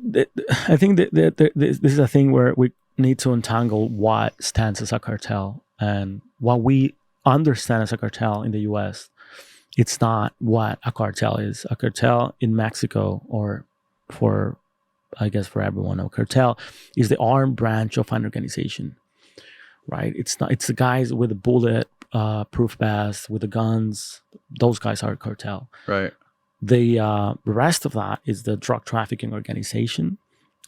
I think that this is a thing where we need to untangle what stands as a cartel and what we understand as a cartel in the U.S. It's not what a cartel is. A cartel in Mexico, or for, I guess, for everyone, a cartel is the armed branch of an organization, right? It's not. It's the guys with the bullet proof vests, with the guns. Those guys are a cartel. Right. The rest of that is the drug trafficking organization,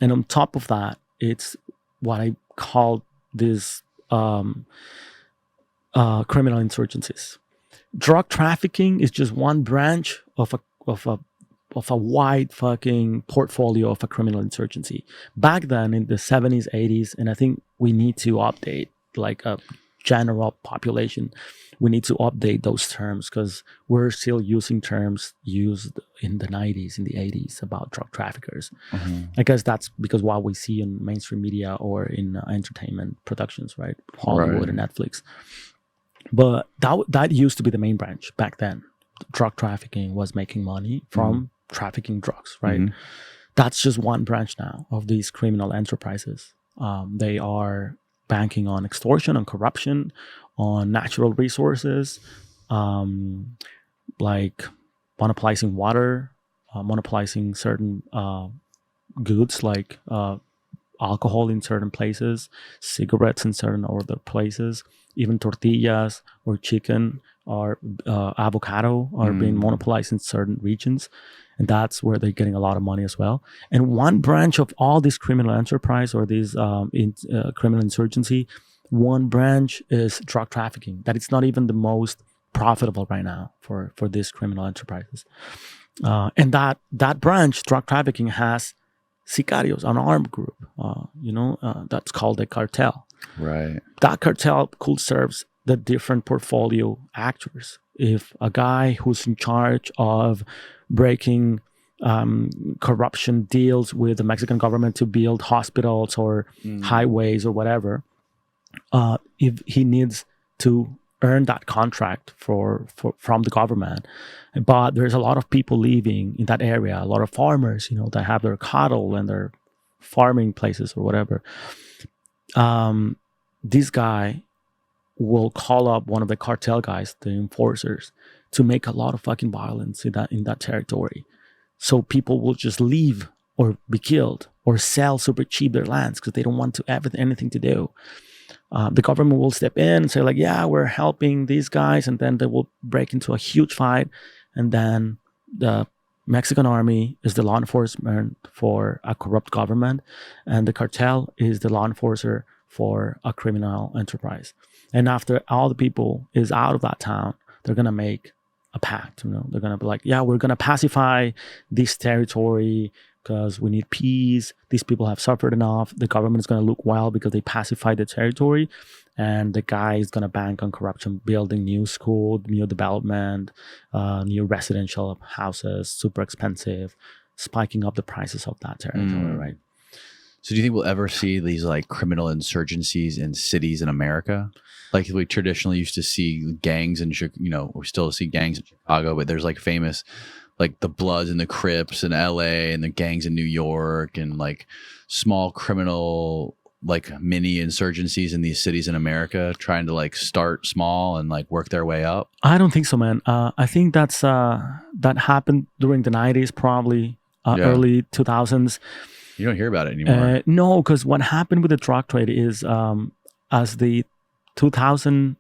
and on top of that, it's what I call this criminal insurgencies. Drug trafficking is just one branch of a wide fucking portfolio of a criminal insurgency. Back then in the 70s, 80s, and I think we need to update, like a general population, we need to update those terms because we're still using terms used in the 90s, in the 80s about drug traffickers. Mm-hmm. I guess that's because what we see in mainstream media or in entertainment productions, right? Hollywood and Netflix. But that used to be the main branch back then. Drug trafficking was making money from trafficking drugs, right? Mm-hmm. That's just one branch now of these criminal enterprises. They are banking on extortion, on corruption, on natural resources, like monopolizing water, monopolizing certain goods like alcohol in certain places, cigarettes in certain other places, even tortillas or chicken or avocado are being monopolized in certain regions. And that's where they're getting a lot of money as well. And one branch of all this criminal enterprise or this criminal insurgency, one branch is drug trafficking. That it's not even the most profitable right now for these criminal enterprises. And that branch, drug trafficking, has sicarios, an armed group, that's called a cartel. Right. That cartel could serve the different portfolio actors. If a guy who's in charge of breaking corruption deals with the Mexican government to build hospitals or highways or whatever, if he needs to earn that contract from the government, but there's a lot of people living in that area, a lot of farmers, that have their cattle and their farming places or whatever. This guy will call up one of the cartel guys, the enforcers, to make a lot of fucking violence in that territory. So people will just leave or be killed or sell super cheap their lands because they don't want to have anything to do. The government will step in and say like, yeah, we're helping these guys. And then they will break into a huge fight. And then the Mexican army is the law enforcement for a corrupt government. And the cartel is the law enforcer for a criminal enterprise. And after all the people is out of that town, they're going to make a pact. They're going to be like, yeah, we're going to pacify this territory because we need peace. These people have suffered enough. The government is going to look well because they pacified the territory. And the guy is going to bank on corruption, building new school, new development, new residential houses, super expensive, spiking up the prices of that territory, right? So do you think we'll ever see these like criminal insurgencies in cities in America? Like we traditionally used to see gangs in, we still see gangs in Chicago, but there's like famous, like the Bloods and the Crips in LA and the gangs in New York and like small criminal, like mini insurgencies in these cities in America trying to like start small and like work their way up. I don't think so, man. I think that happened during the 90s, probably early 2000s. You don't hear about it anymore. No, because what happened with the drug trade is as the 2000s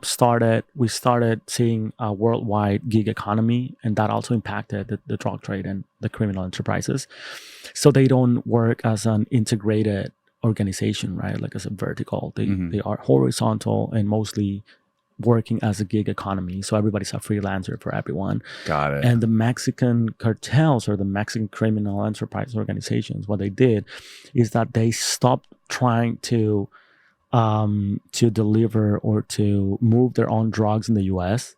started, we started seeing a worldwide gig economy, and that also impacted the drug trade and the criminal enterprises. So they don't work as an integrated organization, right? Like as a vertical. They Mhm. they are horizontal and mostly working as a gig economy. So everybody's a freelancer for everyone. Got it. And the Mexican cartels or the Mexican criminal enterprise organizations, what they did is that they stopped trying to deliver or to move their own drugs in the U.S.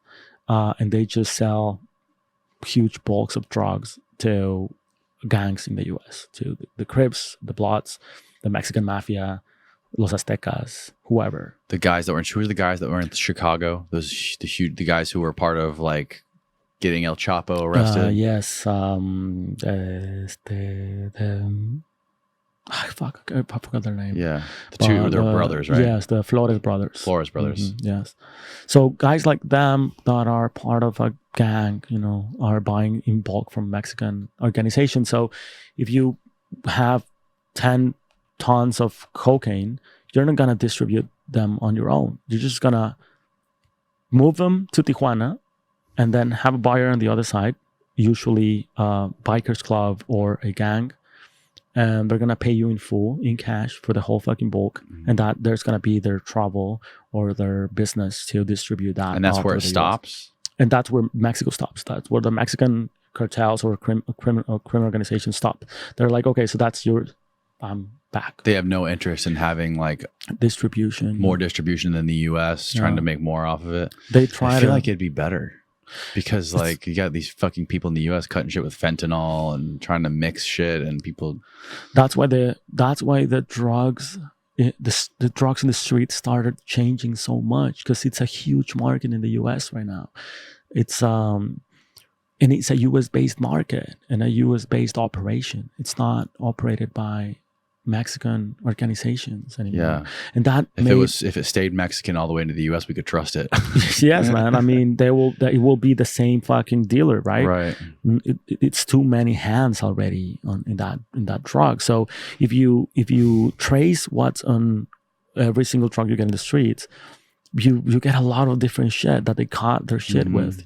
And they just sell huge bulks of drugs to gangs in the U.S., to the Crips, the Bloods, the Mexican Mafia, Los Aztecas, whoever. The guys that were who were the guys that were in Chicago? The guys who were part of like getting El Chapo arrested. Yes. I forgot their name. Yeah, the two they're brothers, right? Yes, the Flores brothers. Flores brothers. Yes. So guys like them that are part of a gang, are buying in bulk from Mexican organizations. So if you have 10 tons of cocaine, you're not gonna distribute them on your own. You're just gonna move them to Tijuana and then have a buyer on the other side, usually a bikers club or a gang. And they're gonna pay you in full, in cash, for the whole fucking bulk, and that there's gonna be their travel or their business to distribute that. And that's out where to it the US. stops. And that's where Mexico stops. That's where the Mexican cartels or criminal organizations stop. They're like, okay, so that's yours. I'm back. They have no interest in having like Distribution. more distribution than the U.S. Trying to make more off of it. They try I feel to. like it'd be better because like you got these fucking people in the U.S. cutting shit with fentanyl and trying to mix shit, and people. That's why the drugs. The drugs in the streets started changing so much because it's a huge market in the U.S. right now. It's and it's a U.S. based market and a U.S. based operation. It's not operated by Mexican organizations anymore. Yeah, and that if it stayed Mexican all the way into the U.S., we could trust it. Yes, man. I mean, it will be the same fucking dealer, right? Right. It's too many hands already in that drug. So if you trace what's on every single drug you get in the streets, you get a lot of different shit that they caught their shit with.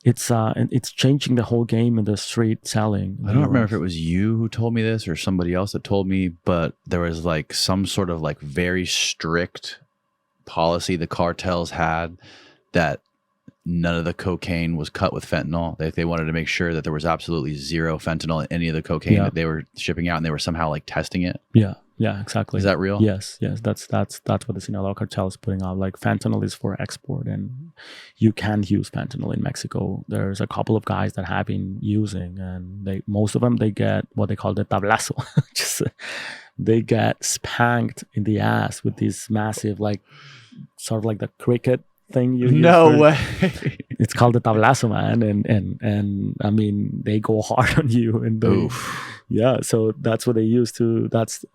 It's changing the whole game in the street selling. I don't remember if it was you who told me this or somebody else that told me, but there was like some sort of like very strict policy the cartels had that none of the cocaine was cut with fentanyl. They wanted to make sure that there was absolutely zero fentanyl in any of the cocaine that they were shipping out, and they were somehow like testing it. Yeah, exactly. Is that real? Yes. That's what the Sinaloa Cartel is putting out. Like fentanyl is for export, and you can't use fentanyl in Mexico. There's a couple of guys that have been using, and most of them they get what they call the tablazo. Just they get spanked in the ass with this massive, like sort of like the cricket thing you use. No way. It's called the tablazo, man, and I mean they go hard on you, and yeah, so that's what they use to.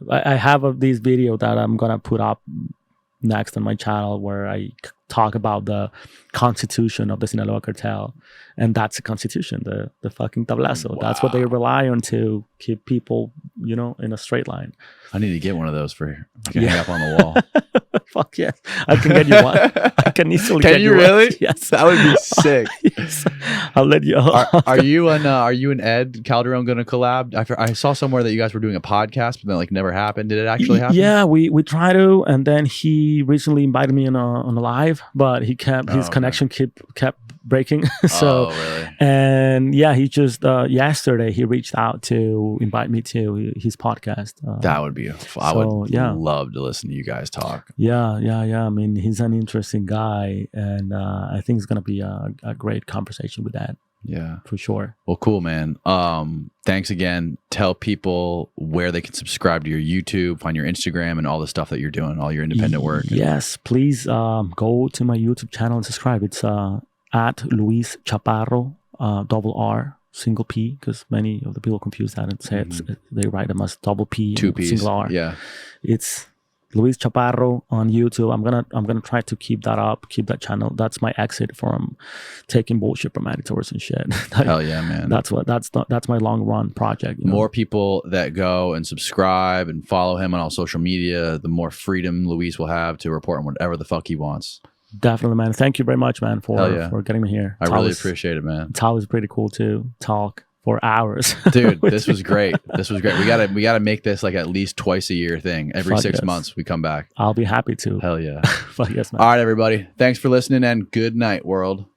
I have this video that I'm gonna put up next on my channel where I talk about the constitution of the Sinaloa Cartel, and that's the constitution, the fucking tablazo. Wow. That's what they rely on to keep people, in a straight line. I need to get one of those for hang up on the wall. Fuck yes, I can get you one. I can easily. Can get you you really? One. Yes, that would be sick. Yes. I'll let you. Are you and Ed Calderon going to collab? I saw somewhere that you guys were doing a podcast, but then like never happened. Did it actually happen? Yeah, we tried to, and then he recently invited me on a live, but his connection kept breaking. So, really? And yeah, he just yesterday he reached out to invite me to his podcast. That would be. I would love to listen to you guys talk. Yeah. I mean, he's an interesting guy, and I think it's gonna be a great conversation with that. Yeah, for sure. Well, cool, man. Thanks again. Tell people where they can subscribe to your YouTube, find your Instagram, and all the stuff that you're doing, all your independent work. Yes, please go to my YouTube channel and subscribe. It's at Luis Chaparro, double R, single P, because many of the people confuse that and say they write them as double P, two and P's, single R. Yeah, it's Luis Chaparro on YouTube. I'm gonna try to keep that up, keep that channel. That's my exit from taking bullshit from editors and shit. Hell yeah, man. That's my long run project. More people that go and subscribe and follow him on all social media, the more freedom Luis will have to report on whatever the fuck he wants. Definitely, man. Thank you very much, man, for getting me here. I really appreciate it, man. It's always pretty cool to talk for hours. Dude, this was great. This was great. We gotta make this like at least twice a year thing. Every Fuck 6 yes. months we come back. I'll be happy to. Hell yeah. Fuck yes, man. All right, everybody. Thanks for listening and good night, world.